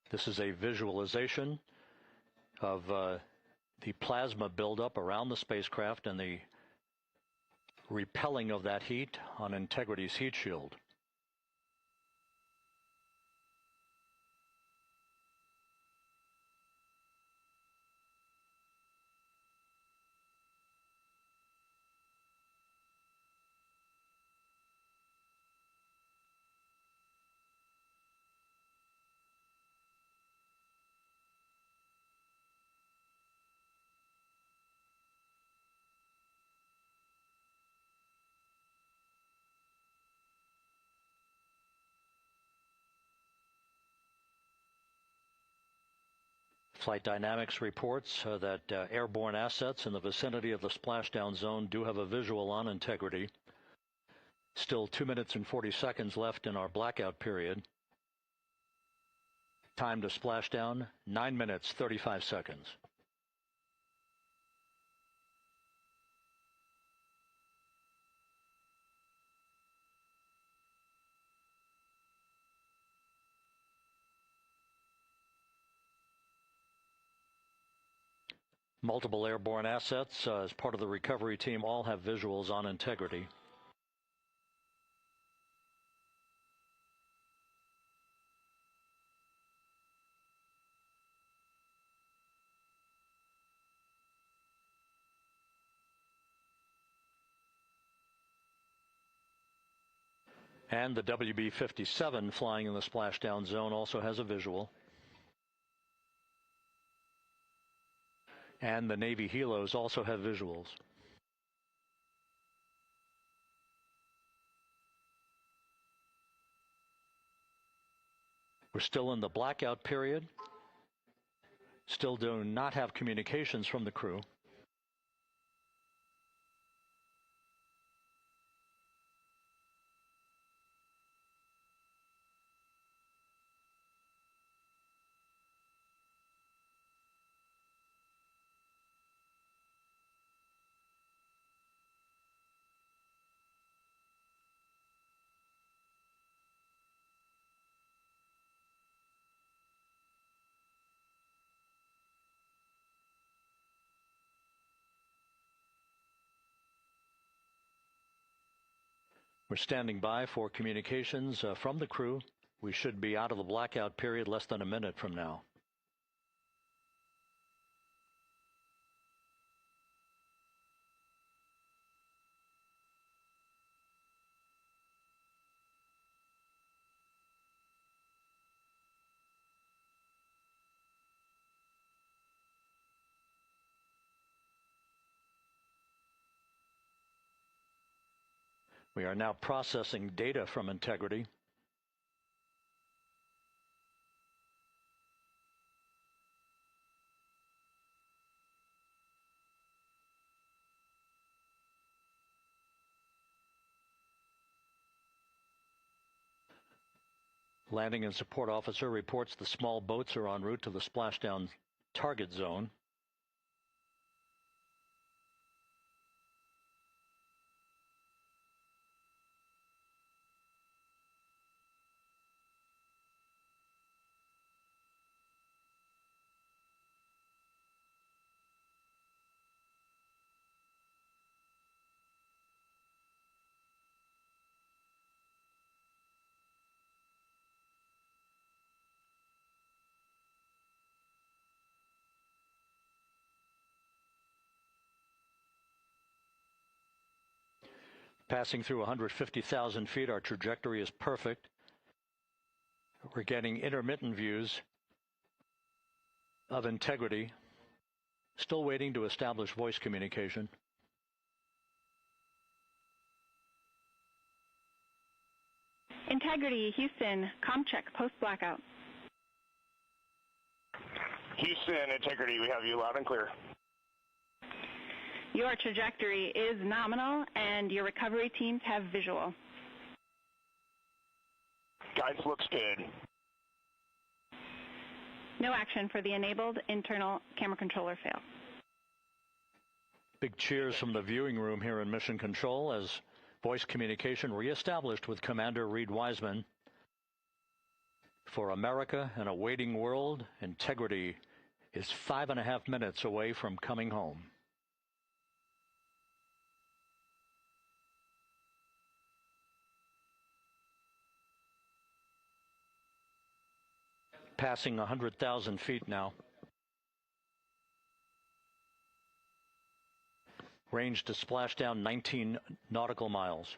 This is a visualization of the plasma buildup around the spacecraft and the repelling of that heat on Integrity's heat shield. Flight Dynamics reports that airborne assets in the vicinity of the splashdown zone do have a visual on Integrity. Still 2 minutes and 40 seconds left in our blackout period. Time to splashdown, 9 minutes, 35 seconds. Multiple airborne assets as part of the recovery team all have visuals on Integrity. And the WB-57 flying in the splashdown zone also has a visual. And the Navy helos also have visuals. We're still in the blackout period. Still do not have communications from the crew. We're standing by for communications from the crew. We should be out of the blackout period less than a minute from now. We are now processing data from Integrity. Landing and support officer reports the small boats are en route to the splashdown target zone. Passing through 150,000 feet, our trajectory is perfect. We're getting intermittent views of Integrity. Still waiting to establish voice communication. Integrity, Houston, comm check, post-blackout. Houston, Integrity, we have you loud and clear. Your trajectory is nominal, and your recovery teams have visual. Guidance looks good. No action for the enabled internal camera controller fail. Big cheers from the viewing room here in Mission Control as voice communication reestablished with Commander Reed Wiseman. For America and a waiting world, Integrity is 5.5 minutes away from coming home. Passing 100,000 feet now. Range to splashdown 19 nautical miles.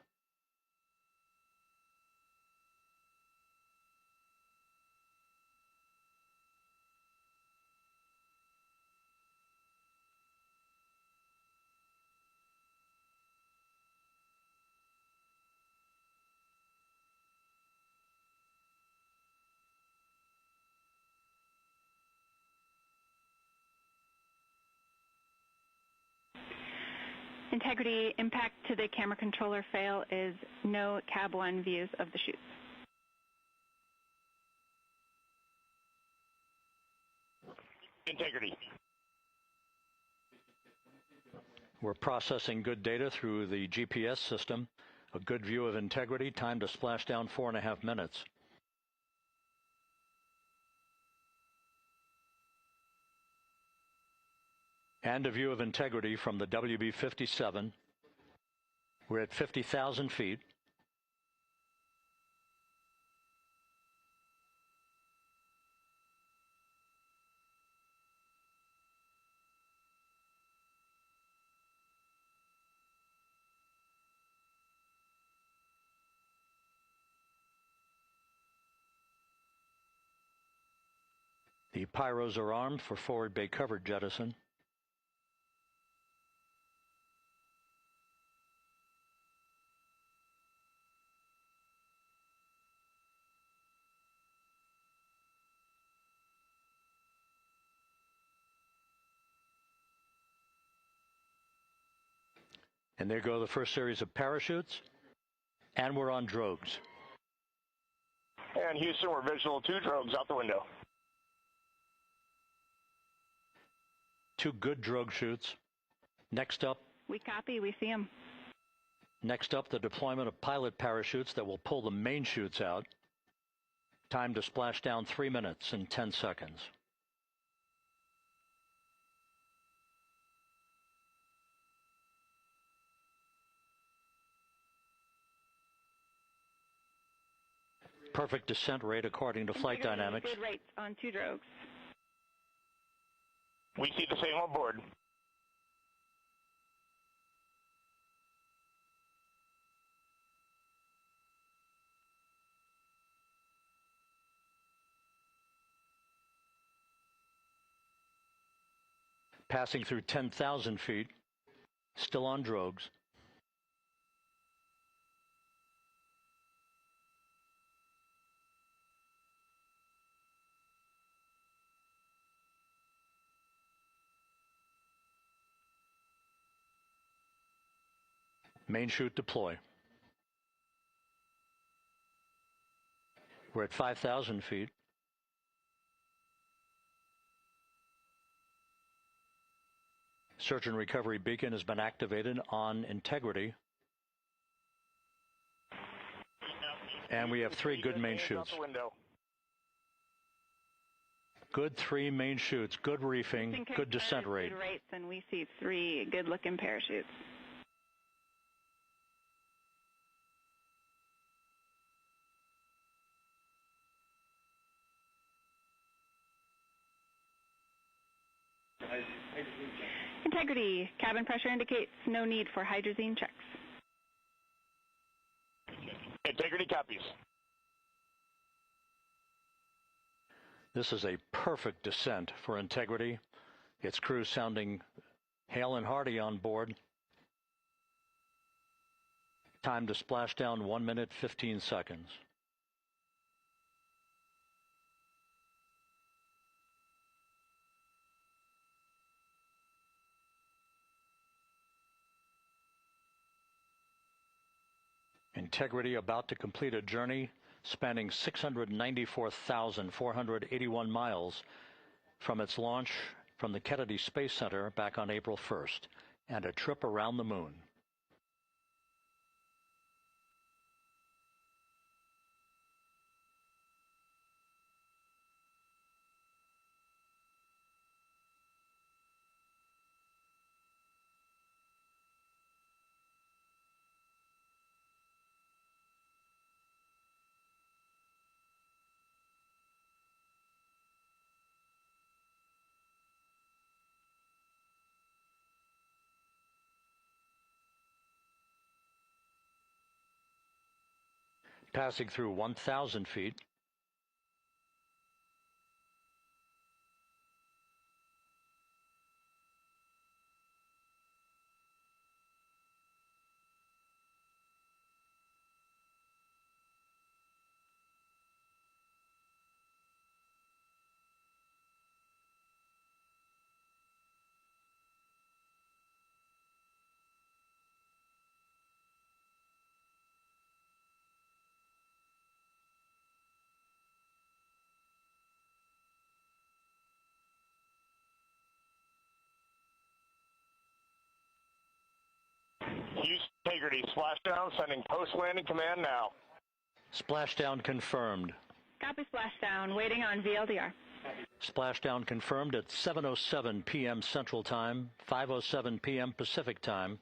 Integrity, impact to the camera controller fail is no Cab 1 views of the chutes. Integrity. We're processing good data through the GPS system. A good view of Integrity, time to splashdown 4.5 minutes. And a view of Integrity from the WB-57. We're at 50,000 feet. The pyros are armed for forward bay cover jettison. And there go the first series of parachutes, and we're on drogues. And Houston, we're visual 2 drogues out the window. 2 good drogue chutes. Next up. We copy, we see them. Next up, the deployment of pilot parachutes that will pull the main chutes out. Time to splash down 3 minutes and 10 seconds. perfect descent rate according to flight dynamics. Good rates on 2 drogues. We see the same on board. Passing through 10,000 feet, still on drogues. Main chute deploy. We're at 5,000 feet. Search and recovery beacon has been activated on integrity. And we have 3 good main chutes. Good 3 main chutes, good reefing, good descent rate. Good rates, and we see 3 good-looking parachutes. Integrity. Cabin pressure indicates no need for hydrazine checks. Integrity copies. This is a perfect descent for Integrity. Its crew sounding hale and hearty on board. Time to splashdown 1 minute 15 seconds. Integrity about to complete a journey spanning 694,481 miles from its launch from the Kennedy Space Center back on April 1st, and a trip around the moon. Passing through 1,000 feet. Integrity, splashdown, sending post-landing command now. Splashdown confirmed. Copy splashdown, waiting on VLDR. Splashdown confirmed at 7:07 p.m. Central Time, 5:07 p.m. Pacific Time.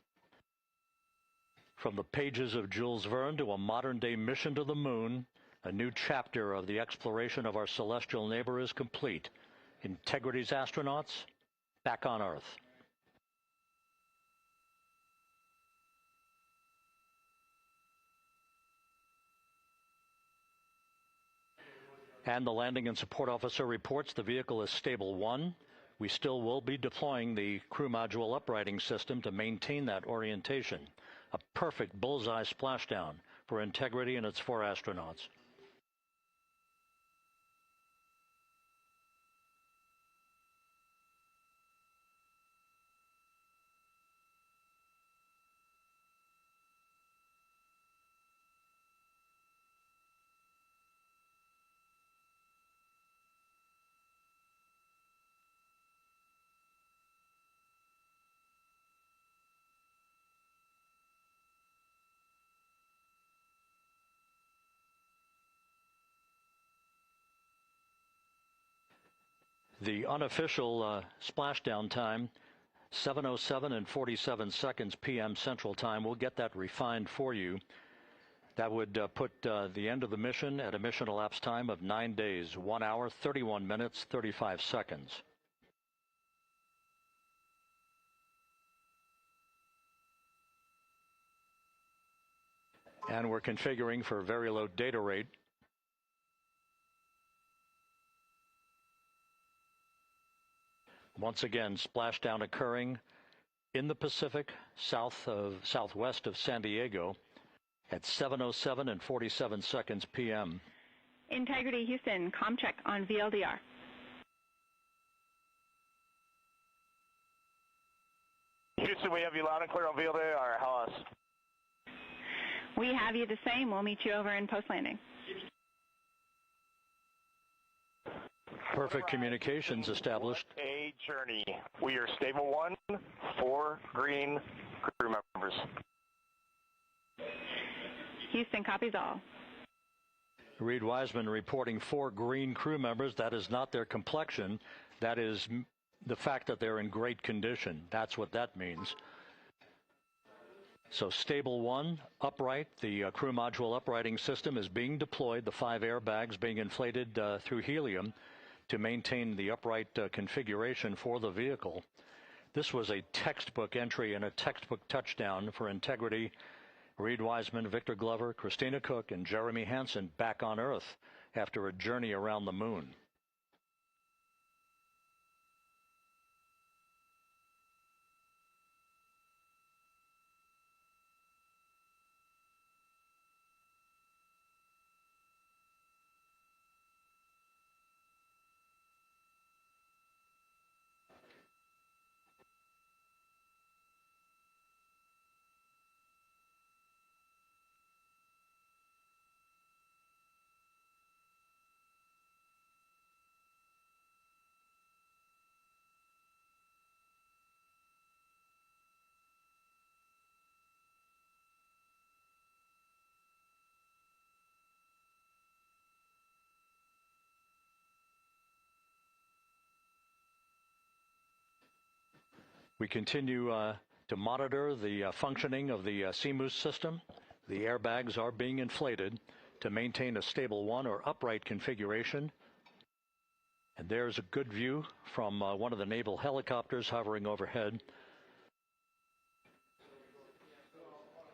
From the pages of Jules Verne to a modern-day mission to the moon, a new chapter of the exploration of our celestial neighbor is complete. Integrity's astronauts back on Earth. And the landing and support officer reports the vehicle is stable 1. We still will be deploying the crew module uprighting system to maintain that orientation. A perfect bullseye splashdown for Integrity and its 4 astronauts. The unofficial splashdown time, 7:07 and 47 seconds p.m. Central Time. We'll get that refined for you. That would put the end of the mission at a mission elapsed time of 9 days, 1 hour, 31 minutes, 35 seconds. And we're configuring for very low data rate. Once again, splashdown occurring in the Pacific, southwest of San Diego at 7:07 and 47 seconds p.m. Integrity Houston, comm check on VLDR. Houston, we have you loud and clear on VLDR. How us? We have you the same. We'll meet you over in post-landing. Perfect communications established. A journey. We are stable 1, 4 green crew members. Houston copies all. Reed Wiseman reporting 4 green crew members. That is not their complexion. That is the fact that they're in great condition. That's what that means. So stable 1, upright. The crew module uprighting system is being deployed. The 5 airbags being inflated through helium to maintain the upright configuration for the vehicle. This was a textbook entry and a textbook touchdown for Integrity. Reed Wiseman, Victor Glover, Christina Cook, and Jeremy Hansen back on Earth after a journey around the moon. We continue to monitor the functioning of the CMOOS system. The airbags are being inflated to maintain a stable 1 or upright configuration. And there's a good view from one of the naval helicopters hovering overhead.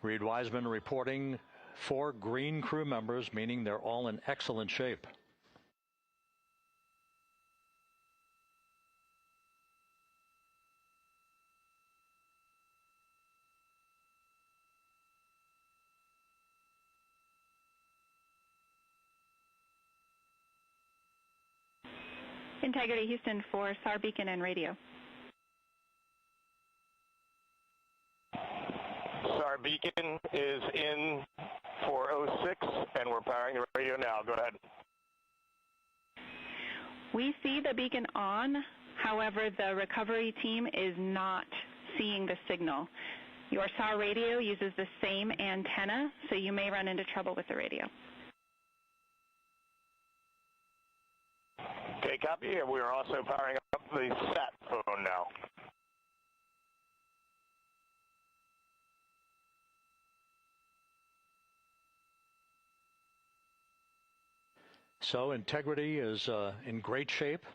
Reed Wiseman reporting 4 green crew members, meaning they're all in excellent shape. Integrity Houston for SAR beacon and radio. SAR beacon is in for 06, and we're powering the radio now. Go ahead. We see the beacon on. However, the recovery team is not seeing the signal. Your SAR radio uses the same antenna, so you may run into trouble with the radio. Okay, copy. And we are also powering up the sat phone now. So Integrity is in great shape,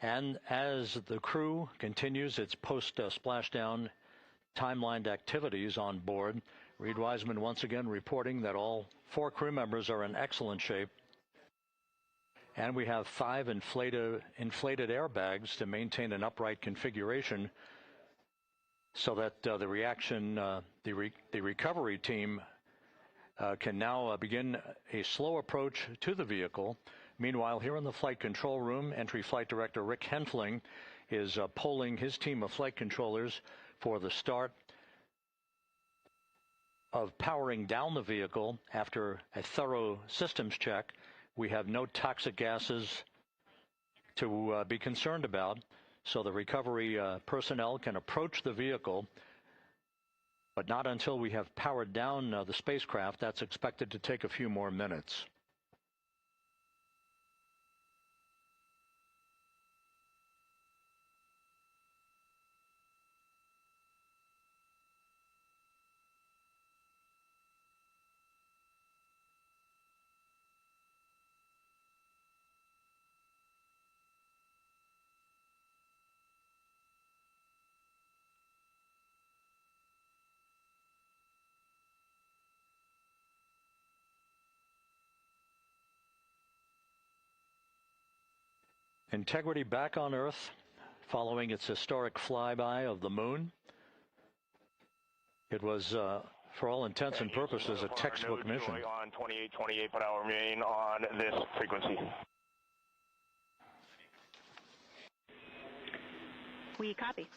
and as the crew continues its post-splashdown timelined activities on board, Reed Wiseman once again reporting that all 4 crew members are in excellent shape. And we have 5 inflated airbags to maintain an upright configuration so that the recovery team can now begin a slow approach to the vehicle. Meanwhile, here in the flight control room, Entry Flight Director Rick Henfling is polling his team of flight controllers for the start of powering down the vehicle after a thorough systems check. We have no toxic gases to be concerned about, so the recovery personnel can approach the vehicle, but not until we have powered down the spacecraft. That's expected to take a few more minutes. Integrity back on Earth following its historic flyby of the moon. It was, for all intents and purposes, a textbook mission. On 28 per hour remain on this frequency. We copy.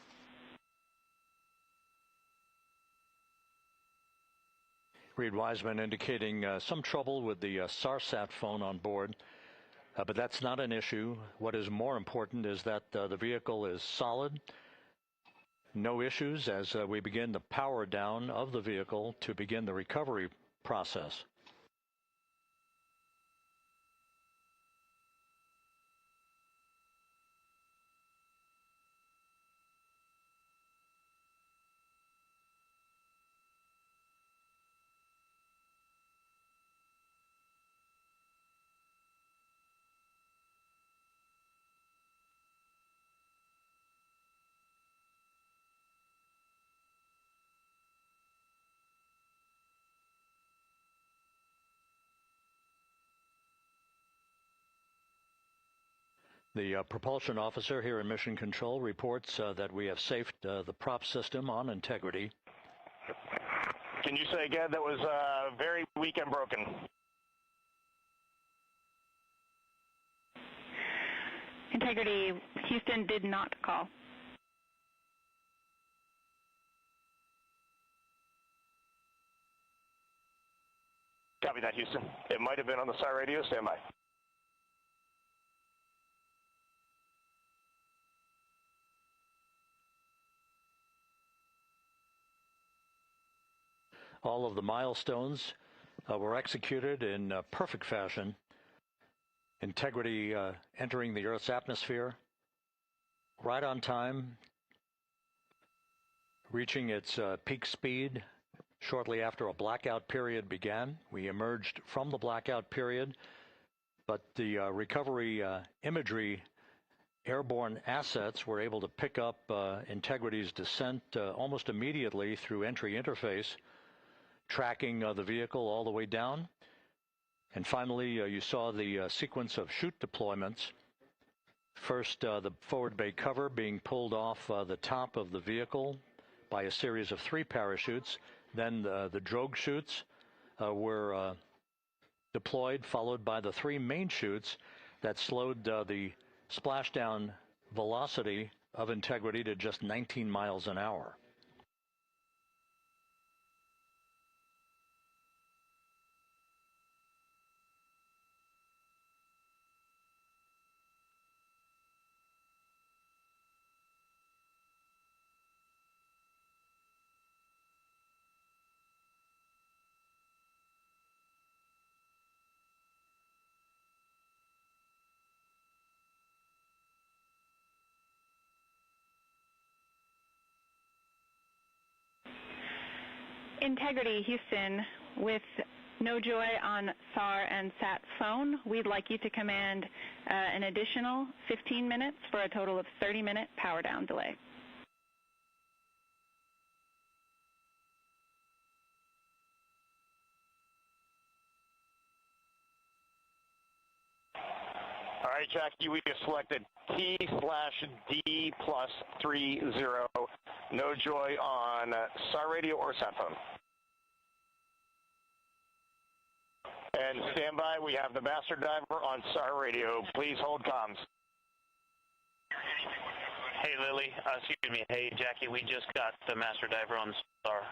Reed Wiseman indicating some trouble with the SARSAT phone on board. But that's not an issue. What is more important is that the vehicle is solid. No issues as we begin the power down of the vehicle to begin the recovery process. The propulsion officer here in Mission Control reports that we have safed the prop system on Integrity. Can you say again? That was very weak and broken. Integrity, Houston did not call. Copy that, Houston. It might have been on the SAR radio. Stand by. All of the milestones were executed in perfect fashion. Integrity entering the Earth's atmosphere right on time, reaching its peak speed shortly after a blackout period began. We emerged from the blackout period, but the recovery imagery airborne assets were able to pick up Integrity's descent almost immediately through entry interface, tracking the vehicle all the way down. And finally, you saw the sequence of chute deployments. First, the forward bay cover being pulled off the top of the vehicle by a series of 3 parachutes. Then the drogue chutes were deployed, followed by the 3 main chutes that slowed the splashdown velocity of Integrity to just 19 miles an hour. Integrity, Houston, with no joy on SAR and SAT phone, we'd like you to command an additional 15 minutes for a total of 30-minute power down delay. All right, Jackie, we have selected T/D+30. No joy on SAR radio or SAT phone. And stand by, we have the master diver on SAR radio. Please hold comms. Hey, Lily. Excuse me. Hey, Jackie, we just got the master diver on SAR.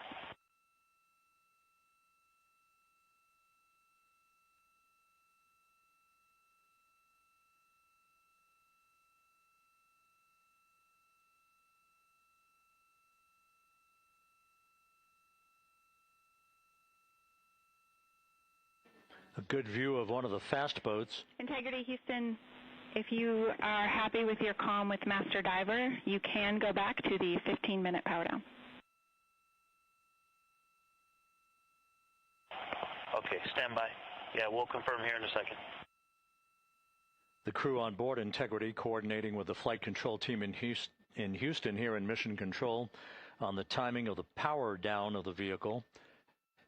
A good view of one of the fast boats. Integrity, Houston, if you are happy with your comm with Master Diver, you can go back to the 15-minute power down. Okay, stand by. Yeah, we'll confirm here in a second. The crew on board Integrity coordinating with the flight control team in Houston here in Mission Control on the timing of the power down of the vehicle,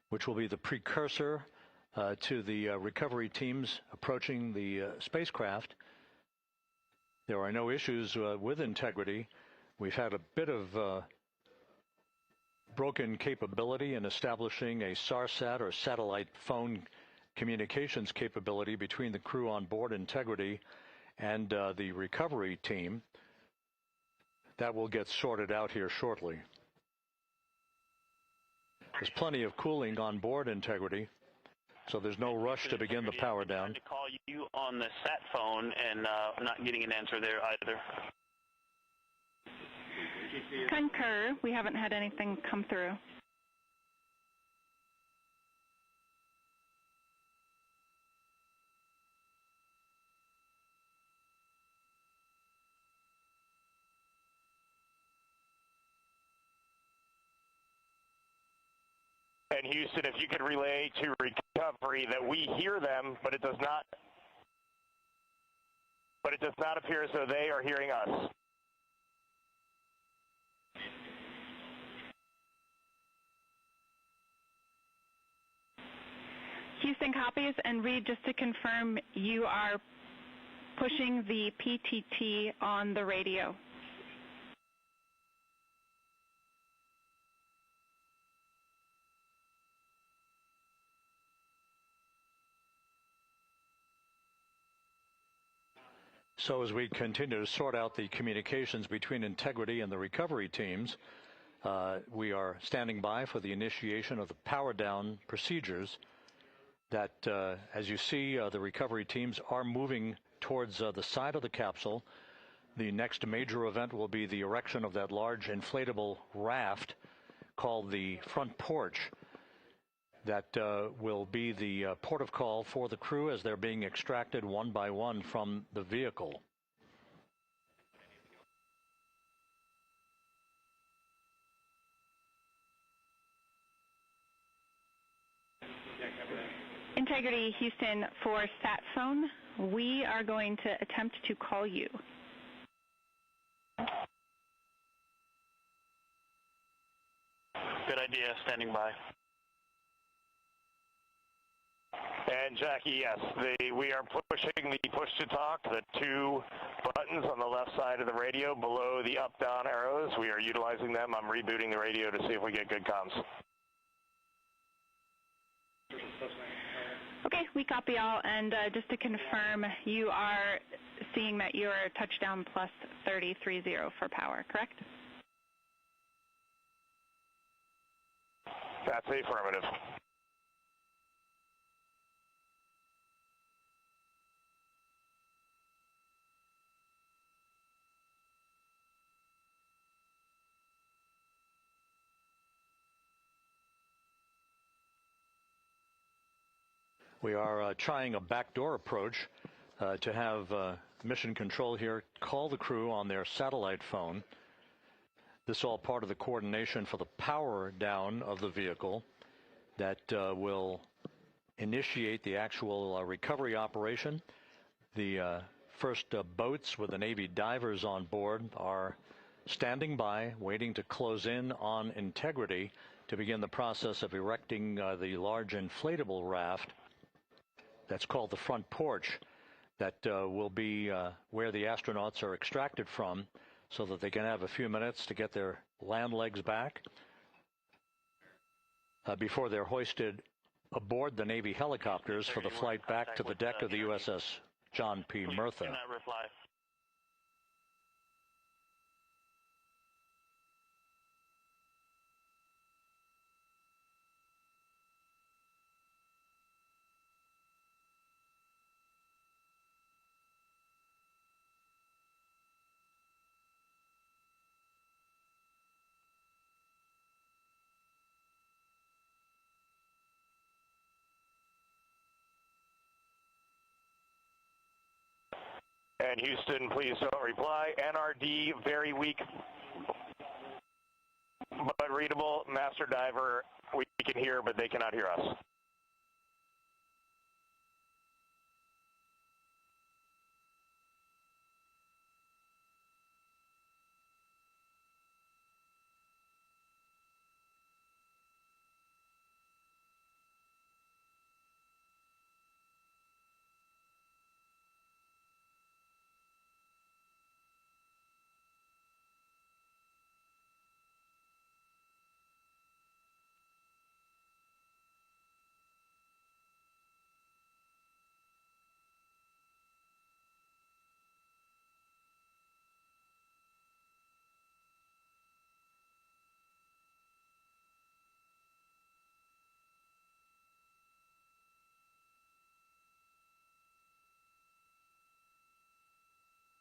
which will be the precursor to the recovery teams approaching the spacecraft. There are no issues with integrity. We've had a bit of broken capability in establishing a SARSAT or satellite phone communications capability between the crew on board Integrity and the recovery team. That will get sorted out here shortly. There's plenty of cooling on board Integrity, so there's no rush to begin the power down. To call you on the sat phone and not getting an answer there either. Concur. We haven't had anything come through. And Houston, if you could relay to recovery that we hear them, but it does not appear as though they are hearing us. Houston copies, and Reed, just to confirm, you are pushing the PTT on the radio. So as we continue to sort out the communications between Integrity and the recovery teams, we are standing by for the initiation of the power down procedures that, as you see, the recovery teams are moving towards the side of the capsule. The next major event will be the erection of that large inflatable raft called the front porch. That will be the port of call for the crew as they're being extracted one by one from the vehicle. Integrity, Houston, for sat phone, we are going to attempt to call you. Good idea, standing by. And Jackie, yes, we are pushing the push-to-talk, the two buttons on the left side of the radio below the up-down arrows. We are utilizing them. I'm rebooting the radio to see if we get good comms. Okay, we copy all, and just to confirm, you are seeing that you are touchdown plus 3030 for power, correct? That's the affirmative. We are trying a backdoor approach to have mission control here call the crew on their satellite phone. This is all part of the coordination for the power down of the vehicle that will initiate the actual recovery operation. The first boats with the Navy divers on board are standing by, waiting to close in on Integrity to begin the process of erecting the large inflatable raft that's called the front porch that will be where the astronauts are extracted from so that they can have a few minutes to get their land legs back before they're hoisted aboard the Navy helicopters for the flight back to the deck of the USS John P. Murtha. And Houston, please don't reply. NRD, very weak, but readable. Master diver, we can hear, but they cannot hear us.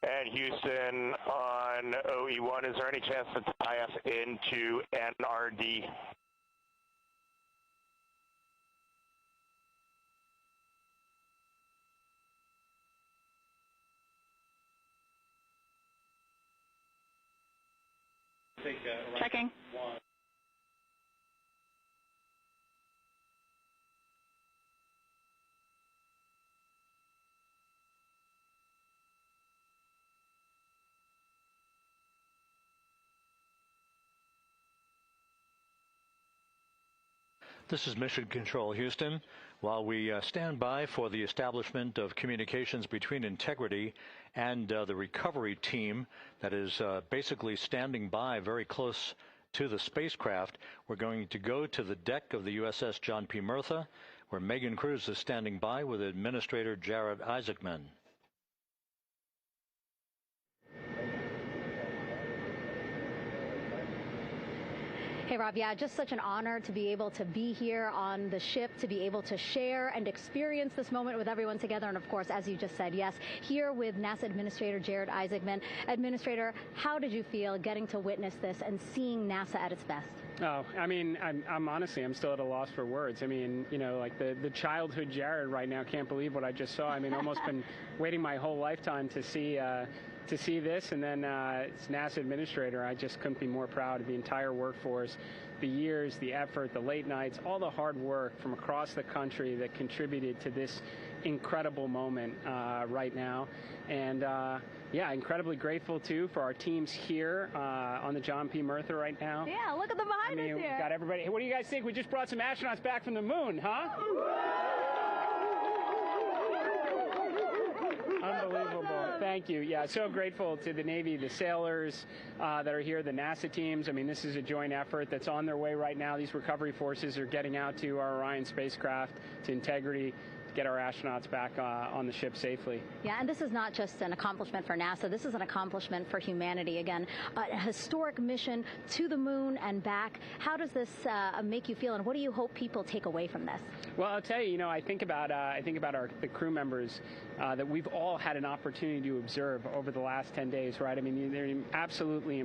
And Houston on OE1, is there any chance to tie us into NRD? Checking. This is Mission Control Houston. While we stand by for the establishment of communications between Integrity and the recovery team that is basically standing by very close to the spacecraft, we're going to go to the deck of the USS John P. Murtha, where Megan Cruz is standing by with Administrator Jared Isaacman. Hey, Rob, yeah, just such an honor to be able to be here on the ship, to be able to share and experience this moment with everyone together. And of course, as you just said, yes, here with NASA Administrator Jared Isaacman. Administrator, how did you feel getting to witness this and seeing NASA at its best? Oh, I mean, I'm honestly, I'm still at a loss for words. I mean, you know, like the childhood Jared right now can't believe what I just saw. I mean, almost been waiting my whole lifetime to see this, and then it's NASA Administrator. I just couldn't be more proud of the entire workforce, the years, the effort, the late nights, all the hard work from across the country that contributed to this incredible moment right now. And yeah, incredibly grateful too for our teams here on the John P. Murtha right now. Yeah, look at them behind us here. We've got everybody. Hey, what do you guys think? We just brought some astronauts back from the moon, huh? Unbelievable. Thank you. Yeah, so grateful to the Navy, the sailors that are here, the NASA teams. I mean, this is a joint effort that's on their way right now. These recovery forces are getting out to our Orion spacecraft, to Integrity, get our astronauts back on the ship safely. Yeah, and this is not just an accomplishment for NASA. This is an accomplishment for humanity. Again, a historic mission to the moon and back. How does this make you feel, and what do you hope people take away from this? Well, I'll tell you, you know, I think about the crew members that we've all had an opportunity to observe over the last 10 days, right? I mean, they're absolutely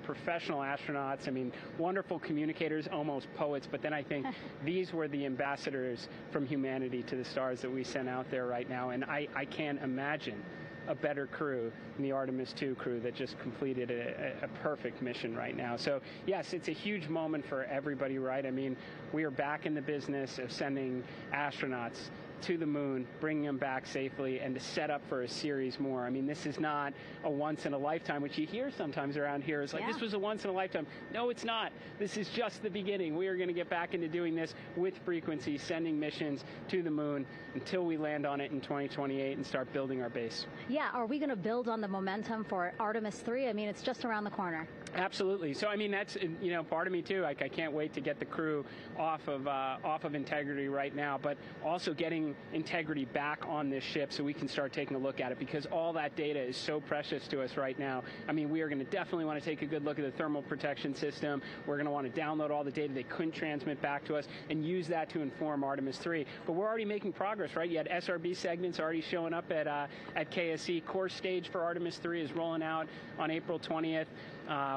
professional astronauts. I mean, wonderful communicators, almost poets. But then I think these were the ambassadors from humanity to the stars that we sent out there right now. And I can't imagine a better crew than the Artemis II crew that just completed a perfect mission right now. So, yes, it's a huge moment for everybody, right? I mean, we are back in the business of sending astronauts to the moon, bringing them back safely, and to set up for a series more. I mean, this is not a once-in-a-lifetime, which you hear sometimes around here. It's like, this was a once-in-a-lifetime. No, it's not. This is just the beginning. We are going to get back into doing this with frequency, sending missions to the moon until we land on it in 2028 and start building our base. Yeah, are we going to build on the momentum for Artemis III? I mean, it's just around the corner. Absolutely. So, I mean, that's, you know, part of me too. Like, I can't wait to get the crew off of Integrity right now, but also getting Integrity back on this ship so we can start taking a look at it, because all that data is so precious to us right now. I mean, we are going to definitely want to take a good look at the thermal protection system. We're going to want to download all the data they couldn't transmit back to us and use that to inform Artemis 3. But we're already making progress, right? You had SRB segments already showing up at KSC. Core stage for Artemis 3 is rolling out on April 20th.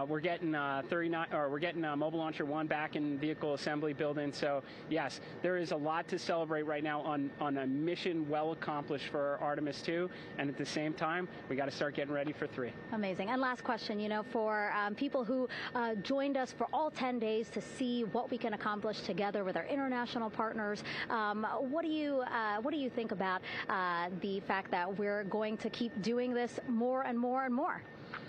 We're getting Mobile Launcher 1 back in vehicle assembly building. So yes, there is a lot to celebrate right now on a mission well accomplished for Artemis 2, and at the same time, we got to start getting ready for 3. Amazing. And last question, you know, for people who joined us for all 10 days to see what we can accomplish together with our international partners, what do you think about the fact that we're going to keep doing this more and more and more?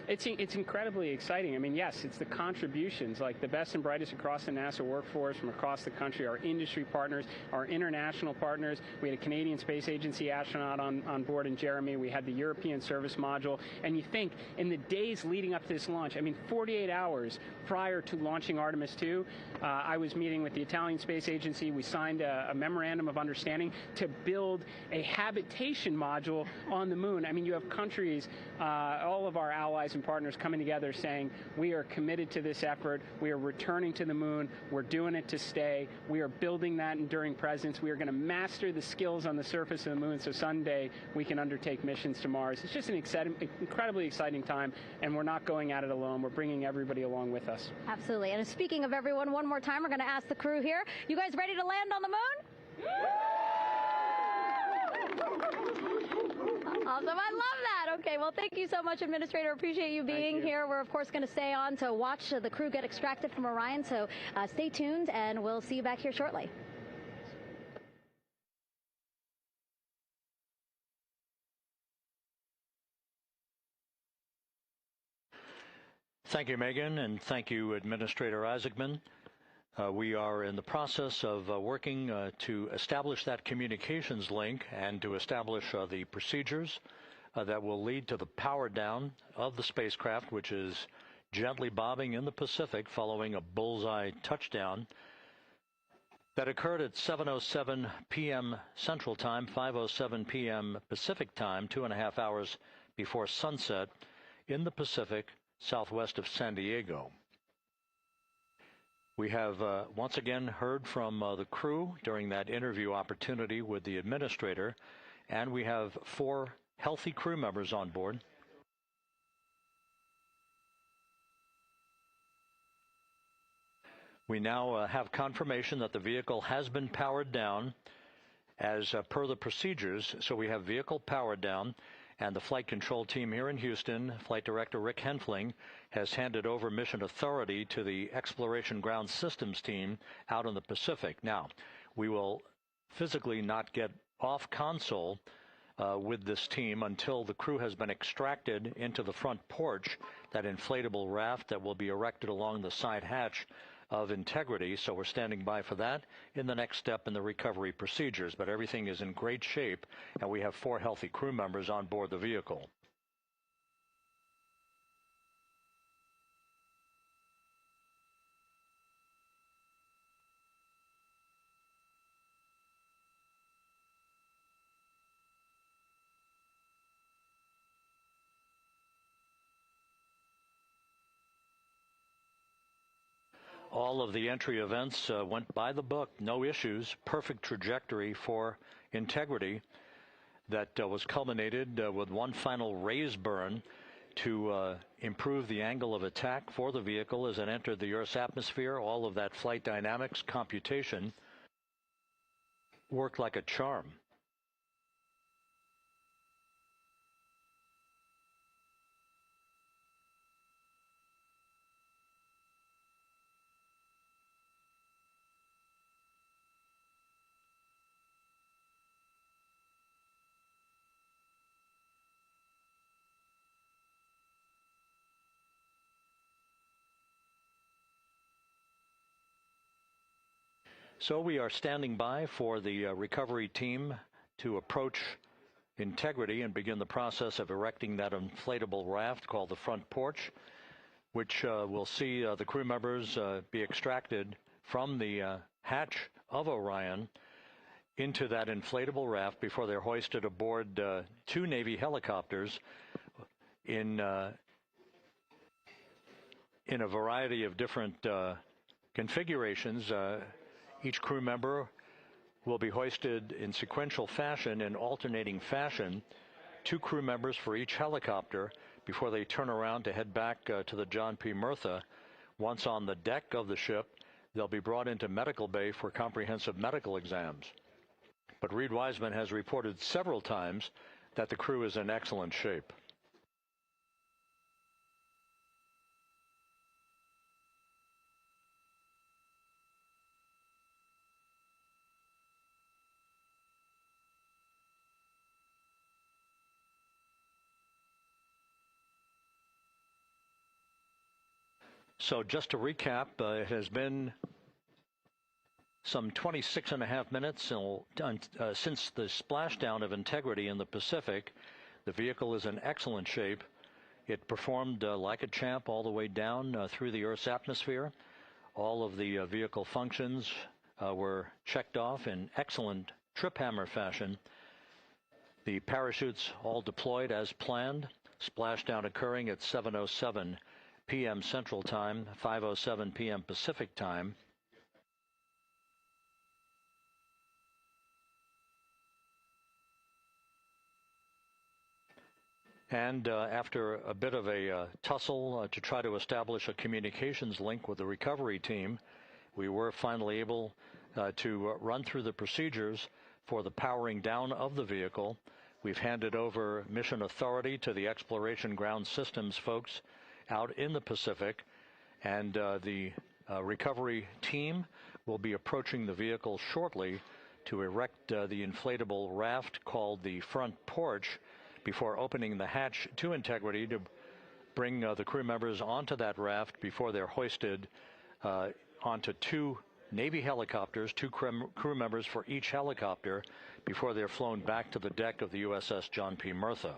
It's incredibly exciting. I mean, yes, it's the contributions, like the best and brightest across the NASA workforce from across the country, our industry partners, our international partners. We had a Canadian Space Agency astronaut on board in Jeremy. We had the European Service Module. And you think in the days leading up to this launch, I mean, 48 hours prior to launching Artemis II, I was meeting with the Italian Space Agency. We signed a memorandum of understanding to build a habitation module on the moon. I mean, you have countries, all of our allies, allies and partners coming together saying, we are committed to this effort. We are returning to the moon. We're doing it to stay. We are building that enduring presence. We are going to master the skills on the surface of the moon so someday we can undertake missions to Mars. It's just an incredibly exciting time, and we're not going at it alone. We're bringing everybody along with us. Absolutely. And speaking of everyone, one more time, we're going to ask the crew here, you guys ready to land on the moon? Awesome. I love that. Okay, well, thank you so much, Administrator. Appreciate you being here. We're, of course, going to stay on to watch the crew get extracted from Orion, so stay tuned, and we'll see you back here shortly. Thank you, Megan, and thank you, Administrator Isaacman. We are in the process of working to establish that communications link and to establish the procedures that will lead to the power down of the spacecraft, which is gently bobbing in the Pacific following a bullseye touchdown that occurred at 7:07 p.m. Central Time, 5:07 p.m. Pacific Time, 2.5 hours before sunset in the Pacific, southwest of San Diego. We have once again heard from the crew during that interview opportunity with the administrator, and we have 4 healthy crew members on board. We now have confirmation that the vehicle has been powered down as per the procedures. So we have vehicle powered down, and the flight control team here in Houston, Flight Director Rick Henfling, has handed over mission authority to the Exploration Ground Systems team out in the Pacific. Now, we will physically not get off console with this team until the crew has been extracted into the front porch, that inflatable raft that will be erected along the side hatch of Integrity. So we're standing by for that in the next step in the recovery procedures. But everything is in great shape, and we have 4 healthy crew members on board the vehicle. All of the entry events went by the book, no issues, perfect trajectory for Integrity that was culminated with one final raise burn to improve the angle of attack for the vehicle as it entered the Earth's atmosphere. All of that flight dynamics computation worked like a charm. So we are standing by for the recovery team to approach Integrity and begin the process of erecting that inflatable raft called the front porch, which will see the crew members be extracted from the hatch of Orion into that inflatable raft before they're hoisted aboard 2 Navy helicopters in a variety of different configurations. Each crew member will be hoisted in sequential fashion, in alternating fashion, 2 crew members for each helicopter before they turn around to head back to the John P. Murtha. Once on the deck of the ship, they'll be brought into medical bay for comprehensive medical exams. But Reed Wiseman has reported several times that the crew is in excellent shape. So just to recap, it has been some 26.5 minutes since the splashdown of Integrity in the Pacific. The vehicle is in excellent shape. It performed like a champ all the way down through the Earth's atmosphere. All of the vehicle functions were checked off in excellent trip hammer fashion. The parachutes all deployed as planned. Splashdown occurring at 7:07 p.m. Central Time, 5:07 p.m. Pacific Time. And after a bit of a tussle to try to establish a communications link with the recovery team, we were finally able to run through the procedures for the powering down of the vehicle. We've handed over mission authority to the Exploration Ground Systems folks out in the Pacific, and the recovery team will be approaching the vehicle shortly to erect the inflatable raft called the front porch before opening the hatch to Integrity to bring the crew members onto that raft before they're hoisted onto two Navy helicopters, two crew members for each helicopter, before they're flown back to the deck of the USS John P. Murtha.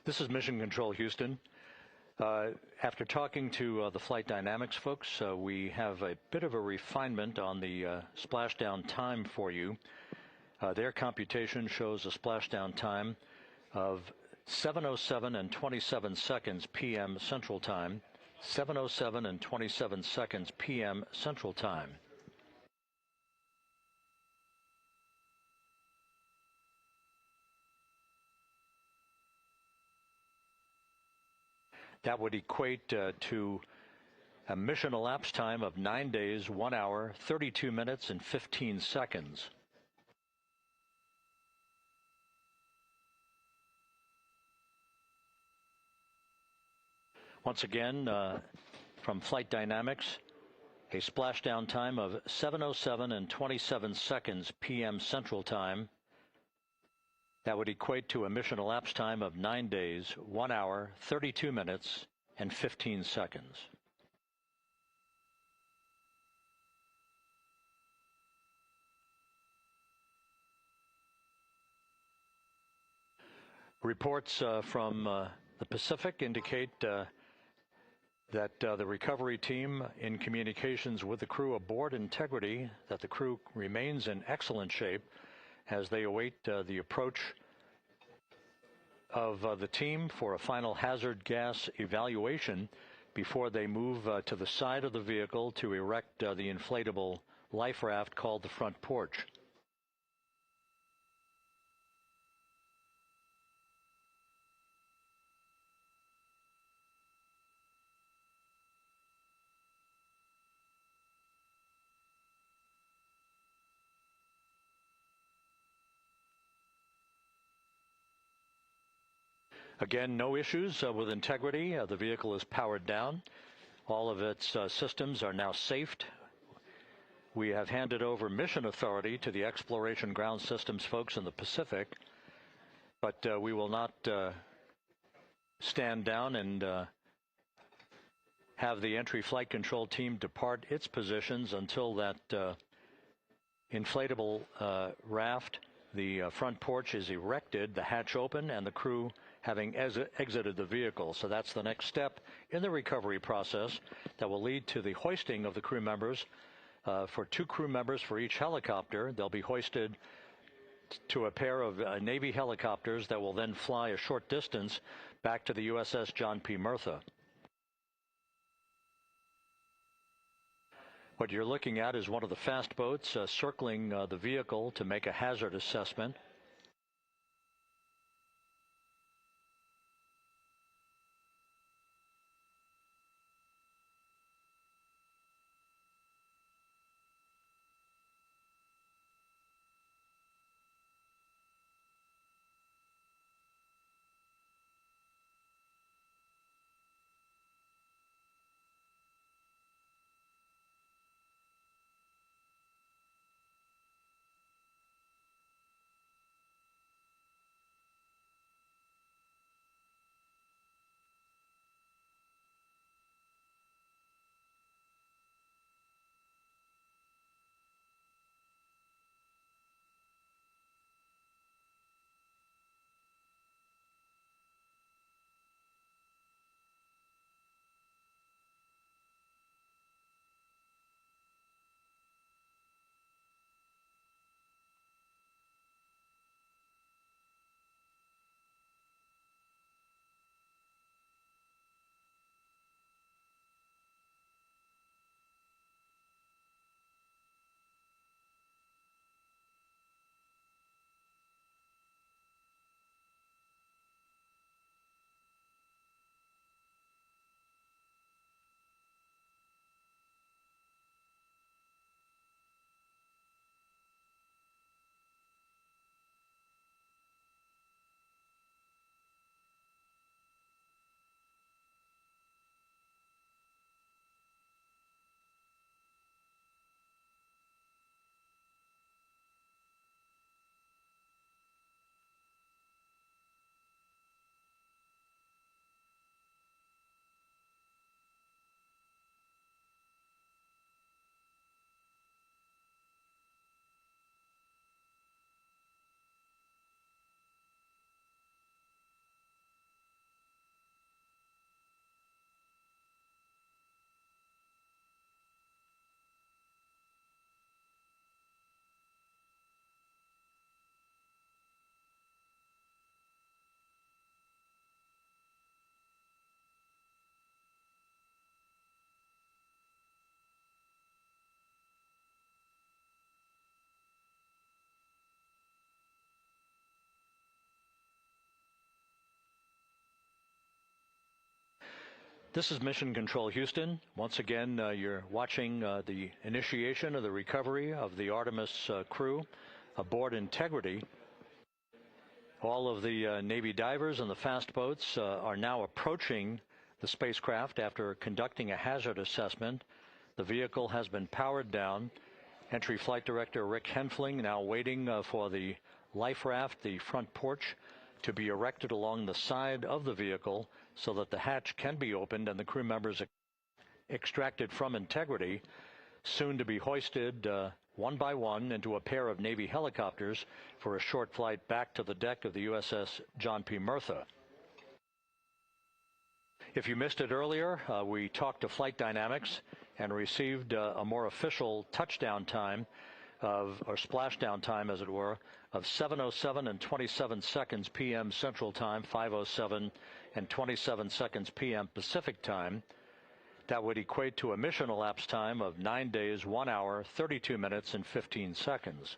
This is Mission Control Houston. After talking to the flight dynamics folks, we have a bit of a refinement on the splashdown time for you. Their computation shows a splashdown time of 7:07 and 27 seconds p.m. Central Time, 7:07 and 27 seconds p.m. Central Time. That would equate to a mission elapsed time of 9 days, 1 hour, 32 minutes, and 15 seconds. Once again, from Flight Dynamics, a splashdown time of 7:07 and 27 seconds p.m. Central Time. That would equate to a mission elapsed time of 9 days, 1 hour, 32 minutes, and 15 seconds. Reports from the Pacific indicate that the recovery team, in communications with the crew aboard Integrity, that the crew remains in excellent shape as they await the approach of the team for a final hazard gas evaluation before they move to the side of the vehicle to erect the inflatable life raft called the front porch. Again, no issues with Integrity. The vehicle is powered down. All of its systems are now safed. We have handed over mission authority to the Exploration Ground Systems folks in the Pacific, but we will not stand down and have the entry flight control team depart its positions until that inflatable raft, the front porch, is erected, the hatch open, and the crew having exited the vehicle. So that's the next step in the recovery process that will lead to the hoisting of the crew members. For 2 crew members for each helicopter, they'll be hoisted to a pair of Navy helicopters that will then fly a short distance back to the USS John P. Murtha. What you're looking at is one of the fast boats circling the vehicle to make a hazard assessment. This is Mission Control Houston. Once again, you're watching the initiation of the recovery of the Artemis crew aboard Integrity. All of the Navy divers and the fast boats are now approaching the spacecraft after conducting a hazard assessment. The vehicle has been powered down. Entry Flight Director Rick Henfling now waiting for the life raft, the front porch, to be erected along the side of the vehicle so that the hatch can be opened and the crew members extracted from Integrity, soon to be hoisted one by one into a pair of Navy helicopters for a short flight back to the deck of the USS John P. Murtha. If you missed it earlier, we talked to Flight Dynamics and received a more official touchdown time or splashdown time, as it were, of 7:07 and 27 seconds p.m. Central Time, 5:07 and 27 seconds p.m. Pacific Time. That would equate to a mission elapsed time of 9 days, 1 hour, 32 minutes, and 15 seconds.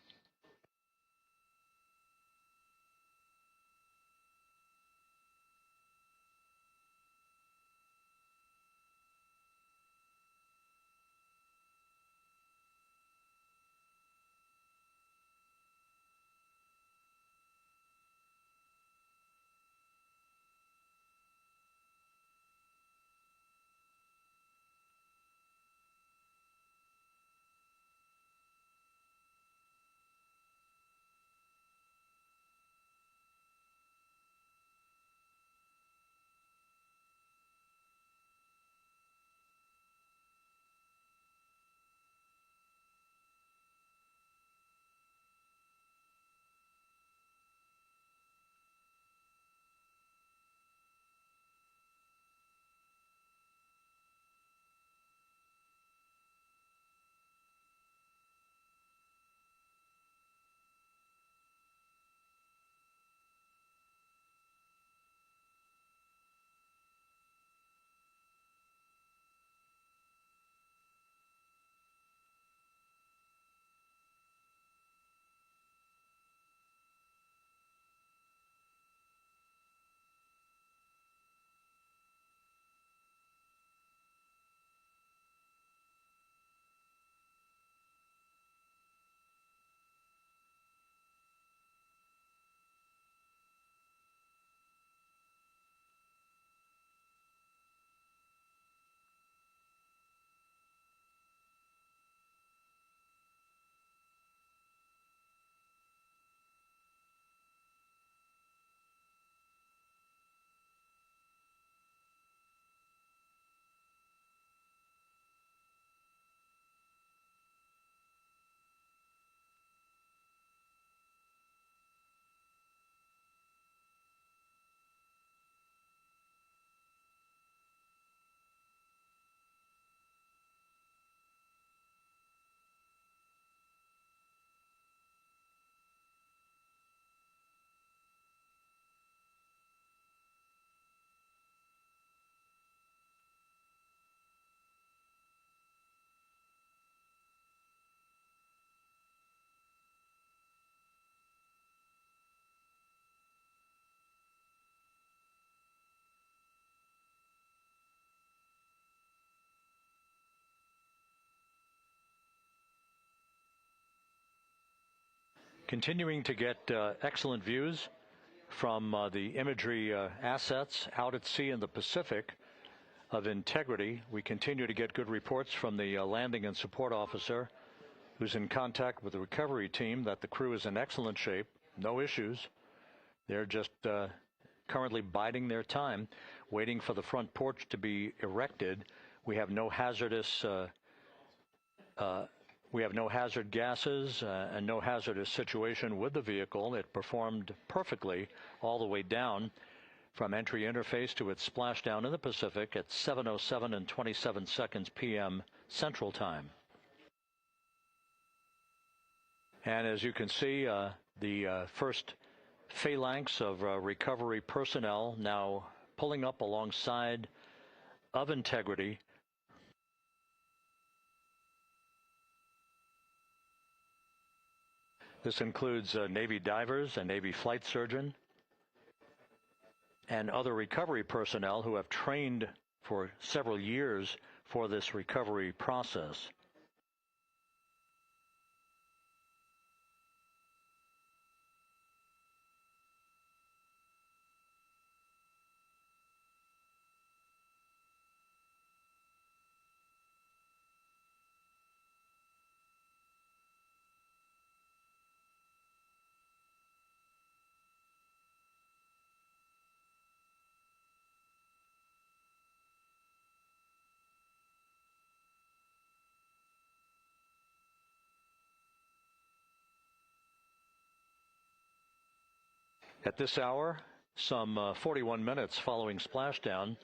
Continuing to get excellent views from the imagery assets out at sea in the Pacific of integrity. We continue to get good reports from the landing and support officer, who's in contact with the recovery team, that the crew is in excellent shape, no issues. They're just currently biding their time, waiting for the front porch to be erected. We have no hazardous hazard gases and no hazardous situation with the vehicle. It performed perfectly all the way down from entry interface to its splashdown in the Pacific at 7:07 and 27 seconds p.m. Central Time. And as you can see, the first phalanx of recovery personnel now pulling up alongside of integrity. This includes Navy divers, a Navy flight surgeon, and other recovery personnel who have trained for several years for this recovery process. At this hour, some 41 minutes following splashdown,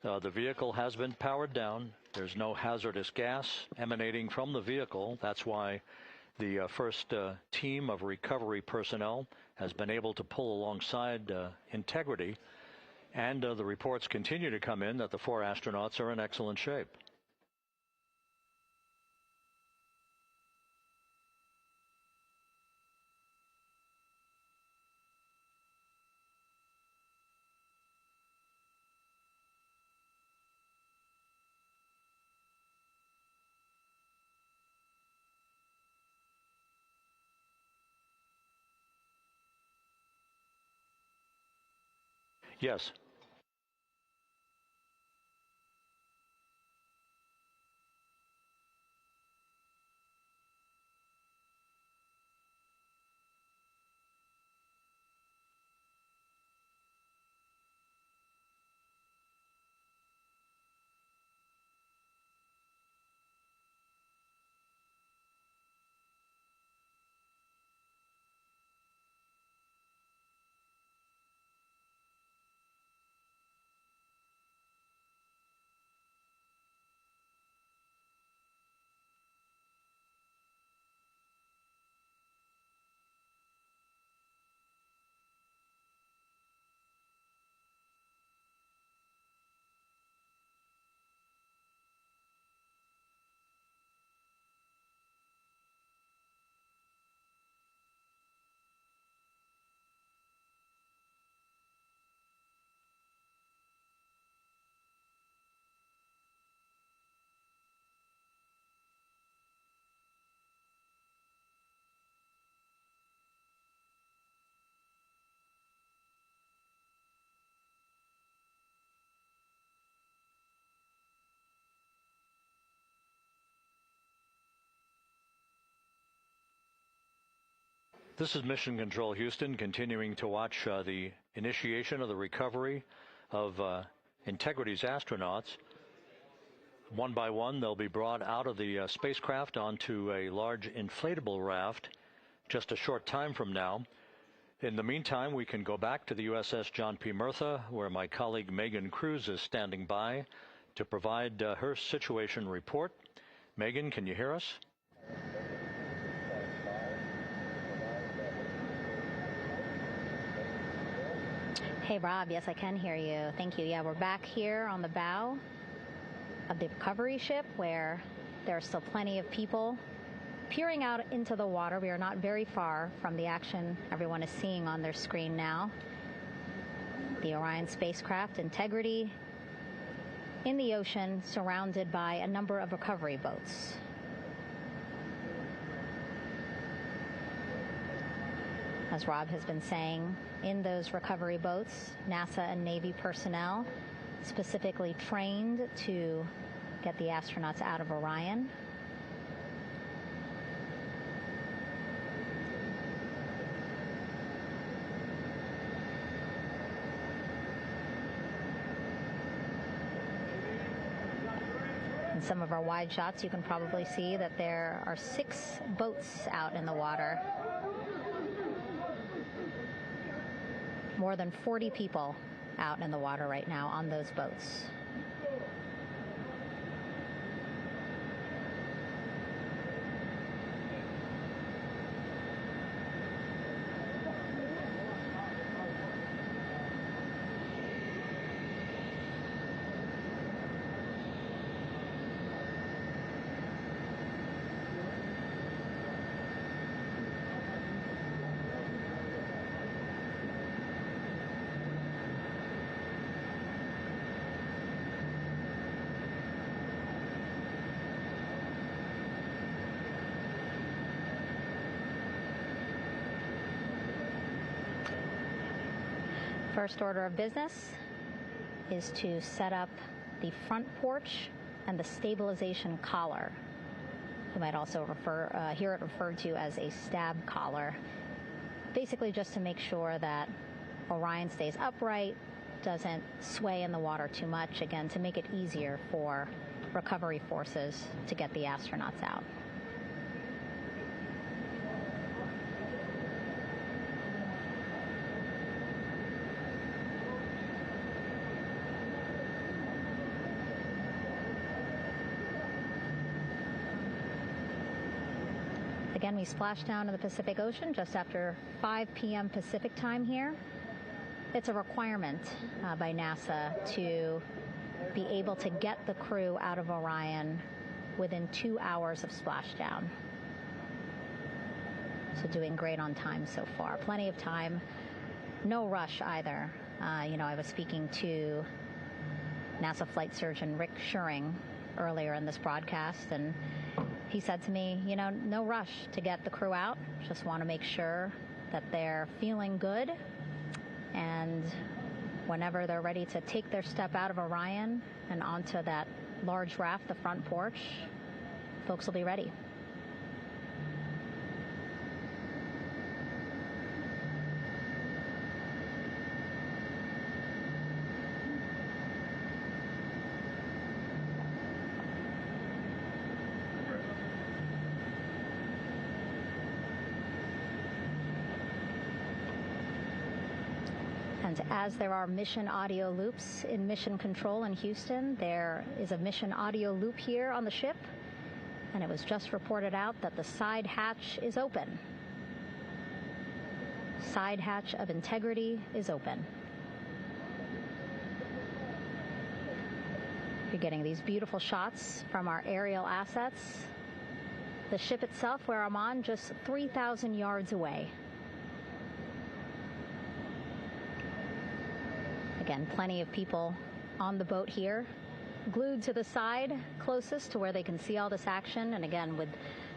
The vehicle has been powered down. There's no hazardous gas emanating from the vehicle. That's why the first team of recovery personnel has been able to pull alongside Integrity. And the reports continue to come in that the 4 astronauts are in excellent shape. Yes. This is Mission Control Houston, continuing to watch the initiation of the recovery of Integrity's astronauts. One by one, they'll be brought out of the spacecraft onto a large inflatable raft just a short time from now. In the meantime, we can go back to the USS John P. Murtha, where my colleague Megan Cruz is standing by to provide her situation report. Megan, can you hear us? Hey, Rob. Yes, I can hear you. Thank you. Yeah, we're back here on the bow of the recovery ship where there are still plenty of people peering out into the water. We are not very far from the action everyone is seeing on their screen now. The Orion spacecraft, Integrity, in the ocean, surrounded by a number of recovery boats. As Rob has been saying, in those recovery boats, NASA and Navy personnel specifically trained to get the astronauts out of Orion. In some of our wide shots, you can probably see that there are 6 boats out in the water. More than 40 people out in the water right now on those boats. First order of business is to set up the front porch and the stabilization collar. You might also hear it referred to as a stab collar. Basically just to make sure that Orion stays upright, doesn't sway in the water too much, again, to make it easier for recovery forces to get the astronauts out. Again, we splashed down in the Pacific Ocean just after 5 p.m. Pacific time here. It's a requirement by NASA to be able to get the crew out of Orion within 2 hours of splashdown. So doing great on time so far. Plenty of time. No rush either. I was speaking to NASA flight surgeon Rick Schuring earlier in this broadcast, and he said to me, no rush to get the crew out. Just want to make sure that they're feeling good, and whenever they're ready to take their step out of Orion and onto that large raft, the front porch, folks will be ready. And as there are mission audio loops in Mission Control in Houston, there is a mission audio loop here on the ship, and it was just reported out that the side hatch is open. Side hatch of Integrity is open. You're getting these beautiful shots from our aerial assets. The ship itself, where I'm on, just 3,000 yards away. Again, plenty of people on the boat here, glued to the side closest to where they can see all this action. And again, with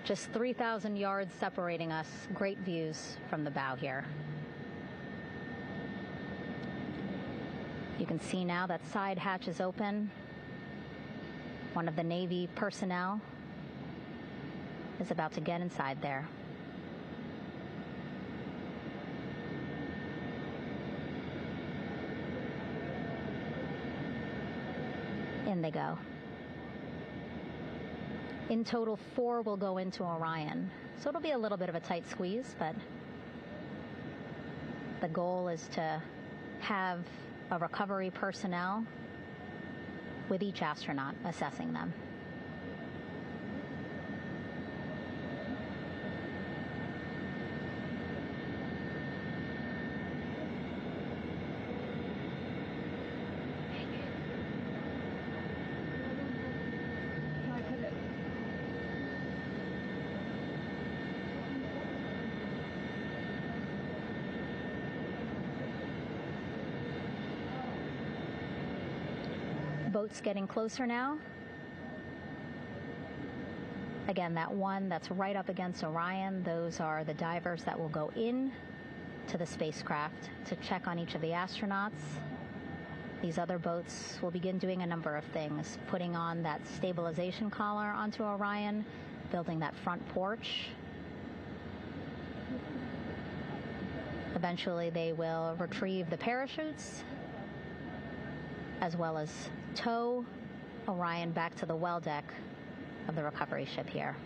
just 3,000 yards separating us, great views from the bow here. You can see now that side hatch is open. One of the Navy personnel is about to get inside there. In they go. In total, 4 will go into Orion. So it'll be a little bit of a tight squeeze, but the goal is to have a recovery personnel with each astronaut assessing them. Boats getting closer now. Again, that one that's right up against Orion, those are the divers that will go in to the spacecraft to check on each of the astronauts. These other boats will begin doing a number of things, putting on that stabilization collar onto Orion, building that front porch. Eventually, they will retrieve the parachutes, as well as tow Orion back to the well deck of the recovery ship here.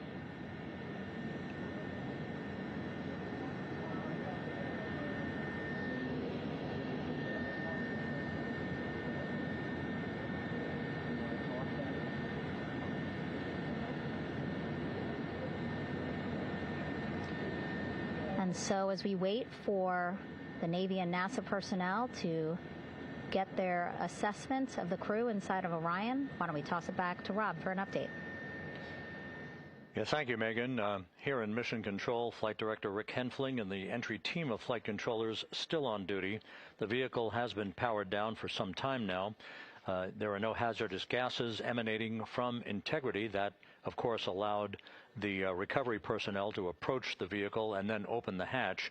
And so as we wait for the Navy and NASA personnel to get their assessment of the crew inside of Orion, why don't we toss it back to Rob for an update? Yeah, thank you, Megan. Here in Mission Control, Flight Director Rick Henfling and the entry team of flight controllers still on duty. The vehicle has been powered down for some time now. There are no hazardous gases emanating from Integrity. That, of course, allowed the recovery personnel to approach the vehicle and then open the hatch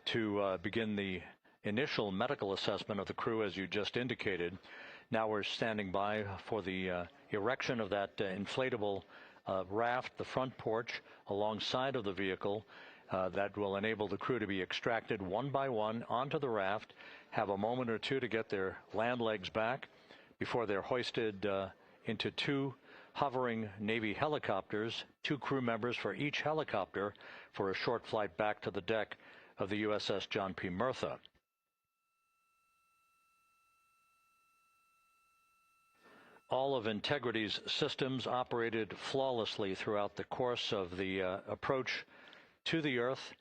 to begin the initial medical assessment of the crew, as you just indicated. Now we're standing by for the erection of that inflatable raft, the front porch, alongside of the vehicle that will enable the crew to be extracted one by one onto the raft, have a moment or two to get their land legs back before they're hoisted into 2 hovering Navy helicopters, 2 crew members for each helicopter, for a short flight back to the deck of the USS John P. Murtha. All of Integrity's systems operated flawlessly throughout the course of the approach to the Earth,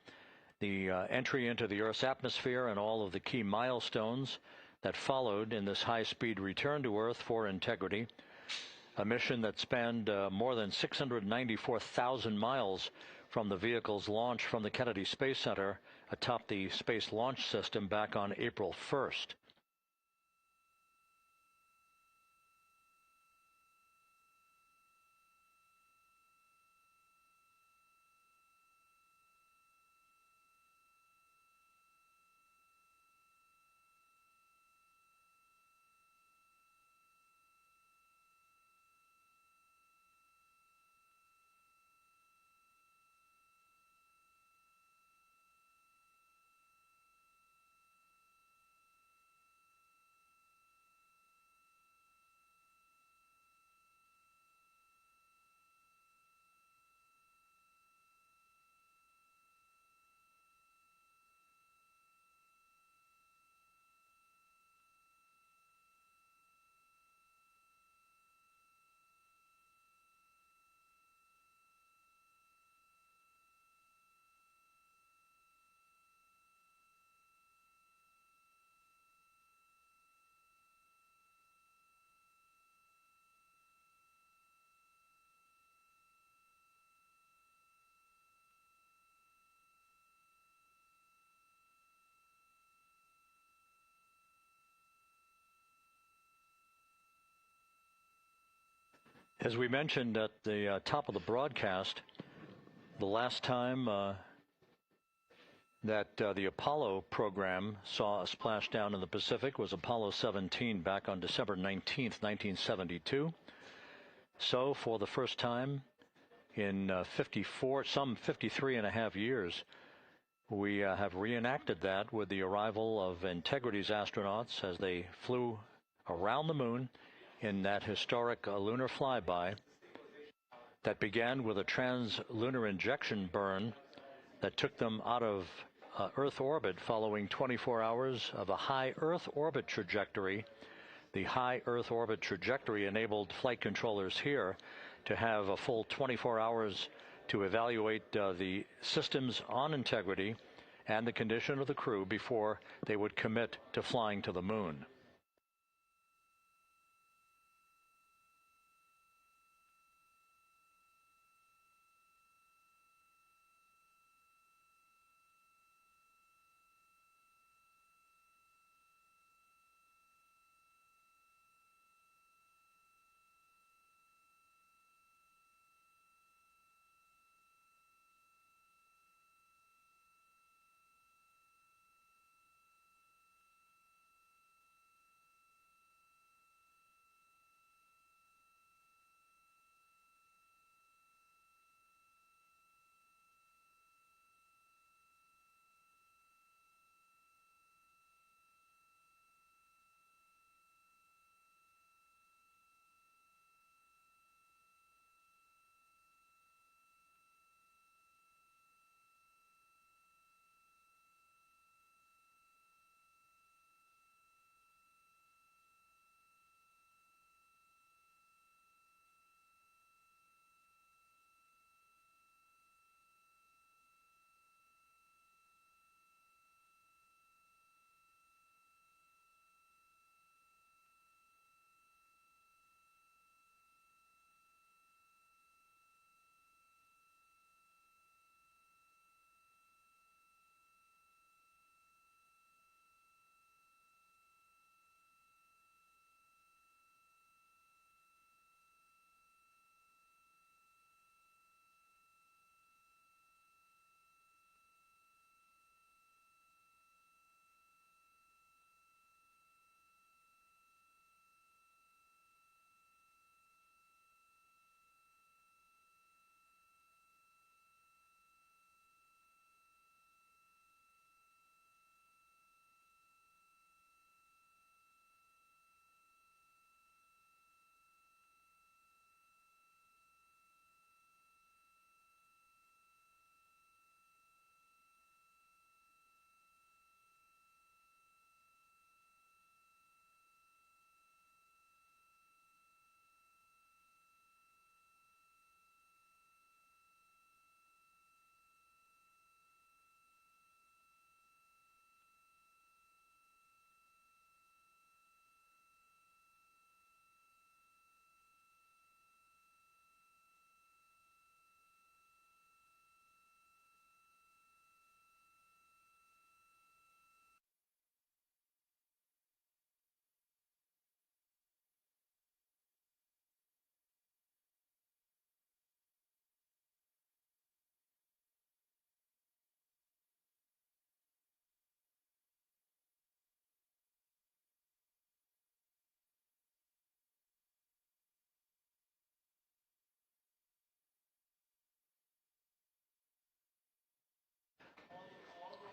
the entry into the Earth's atmosphere, and all of the key milestones that followed in this high-speed return to Earth for integrity. A mission that spanned more than 694,000 miles from the vehicle's launch from the Kennedy Space Center atop the Space Launch System back on April 1st. As we mentioned at the top of the broadcast, the last time that the Apollo program saw a splashdown in the Pacific was Apollo 17 back on December 19th, 1972. So for the first time in 53 and a half years, we have reenacted that with the arrival of Integrity's astronauts as they flew around the moon in that historic lunar flyby that began with a trans-lunar injection burn that took them out of Earth orbit following 24 hours of a high Earth orbit trajectory. The high Earth orbit trajectory enabled flight controllers here to have a full 24 hours to evaluate the systems on Integrity and the condition of the crew before they would commit to flying to the moon.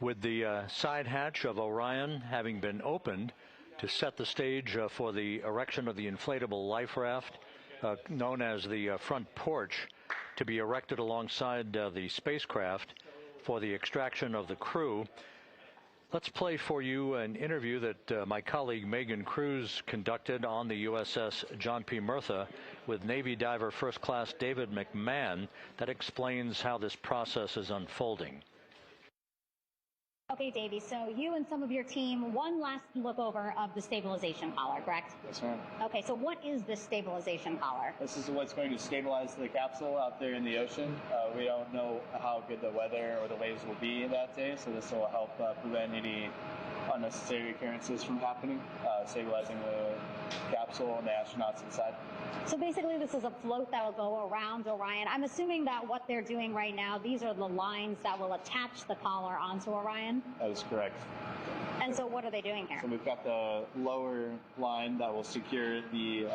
With the side hatch of Orion having been opened to set the stage for the erection of the inflatable life raft, known as the front porch, to be erected alongside the spacecraft for the extraction of the crew. Let's play for you an interview that my colleague Megan Cruz conducted on the USS John P. Murtha with Navy diver First Class David McMahon that explains how this process is unfolding. Okay, Davey, so you and some of your team, one last look over of the stabilization collar, correct? Yes, ma'am. Okay, so what is this stabilization collar? This is what's going to stabilize the capsule out there in the ocean. We don't know how good the weather or the waves will be that day, so this will help prevent any unnecessary occurrences from happening, stabilizing the capsule and the astronauts inside. So basically this is a float that will go around Orion. I'm assuming that what they're doing right now, these are the lines that will attach the collar onto Orion? That is correct. And so what are they doing here? So we've got the lower line that will secure the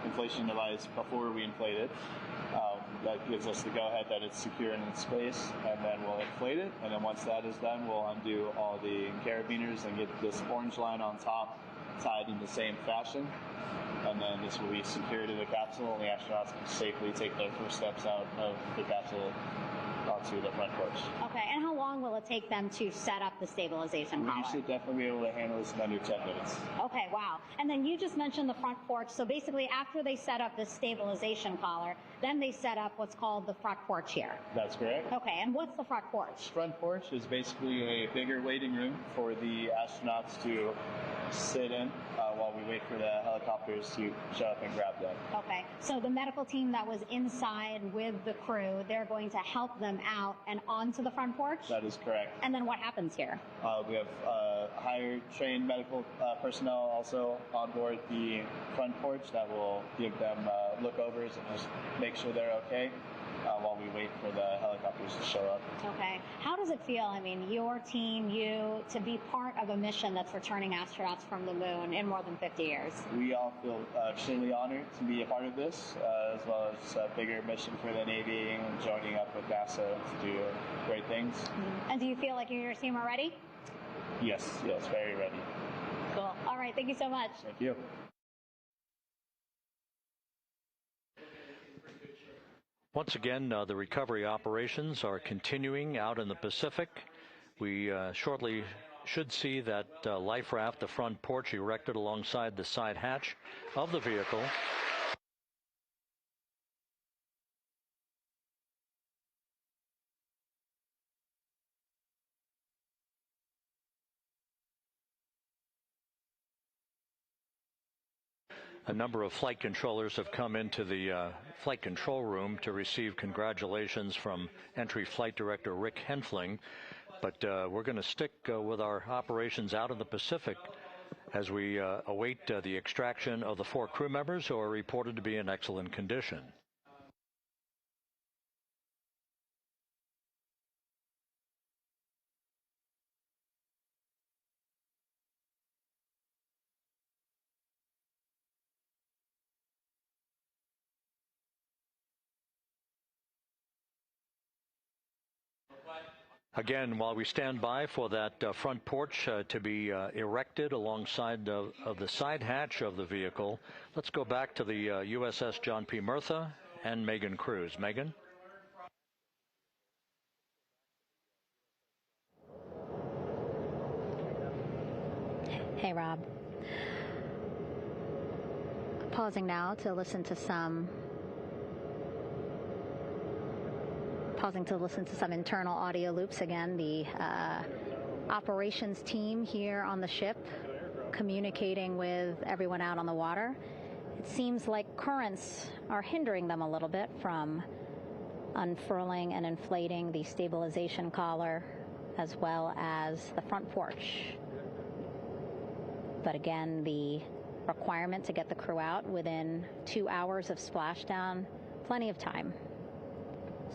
inflation device before we inflate it. That gives us the go-ahead that it's secure in its space, and then we'll inflate it. And then once that is done, we'll undo all the carabiners and get this orange line on top tied in the same fashion. And then this will be secured to the capsule, and the astronauts can safely take their first steps out of the capsule onto the front porch. Okay, and how long will it take them to set up the stabilization collar? We should definitely be able to handle this in under 10 minutes. Okay, wow. And then you just mentioned the front porch. So basically after they set up this stabilization collar, then they set up what's called the front porch here. That's correct. Okay, and what's the front porch? Front porch is basically a bigger waiting room for the astronauts to sit in while we wait for the helicopters to show up and grab them. Okay, so the medical team that was inside with the crew, they're going to help them out and onto the front porch? That is correct. And then what happens here? We have higher trained medical personnel also on board the front porch that will give them lookovers and just make sure they're okay while we wait for the helicopters to show up. Okay. How does it feel, I mean, your team, you, to be part of a mission that's returning astronauts from the moon in more than 50 years? We all feel extremely honored to be a part of this, as well as a bigger mission for the Navy and joining up with NASA to do great things. Mm-hmm. And do you feel like you and your team are ready? Yes, very ready. Cool. All right, thank you so much. Thank you. Once again, the recovery operations are continuing out in the Pacific. We shortly should see that life raft, the front porch, erected alongside the side hatch of the vehicle. A number of flight controllers have come into the flight control room to receive congratulations from Entry Flight Director Rick Henfling. But we're going to stick with our operations out in the Pacific as we await the extraction of the 4 crew members who are reported to be in excellent condition. Again, while we stand by for that front porch to be erected alongside of the side hatch of the vehicle, let's go back to the USS John P. Murtha and Megan Cruz. Megan? Hey, Rob. Pausing now to listen to some internal audio loops. Again, the operations team here on the ship communicating with everyone out on the water. It seems like currents are hindering them a little bit from unfurling and inflating the stabilization collar as well as the front porch. But again, the requirement to get the crew out within 2 hours of splashdown, plenty of time.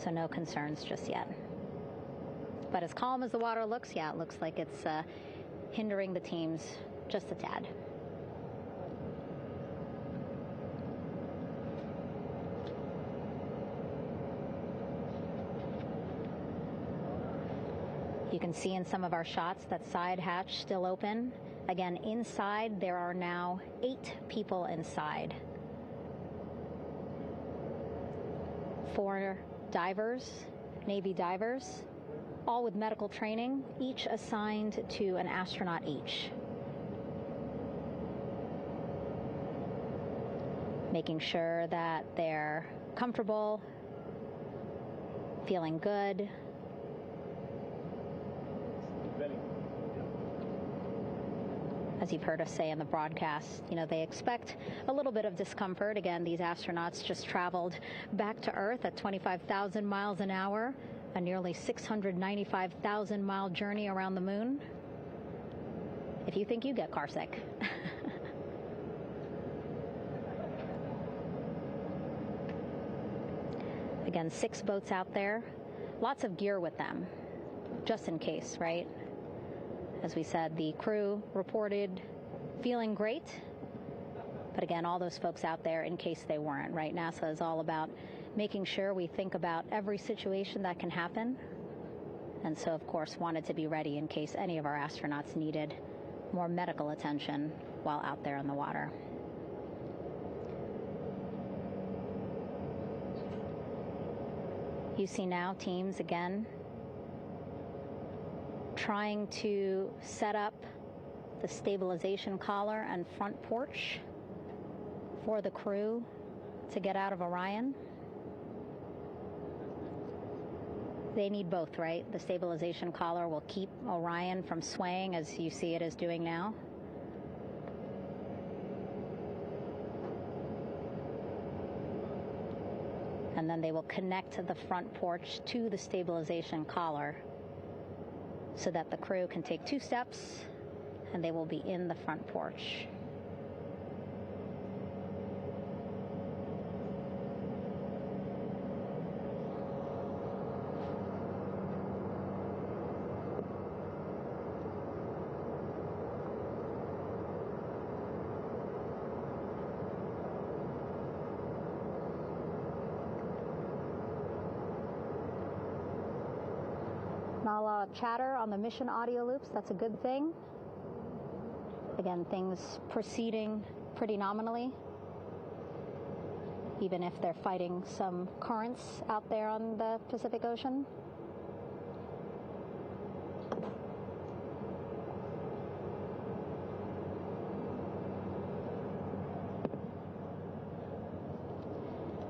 So no concerns just yet. But as calm as the water looks, yeah, it looks like it's hindering the teams just a tad. You can see in some of our shots that side hatch still open. Again, inside there are now 8 people inside. 4 divers, Navy divers, all with medical training, each assigned to an astronaut each. Making sure that they're comfortable, feeling good. As you've heard us say in the broadcast, you know, they expect a little bit of discomfort. Again, these astronauts just traveled back to Earth at 25,000 miles an hour, a nearly 695,000-mile journey around the moon. If you think you get car sick. Again, 6 boats out there, lots of gear with them, just in case, right? As we said, the crew reported feeling great, but again, all those folks out there in case they weren't, right? NASA is all about making sure we think about every situation that can happen, and so, of course, wanted to be ready in case any of our astronauts needed more medical attention while out there in the water. You see now teams, again, trying to set up the stabilization collar and front porch for the crew to get out of Orion. They need both, right? The stabilization collar will keep Orion from swaying as you see it is doing now. And then they will connect the front porch to the stabilization collar so that the crew can take 2 steps and they will be in the front porch. Not a lot of chatter on the mission audio loops. That's a good thing. Again, things proceeding pretty nominally, even if they're fighting some currents out there on the Pacific Ocean.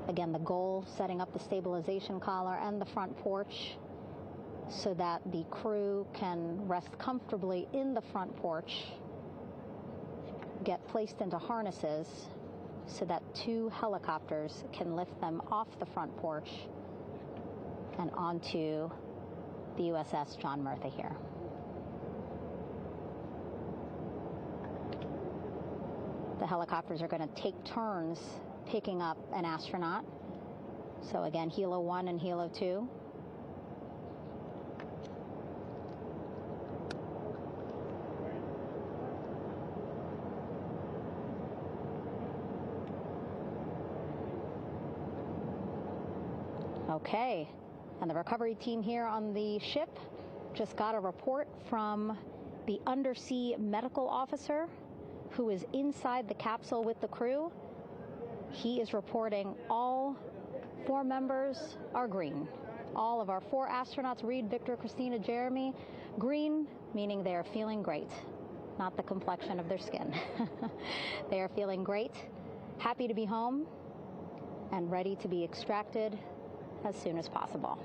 Again, the goal, setting up the stabilization collar and the front porch so that the crew can rest comfortably in the front porch, get placed into harnesses so that 2 helicopters can lift them off the front porch and onto the USS John Murtha here. The helicopters are going to take turns picking up an astronaut. So again, Helo 1 and Helo 2. Okay, and the recovery team here on the ship just got a report from the undersea medical officer who is inside the capsule with the crew. He is reporting all 4 members are green. All of our 4 astronauts, Reed, Victor, Christina, Jeremy, green, meaning they are feeling great, not the complexion of their skin. They are feeling great, happy to be home, and ready to be extracted as soon as possible.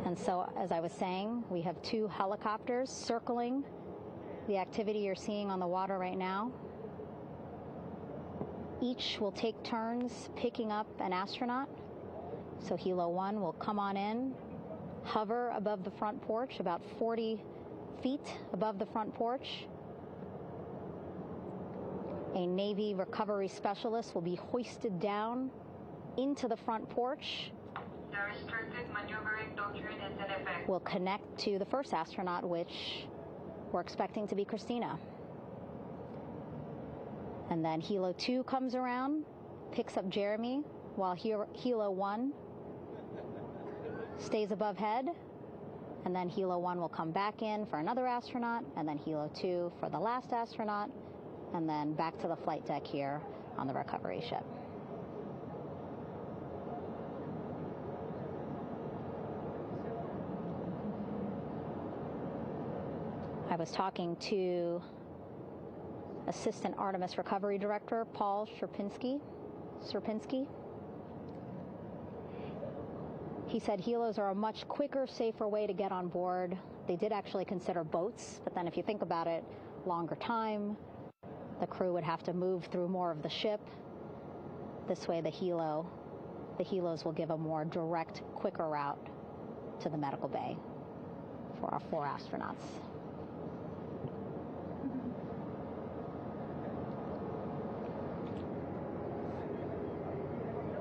And so, as I was saying, we have 2 helicopters circling the activity you're seeing on the water right now. Each will take turns picking up an astronaut. So Helo 1 will come on in, hover above the front porch, about 40 feet above the front porch. A Navy recovery specialist will be hoisted down into the front porch. The restricted maneuvering doctrine is in effect. Will connect to the first astronaut, which we're expecting to be Christina. And then Helo 2 comes around, picks up Jeremy, while Helo 1 stays above head, and then Helo 1 will come back in for another astronaut, and then Helo 2 for the last astronaut, and then back to the flight deck here on the recovery ship. I was talking to Assistant Artemis Recovery Director Paul Sierpinski. He said helos are a much quicker, safer way to get on board. They did actually consider boats, but then if you think about it, longer time, the crew would have to move through more of the ship. This way the helos will give a more direct, quicker route to the medical bay for our 4 astronauts.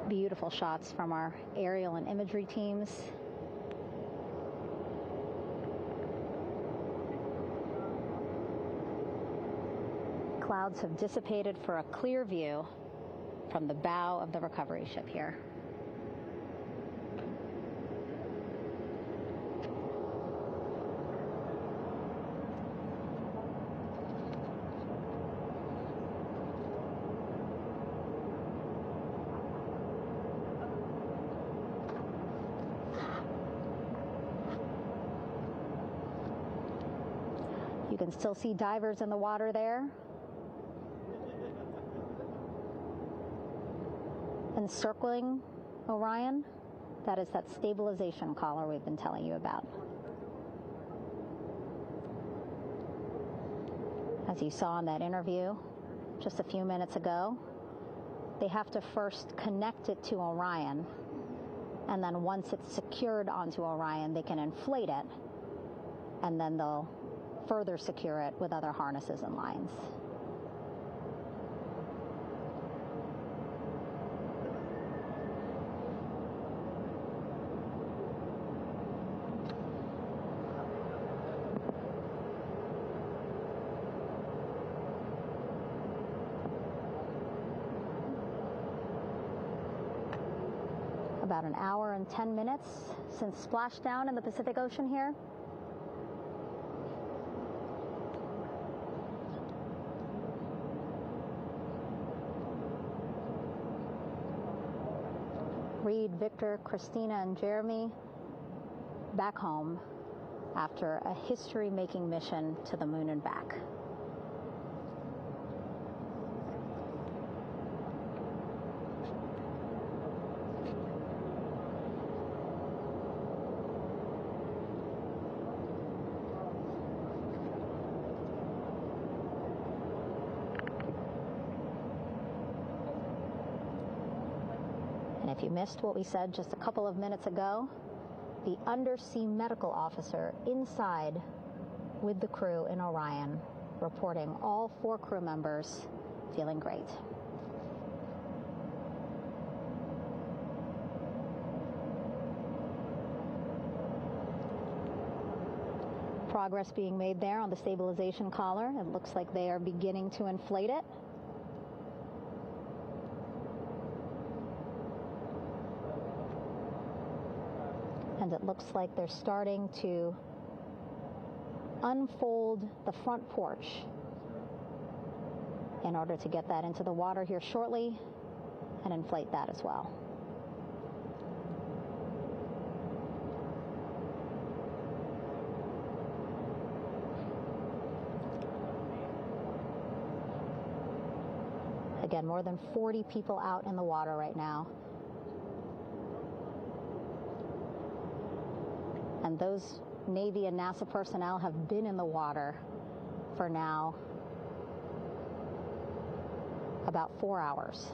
Beautiful shots from our aerial and imagery teams. Clouds have dissipated for a clear view from the bow of the recovery ship here. You can still see divers in the water there. Encircling Orion, that is that stabilization collar we've been telling you about. As you saw in that interview just a few minutes ago, they have to first connect it to Orion, and then once it's secured onto Orion, they can inflate it, and then they'll further secure it with other harnesses and lines. About an hour and 10 minutes since splashdown in the Pacific Ocean here. Reed, Victor, Christina, and Jeremy back home after a history-making mission to the moon and back. If you missed what we said just a couple of minutes ago, the undersea medical officer inside with the crew in Orion, reporting all 4 crew members feeling great. Progress being made there on the stabilization collar. It looks like they are beginning to inflate it. And it looks like they're starting to unfold the front porch in order to get that into the water here shortly and inflate that as well. Again, more than 40 people out in the water right now. And those Navy and NASA personnel have been in the water for now about 4 hours.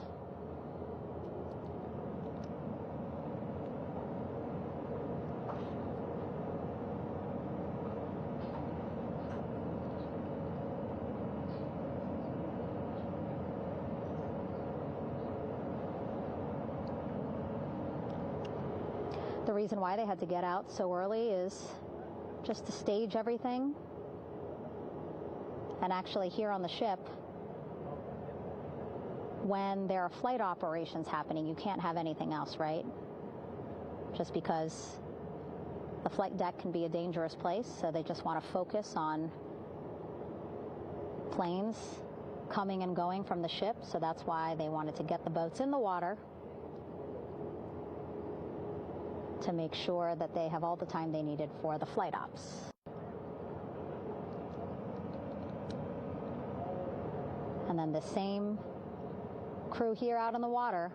The reason why they had to get out so early is just to stage everything. And actually here on the ship, when there are flight operations happening, you can't have anything else, right? Just because the flight deck can be a dangerous place, so they just want to focus on planes coming and going from the ship, so that's why they wanted to get the boats in the water to make sure that they have all the time they needed for the flight ops. And then the same crew here out in the water,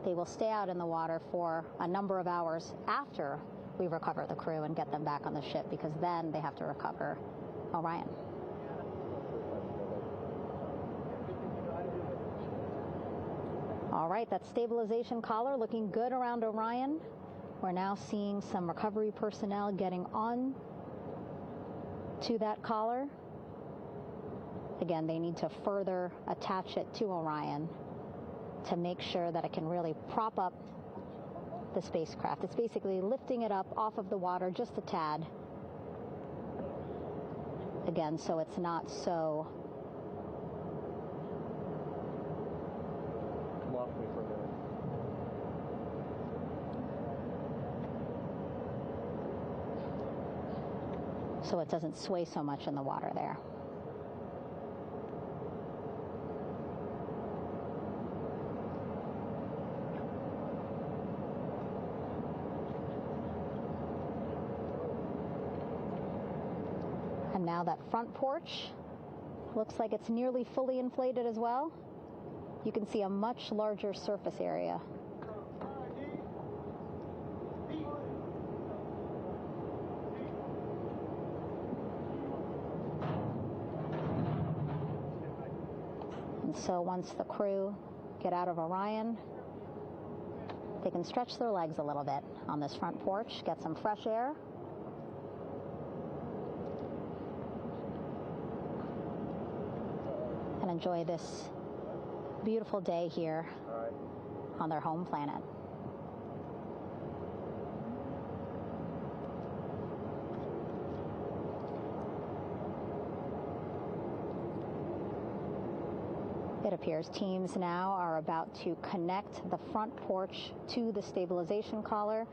they will stay out in the water for a number of hours after we recover the crew and get them back on the ship, because then they have to recover Orion. All right, that stabilization collar looking good around Orion. We're now seeing some recovery personnel getting on to that collar. Again, they need to further attach it to Orion to make sure that it can really prop up the spacecraft. It's basically lifting it up off of the water just a tad. Again, so it's not so so it doesn't sway so much in the water there. And now that front porch looks like it's nearly fully inflated as well. You can see a much larger surface area. And so once the crew get out of Orion, they can stretch their legs a little bit on this front porch, get some fresh air. And enjoy this beautiful day here on their home planet. It appears teams now are about to connect the front porch to the stabilization collar.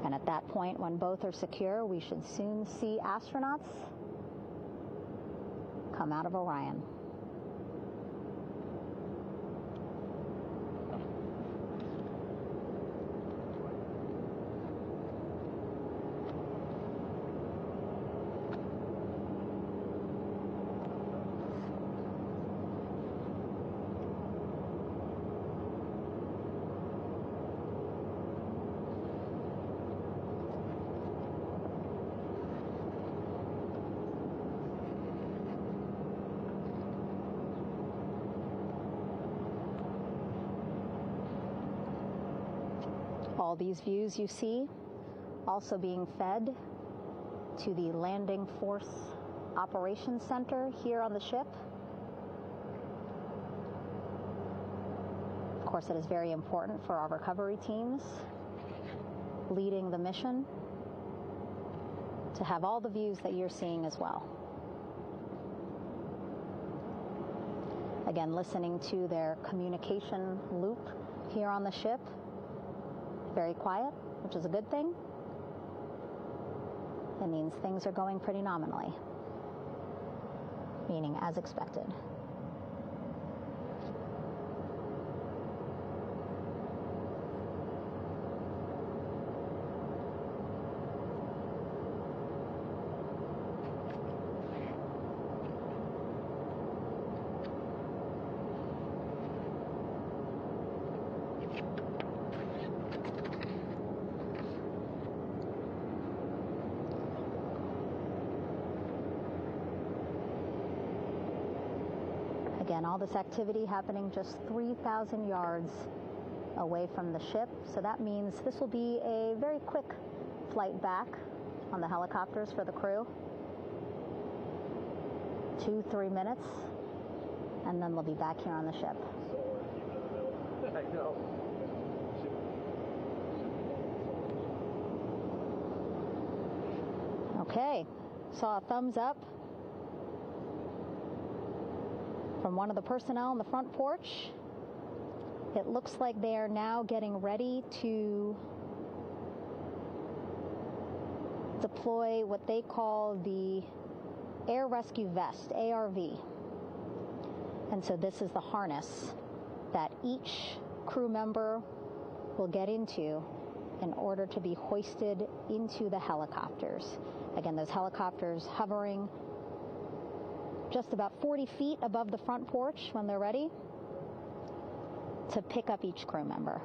And at that point, when both are secure, we should soon see astronauts come out of Orion. All these views you see also being fed to the Landing Force Operations Center here on the ship. Of course, it is very important for our recovery teams leading the mission to have all the views that you're seeing as well. Again, listening to their communication loop here on the ship. Very quiet, which is a good thing. It means things are going pretty nominally, meaning as expected. Again, all this activity happening just 3,000 yards away from the ship. So that means this will be a very quick flight back on the helicopters for the crew. 2-3 minutes, and then they'll be back here on the ship. I know. Okay, saw a thumbs up from one of the personnel on the front porch. It looks like they are now getting ready to deploy what they call the Air Rescue Vest, ARV. And so this is the harness that each crew member will get into in order to be hoisted into the helicopters. Again, those helicopters hovering just about 40 feet above the front porch when they're ready to pick up each crew member.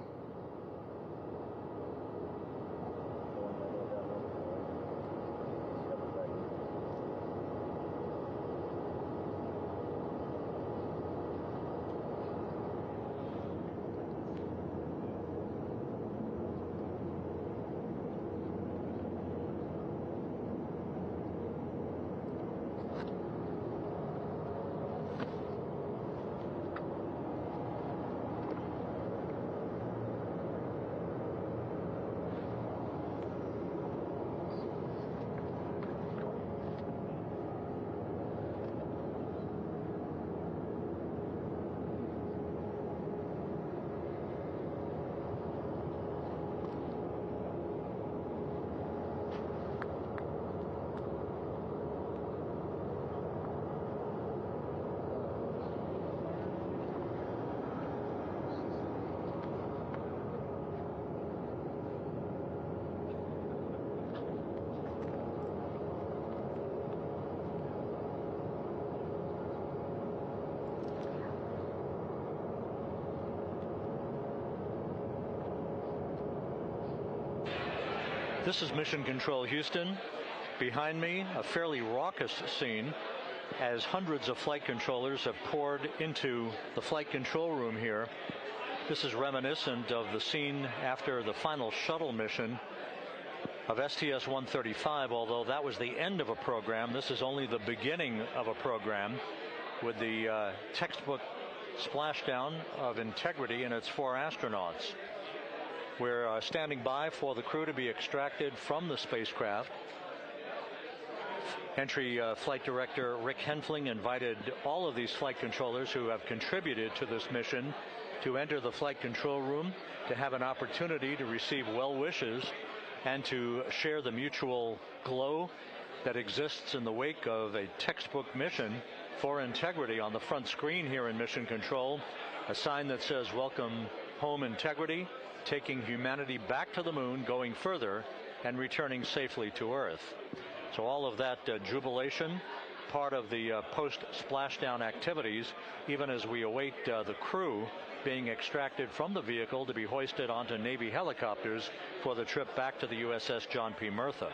This is Mission Control Houston. Behind me, a fairly raucous scene as hundreds of flight controllers have poured into the flight control room here. This is reminiscent of the scene after the final shuttle mission of STS-135, although that was the end of a program. This is only the beginning of a program with the textbook splashdown of Integrity and its 4 astronauts. We're standing by for the crew to be extracted from the spacecraft. Entry Flight Director Rick Henfling invited all of these flight controllers who have contributed to this mission to enter the flight control room to have an opportunity to receive well wishes and to share the mutual glow that exists in the wake of a textbook mission for Integrity. On the front screen here in Mission Control, a sign that says "Welcome Home, Integrity," taking humanity back to the moon, going further, and returning safely to Earth. So all of that jubilation, part of the post-splashdown activities, even as we await the crew being extracted from the vehicle to be hoisted onto Navy helicopters for the trip back to the USS John P. Murtha.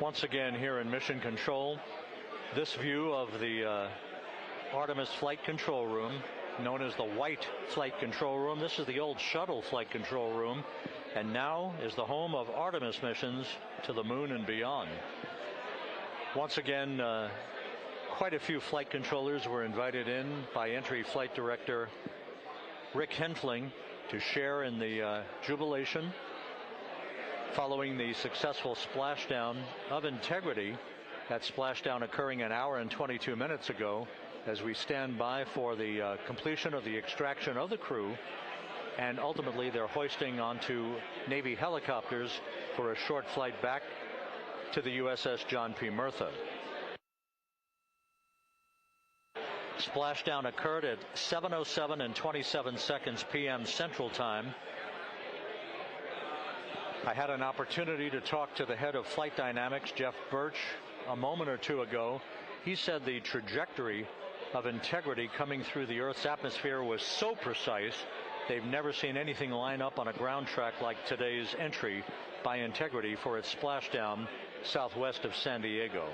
Once again here in Mission Control, this view of the Artemis Flight Control Room, known as the White Flight Control Room. This is the old shuttle flight control room, and now is the home of Artemis missions to the moon and beyond. Once again, quite a few flight controllers were invited in by Entry Flight Director Rick Henfling to share in the jubilation following the successful splashdown of Integrity. That splashdown occurring an hour and 22 minutes ago, as we stand by for the completion of the extraction of the crew and ultimately their hoisting onto Navy helicopters for a short flight back to the USS John P. Murtha. Splashdown occurred at 7:07 and 27 seconds p.m. Central Time. I had an opportunity to talk to the head of flight dynamics, Jeff Birch, a moment or two ago. He said the trajectory of Integrity coming through the Earth's atmosphere was so precise, they've never seen anything line up on a ground track like today's entry by Integrity for its splashdown southwest of San Diego.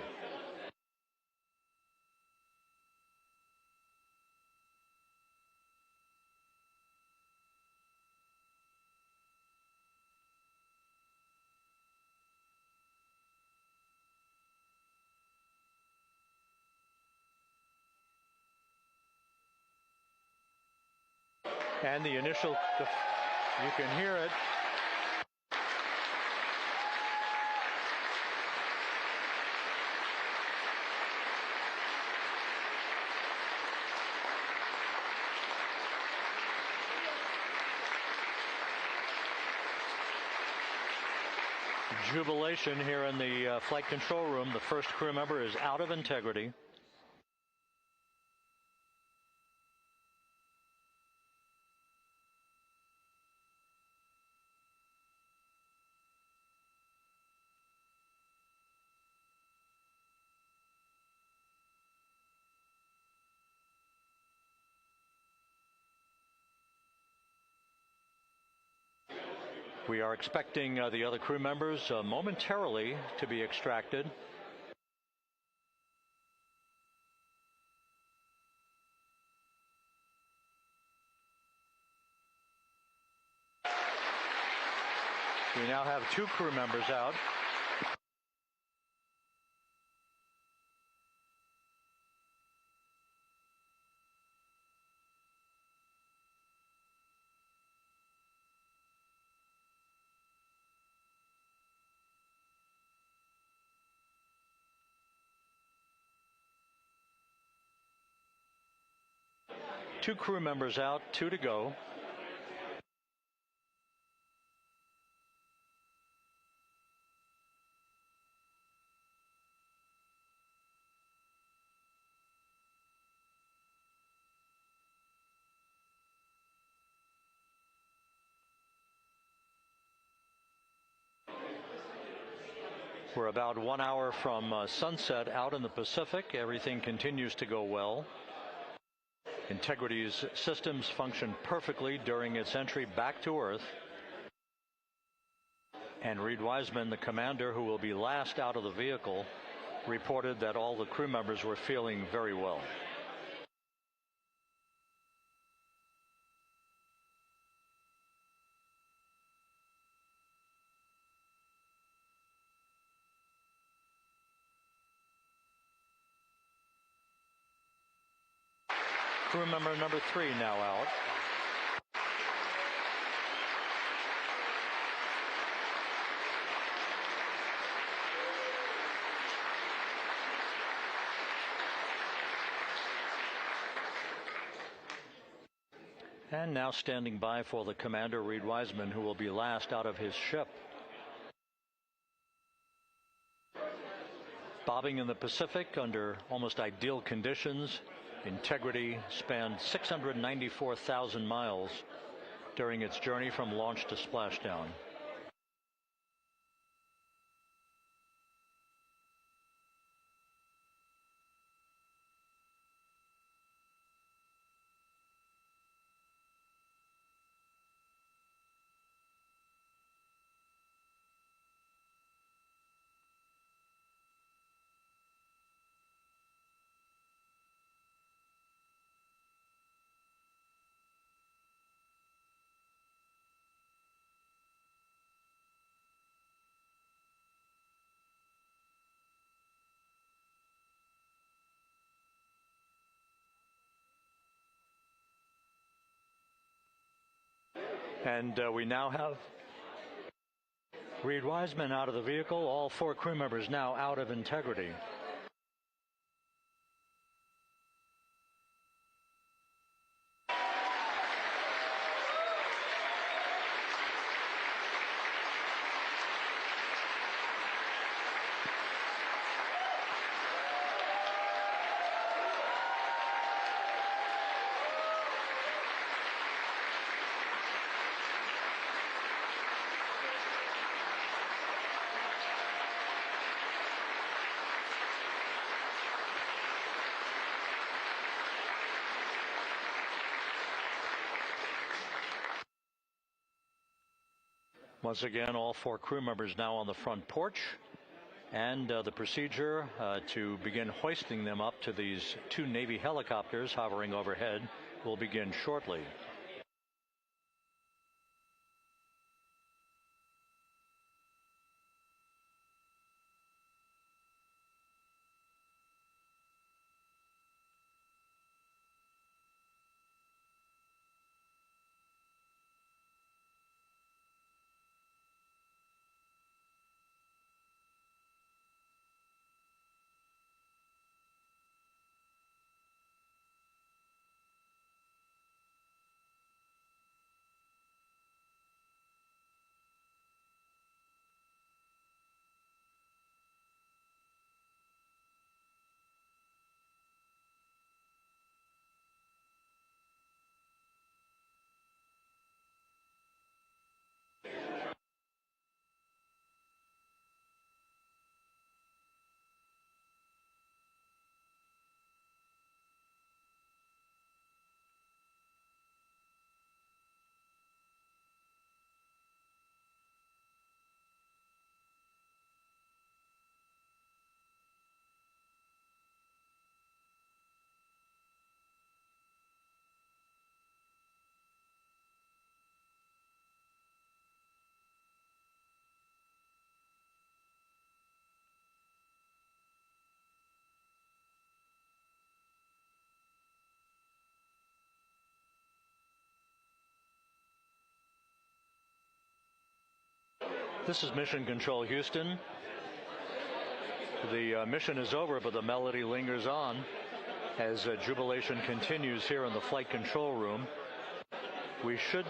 And the initial, you can hear it. Jubilation here in the flight control room. The first crew member is out of Integrity. We are expecting the other crew members momentarily to be extracted. We now have 2 crew members out. Two crew members out, 2 to go. We're about 1 hour from sunset out in the Pacific. Everything continues to go well. Integrity's systems function perfectly during its entry back to Earth. And Reed Wiseman, the commander who will be last out of the vehicle, reported that all the crew members were feeling very well. Crew member number 3 now out. And now standing by for the commander, Reed Wiseman, who will be last out of his ship. Bobbing in the Pacific under almost ideal conditions, Integrity spanned 694,000 miles during its journey from launch to splashdown. And we now have Reed Wiseman out of the vehicle. All 4 crew members now out of Integrity. Once again, all 4 crew members now on the front porch, and the procedure to begin hoisting them up to these 2 Navy helicopters hovering overhead will begin shortly. This is Mission Control Houston. The mission is over, but the melody lingers on as jubilation continues here in the flight control room. We should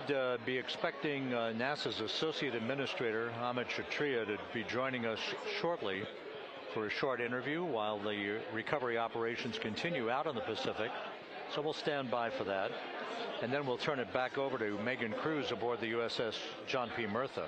be expecting NASA's Associate Administrator, Amit Kshatriya, to be joining us shortly for a short interview while the recovery operations continue out in the Pacific. So we'll stand by for that. And then we'll turn it back over to Megan Cruz aboard the USS John P. Murtha.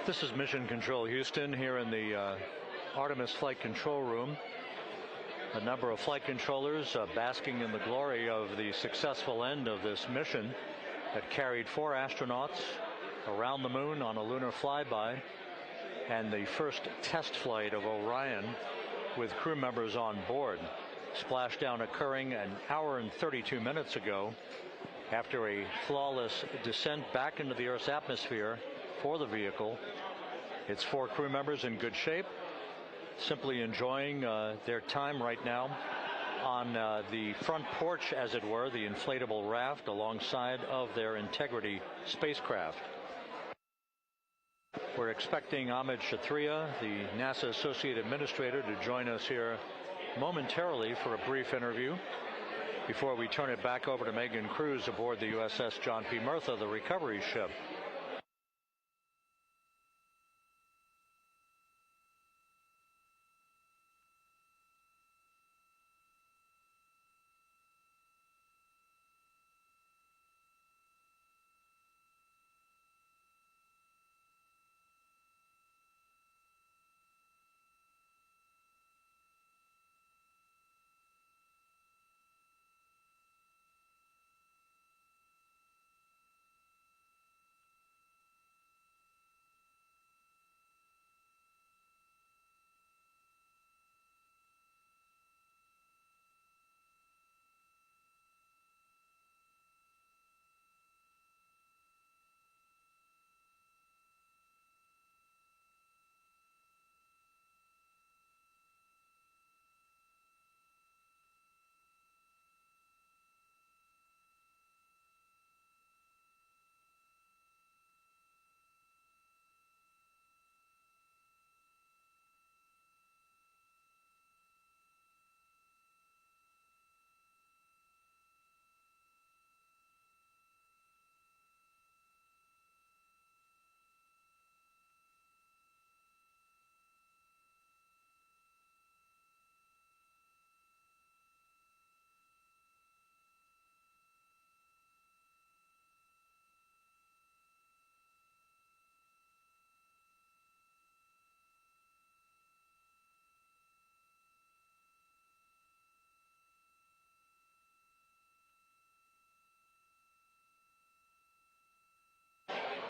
This is Mission Control Houston here in the Artemis Flight Control Room. A number of flight controllers basking in the glory of the successful end of this mission that carried 4 astronauts around the moon on a lunar flyby, and the first test flight of Orion with crew members on board. Splashdown occurring an hour and 32 minutes ago after a flawless descent back into the Earth's atmosphere for the vehicle. Its 4 crew members in good shape, simply enjoying their time right now on the front porch, as it were, the inflatable raft alongside of their Integrity spacecraft. We're expecting Amit Kshatriya, the NASA Associate Administrator, to join us here momentarily for a brief interview before we turn it back over to Megan Cruz aboard the USS John P. Murtha, the recovery ship.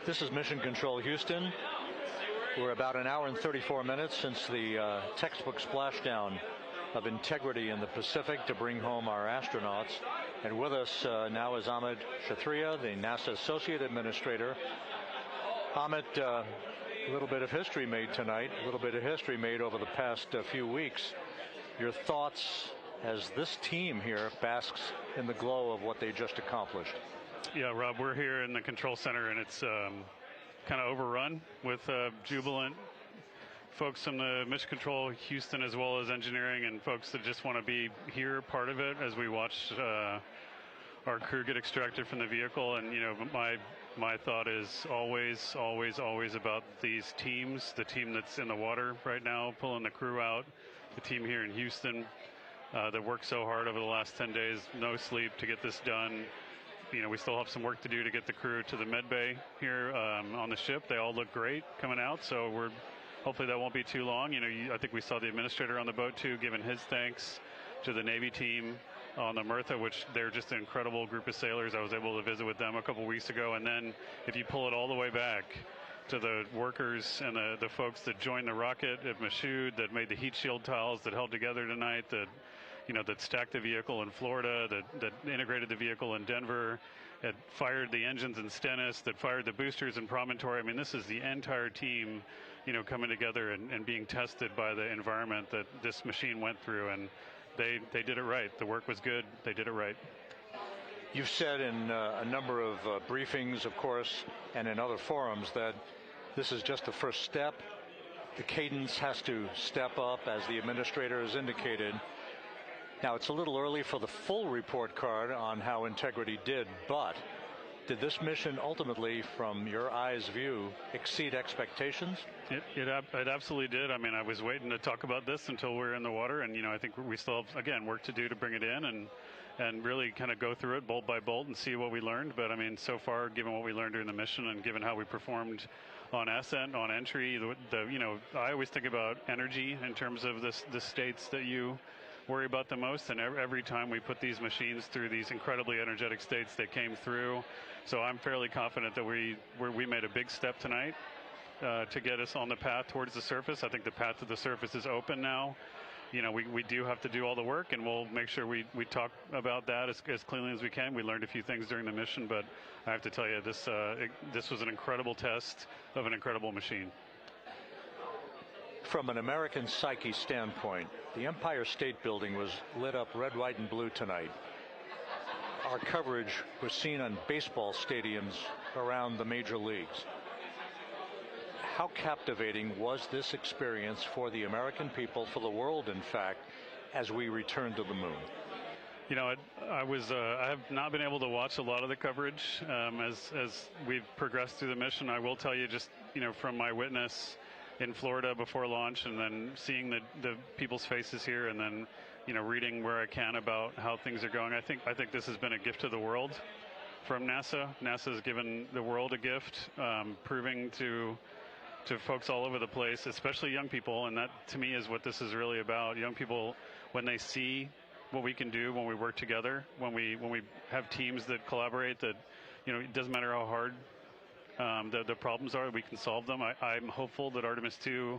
This is Mission Control Houston. We're about an hour and 34 minutes since the textbook splashdown of integrity in the Pacific to bring home our astronauts. And with us now is Amit Kshatriya, the NASA Associate Administrator. Amit, a little bit of history made tonight, a little bit of history made over the past few weeks. Your thoughts as this team here basks in the glow of what they just accomplished? Yeah, Rob, we're here in the control center, and it's kind of overrun with jubilant folks from the Mission Control Houston, as well as engineering, and folks that just want to be here, part of it, as we watch our crew get extracted from the vehicle. And, you know, my thought is always about these teams, the team that's in the water right now, pulling the crew out, the team here in Houston that worked so hard over the last 10 days, no sleep to get this done. You know, we still have some work to do to get the crew to the med bay here on the ship. They all look great coming out, so hopefully that won't be too long. You know, I think we saw the administrator on the boat too, giving his thanks to the Navy team on the Mirtha, which they're just an incredible group of sailors. I was able to visit with them a couple weeks ago. And then if you pull it all the way back to the workers and the folks that joined the rocket at Michoud, that made the heat shield tiles that held together tonight, that stacked the vehicle in Florida, that integrated the vehicle in Denver, that fired the engines in Stennis, that fired the boosters in Promontory. I mean, this is the entire team, you know, coming together and being tested by the environment that this machine went through, and they did it right. The work was good. They did it right. You've said in a number of briefings, of course, and in other forums that this is just the first step. The cadence has to step up, as the administrator has indicated. Now, it's a little early for the full report card on how integrity did, but did this mission ultimately, from your eyes view, exceed expectations? It absolutely did. I mean, I was waiting to talk about this until we were in the water, and, you know, I think we still have, again, work to do to bring it in and really kind of go through it bolt by bolt and see what we learned. But, I mean, so far, given what we learned during the mission and given how we performed on ascent, on entry, you know, I always think about energy in terms of the states that you worry about the most, and every time we put these machines through these incredibly energetic states, they came through. So I'm fairly confident that we made a big step tonight to get us on the path towards the surface. I think the path to the surface is open now. You know, we do have to do all the work, and we'll make sure we talk about that as cleanly as we can. We learned a few things during the mission, but I have to tell you, this was an incredible test of an incredible machine. From an American psyche standpoint, the Empire State Building was lit up red, white, and blue tonight. Our coverage was seen on baseball stadiums around the major leagues. How captivating was this experience for the American people, for the world, in fact, as we returned to the moon? You know, I have not been able to watch a lot of the coverage as we've progressed through the mission. I will tell you, just, you know, from my witness in Florida before launch, and then seeing the people's faces here, and then, you know, reading where I can about how things are going. I think this has been a gift to the world from NASA. NASA has given the world a gift, proving to folks all over the place, especially young people, and that to me is what this is really about. Young people, when they see what we can do when we work together, when we have teams that collaborate, that, you know, it doesn't matter how hard the problems are, we can solve them. I'm hopeful that Artemis II,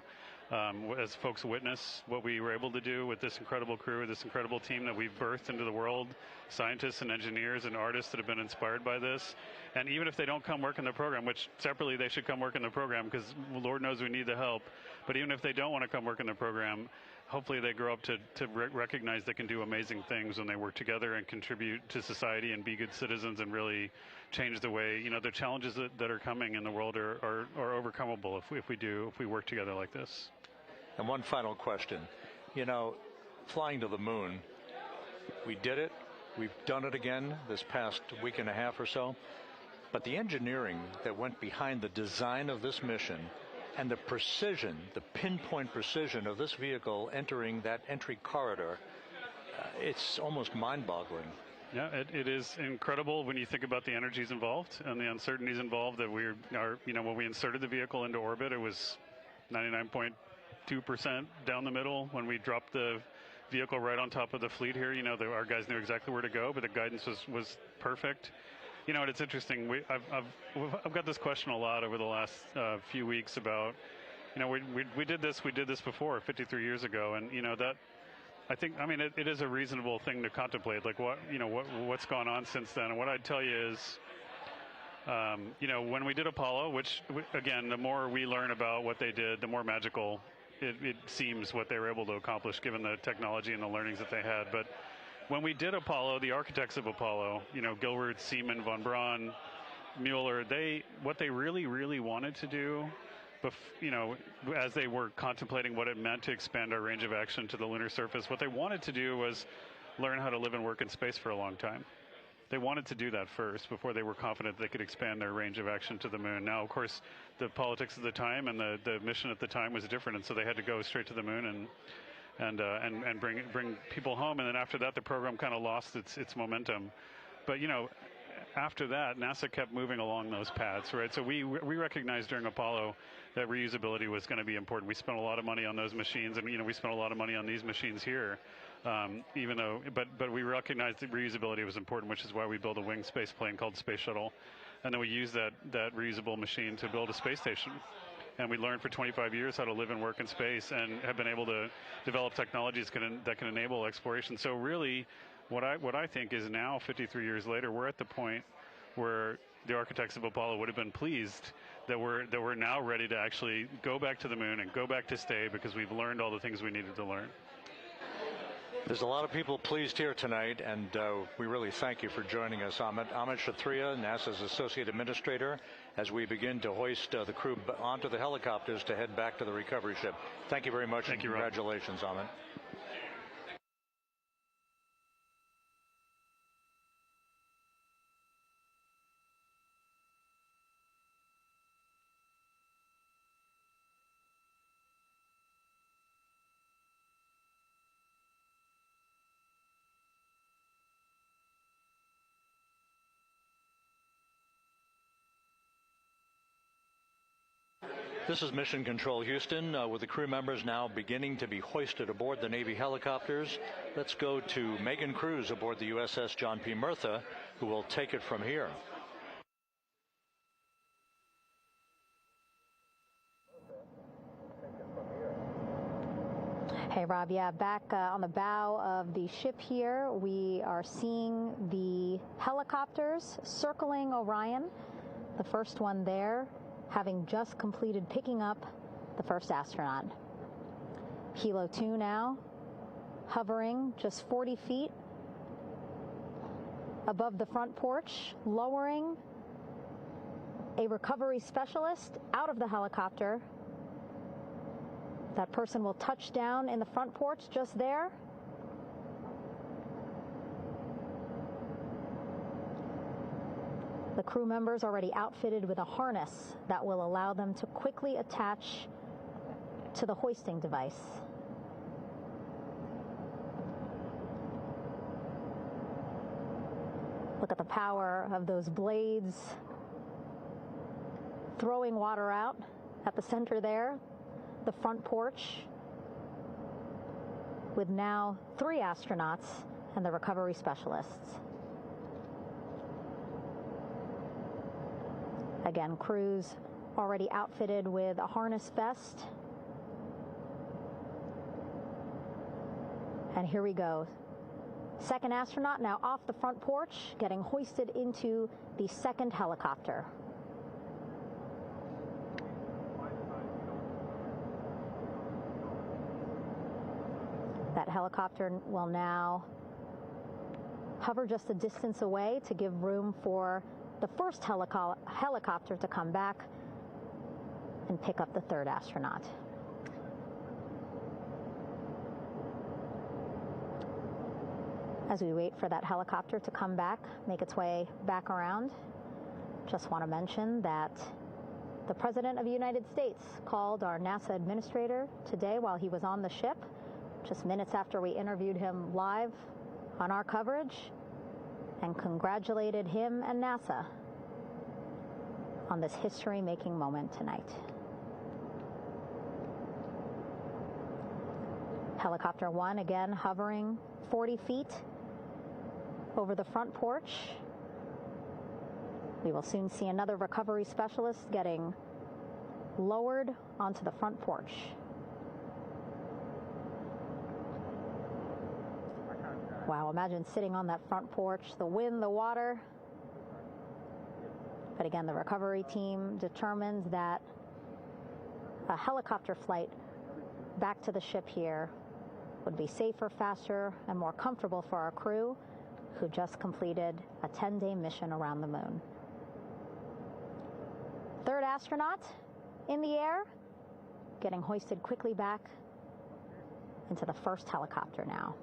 as folks witness what we were able to do with this incredible crew, this incredible team that we've birthed into the world, scientists and engineers and artists that have been inspired by this. And even if they don't come work in the program, which separately they should come work in the program, because Lord knows we need the help, but even if they don't want to come work in the program, hopefully they grow up to recognize they can do amazing things when they work together and contribute to society and be good citizens and really change the way, you know, the challenges that are coming in the world are overcomable if we work together like this. And one final question. You know, flying to the moon, we did it. We've done it again this past week and a half or so. But the engineering that went behind the design of this mission and the precision, the pinpoint precision of this vehicle entering that entry corridor, it's almost mind-boggling. Yeah, it is incredible when you think about the energies involved and the uncertainties involved. That you know, when we inserted the vehicle into orbit, it was 99.2% down the middle. When we dropped the vehicle right on top of the fleet here, you know, our guys knew exactly where to go, but the guidance was perfect. You know, it's interesting. I've got this question a lot over the last few weeks about, you know, we did this before 53 years ago, and you know that. I mean, it is a reasonable thing to contemplate, like what's gone on since then. And what I'd tell you is, you know, when we did Apollo, which again, the more we learn about what they did, the more magical it seems what they were able to accomplish given the technology and the learnings that they had. But when we did Apollo, the architects of Apollo, you know, Gilbert, Seaman, von Braun, Mueller, what they really wanted to do, you know, as they were contemplating what it meant to expand our range of action to the lunar surface, what they wanted to do was learn how to live and work in space for a long time. They wanted to do that first before they were confident they could expand their range of action to the moon. Now, of course, the politics of the time and the mission at the time was different, and so they had to go straight to the moon and bring people home. And then after that, the program kind of lost its momentum. But you know, after that, NASA kept moving along those paths, right? So we recognized during Apollo that reusability was going to be important. We spent a lot of money on those machines, and you know, we spent a lot of money on these machines here. Even though, but we recognized that reusability was important, which is why we built a winged space plane called Space Shuttle, and then we used that reusable machine to build a space station. And we learned for 25 years how to live and work in space, and have been able to develop technologies that can enable exploration. So really, what I think is now, 53 years later, we're at the point where the architects of Apollo would have been pleased that we're now ready to actually go back to the moon and go back to stay, because we've learned all the things we needed to learn. There's a lot of people pleased here tonight, and we really thank you for joining us. Amit Kshatriya, NASA's Associate Administrator, as we begin to hoist the crew onto the helicopters to head back to the recovery ship. Thank you very much. Thank you, congratulations, Amit. This is Mission Control Houston, with the crew members now beginning to be hoisted aboard the Navy helicopters. Let's go to Megan Cruz aboard the USS John P. Murtha, who will take it from here. Hey, Rob. Yeah, back on the bow of the ship here, we are seeing the helicopters circling Orion. The first one there, having just completed picking up the first astronaut. Helo 2 now, hovering just 40 feet above the front porch, lowering a recovery specialist out of the helicopter. That person will touch down in the front porch just there. The crew members already outfitted with a harness that will allow them to quickly attach to the hoisting device. Look at the power of those blades throwing water out at the center there, the front porch, with now 3 astronauts and the recovery specialists. Again, crews already outfitted with a harness vest. And here we go. Second astronaut now off the front porch, getting hoisted into the second helicopter. That helicopter will now hover just a distance away to give room for the first helicopter to come back and pick up the third astronaut. As we wait for that helicopter to come back, make its way back around, just want to mention that the President of the United States called our NASA administrator today while he was on the ship, just minutes after we interviewed him live on our coverage, and congratulated him and NASA on this history-making moment tonight. Helicopter 1 again hovering 40 feet over the front porch, We will soon see another recovery specialist getting lowered onto the front porch. Wow, imagine sitting on that front porch, the wind, the water. But again, the recovery team determines that a helicopter flight back to the ship here would be safer, faster, and more comfortable for our crew who just completed a 10-day mission around the moon. Third astronaut in the air, getting hoisted quickly back into the first helicopter now.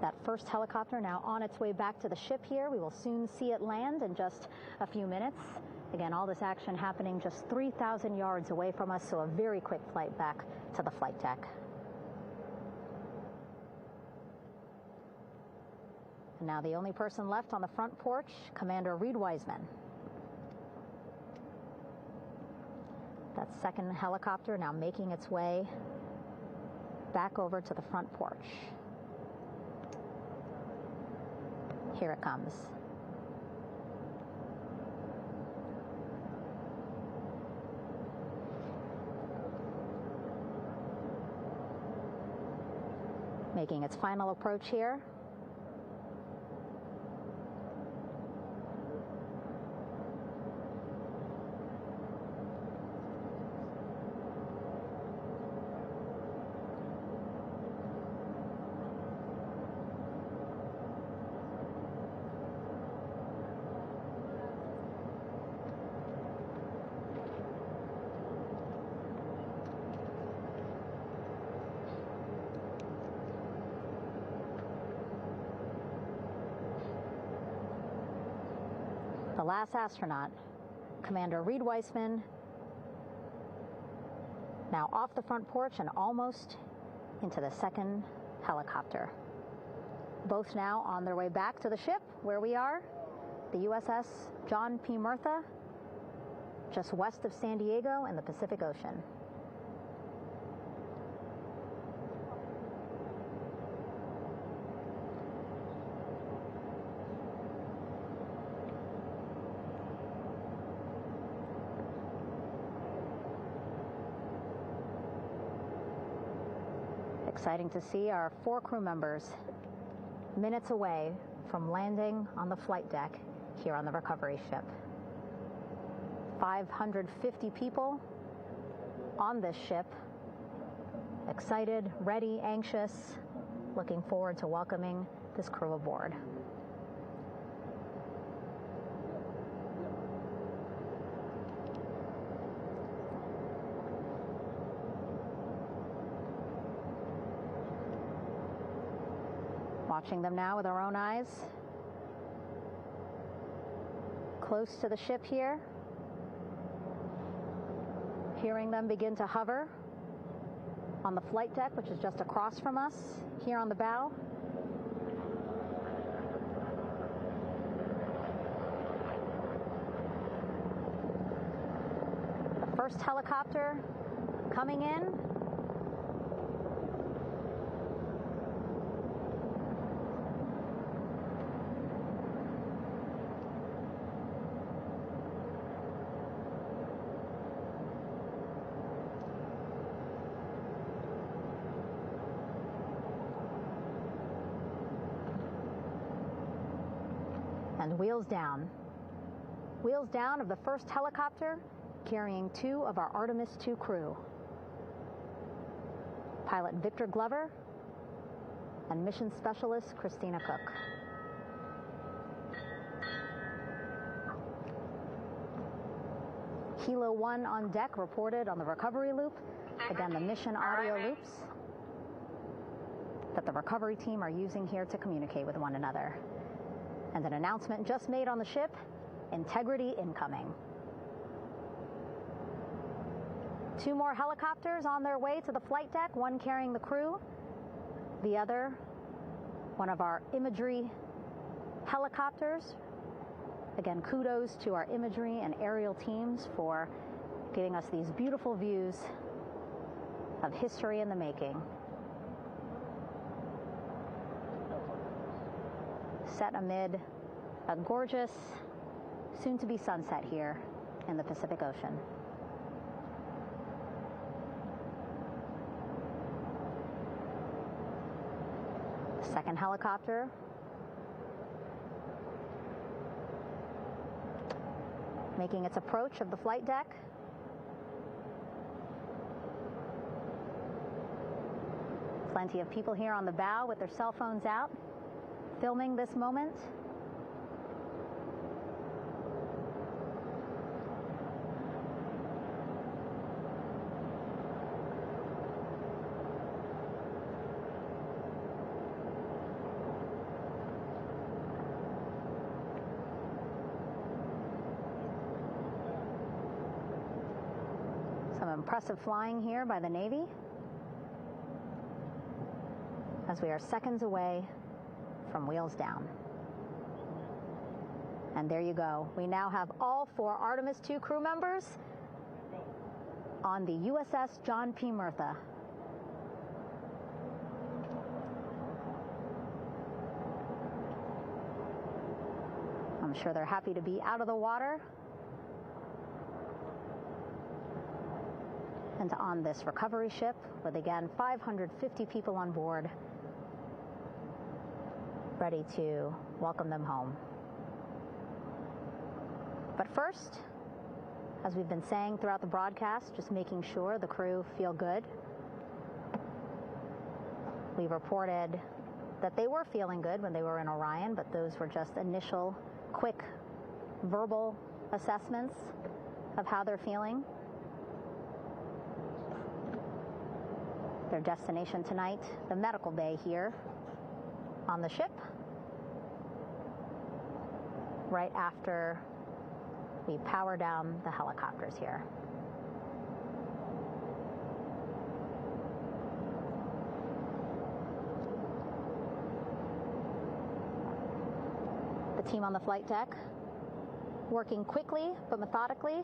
That first helicopter now on its way back to the ship here. We will soon see it land in just a few minutes. Again, all this action happening just 3,000 yards away from us, so a very quick flight back to the flight deck. And now the only person left on the front porch, Commander Reed Wiseman. That second helicopter now making its way back over to the front porch. Here it comes. Making its final approach here. The last astronaut, Commander Reed Wiseman, now off the front porch and almost into the second helicopter. Both now on their way back to the ship where we are, the USS John P. Murtha, just west of San Diego in the Pacific Ocean. Exciting to see our 4 crew members minutes away from landing on the flight deck here on the recovery ship. 550 people on this ship, excited, ready, anxious, looking forward to welcoming this crew aboard. Watching them now with our own eyes. Close to the ship here. Hearing them begin to hover on the flight deck, which is just across from us, here on the bow. The first helicopter coming in. And wheels down. Wheels down of the first helicopter carrying 2 of our Artemis II crew. Pilot Victor Glover and mission specialist Christina Cook. Kilo 1 on deck reported on the recovery loop. Again, the mission audio loops that the recovery team are using here to communicate with one another. And an announcement just made on the ship, integrity incoming. 2 more helicopters on their way to the flight deck, one carrying the crew, the other, one of our imagery helicopters. Again, kudos to our imagery and aerial teams for giving us these beautiful views of history in the making. Set amid a gorgeous, soon-to-be sunset here in the Pacific Ocean. The second helicopter making its approach of the flight deck. Plenty of people here on the bow with their cell phones out, filming this moment. Some impressive flying here by the Navy as we are seconds away from wheels down. And there you go. We now have all 4 Artemis II crew members on the USS John P. Murtha. I'm sure they're happy to be out of the water and on this recovery ship with, again, 550 people on board, ready to welcome them home. But first, as we've been saying throughout the broadcast, just making sure the crew feel good. We reported that they were feeling good when they were in Orion, but those were just initial, quick, verbal assessments of how they're feeling. Their destination tonight, the medical bay here on the ship, right after we power down the helicopters here. The team on the flight deck working quickly but methodically.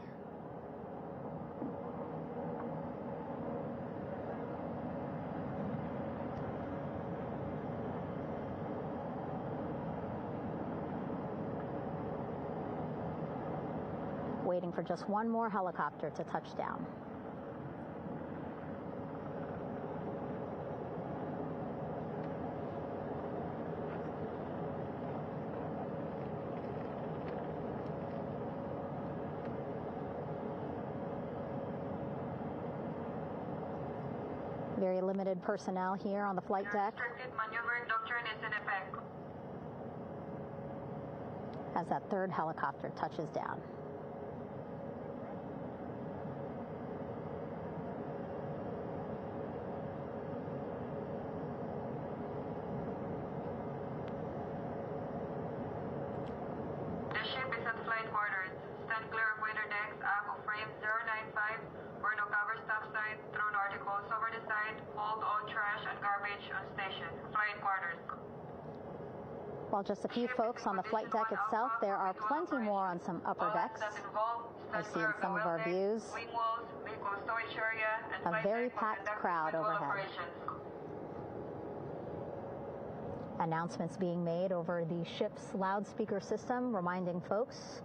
Waiting for just one more helicopter to touch down. Very limited personnel here on the flight deck. Restricted maneuvering doctrine is in effect. As that third helicopter touches down. The ship is at flight quarters. Stand clear of waiter decks, aft of frame 095, or no cover stop sign, thrown articles over the side, hold all trash and garbage on station. Flight quarters. While just a few folks on the flight deck itself, there are plenty more on some upper decks. I see in some of our views a very packed crowd overhead. Announcements being made over the ship's loudspeaker system, reminding folks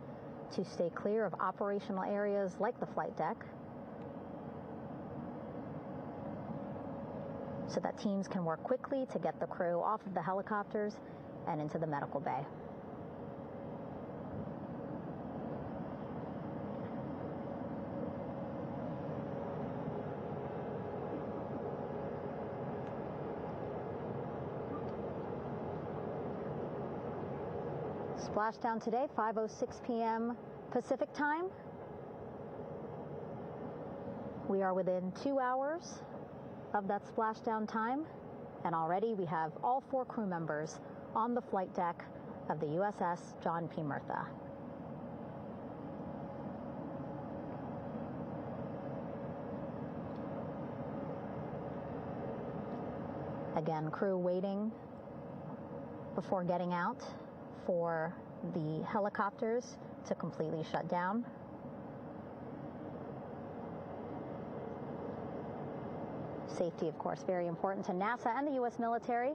to stay clear of operational areas like the flight deck, so that teams can work quickly to get the crew off of the helicopters and into the medical bay. Splashdown today, 5:06 p.m. Pacific time. We are within 2 hours of that splashdown time, and already we have all 4 crew members on the flight deck of the USS John P. Murtha. Again, crew waiting before getting out for the helicopters to completely shut down. Safety, of course, very important to NASA and the U.S. military.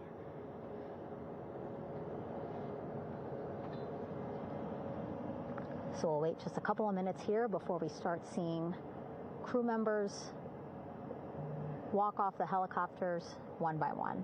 So we'll wait just a couple of minutes here before we start seeing crew members walk off the helicopters one by one.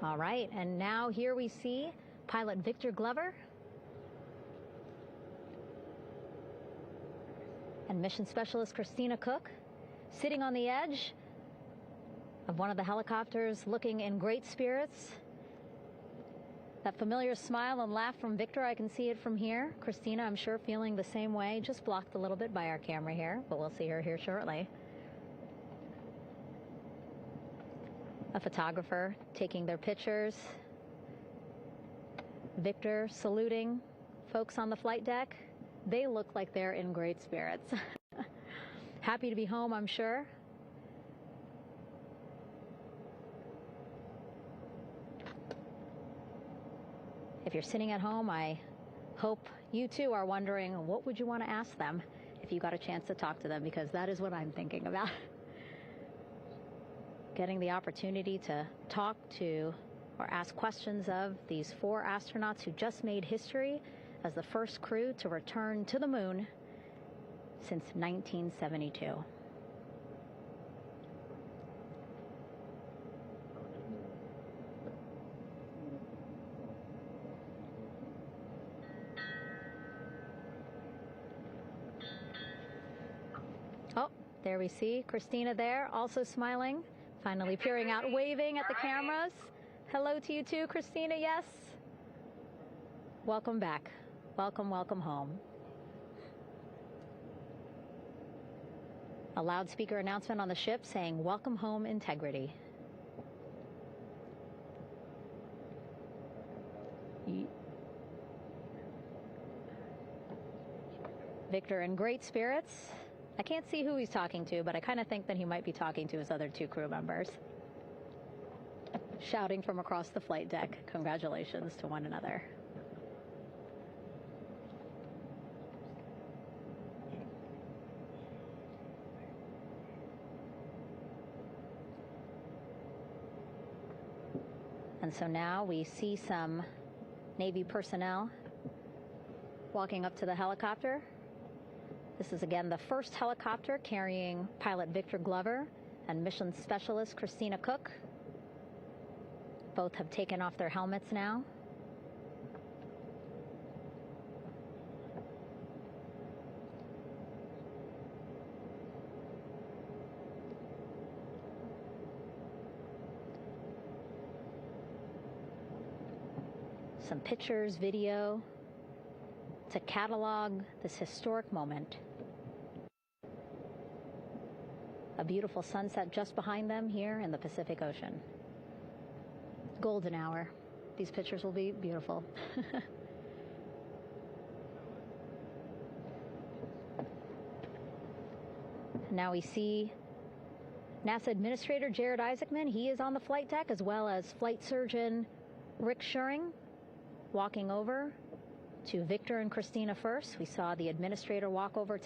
All right, and now here we see pilot Victor Glover and mission specialist Christina Cook sitting on the edge of one of the helicopters, looking in great spirits. That familiar smile and laugh from Victor, I can see it from here. Christina, I'm sure, feeling the same way, just blocked a little bit by our camera here, but we'll see her here shortly. A photographer taking their pictures. Victor saluting folks on the flight deck. They look like they're in great spirits. Happy to be home, I'm sure. If you're sitting at home, I hope you too are wondering, what would you want to ask them if you got a chance to talk to them? Because that is what I'm thinking about. Getting the opportunity to talk to or ask questions of these 4 astronauts who just made history as the first crew to return to the moon since 1972. Oh, there we see Christina there, also smiling. Finally peering out, waving at the cameras. Hello to you too, Christina, yes. Welcome back. Welcome, welcome home. A loudspeaker announcement on the ship saying, "Welcome home, Integrity." Victor in great spirits. I can't see who he's talking to, but I kind of think that he might be talking to his other 2 crew members. Shouting from across the flight deck, congratulations to one another. And so now we see some Navy personnel walking up to the helicopter. This is again the first helicopter carrying pilot Victor Glover and mission specialist Christina Cook. Both have taken off their helmets now. Some pictures, video to catalog this historic moment. A beautiful sunset just behind them here in the Pacific Ocean. Golden hour. These pictures will be beautiful. Now we see NASA Administrator Jared Isaacman. He is on the flight deck, as well as Flight Surgeon Rick Schuring walking over to Victor and Christina first. We saw the administrator walk over to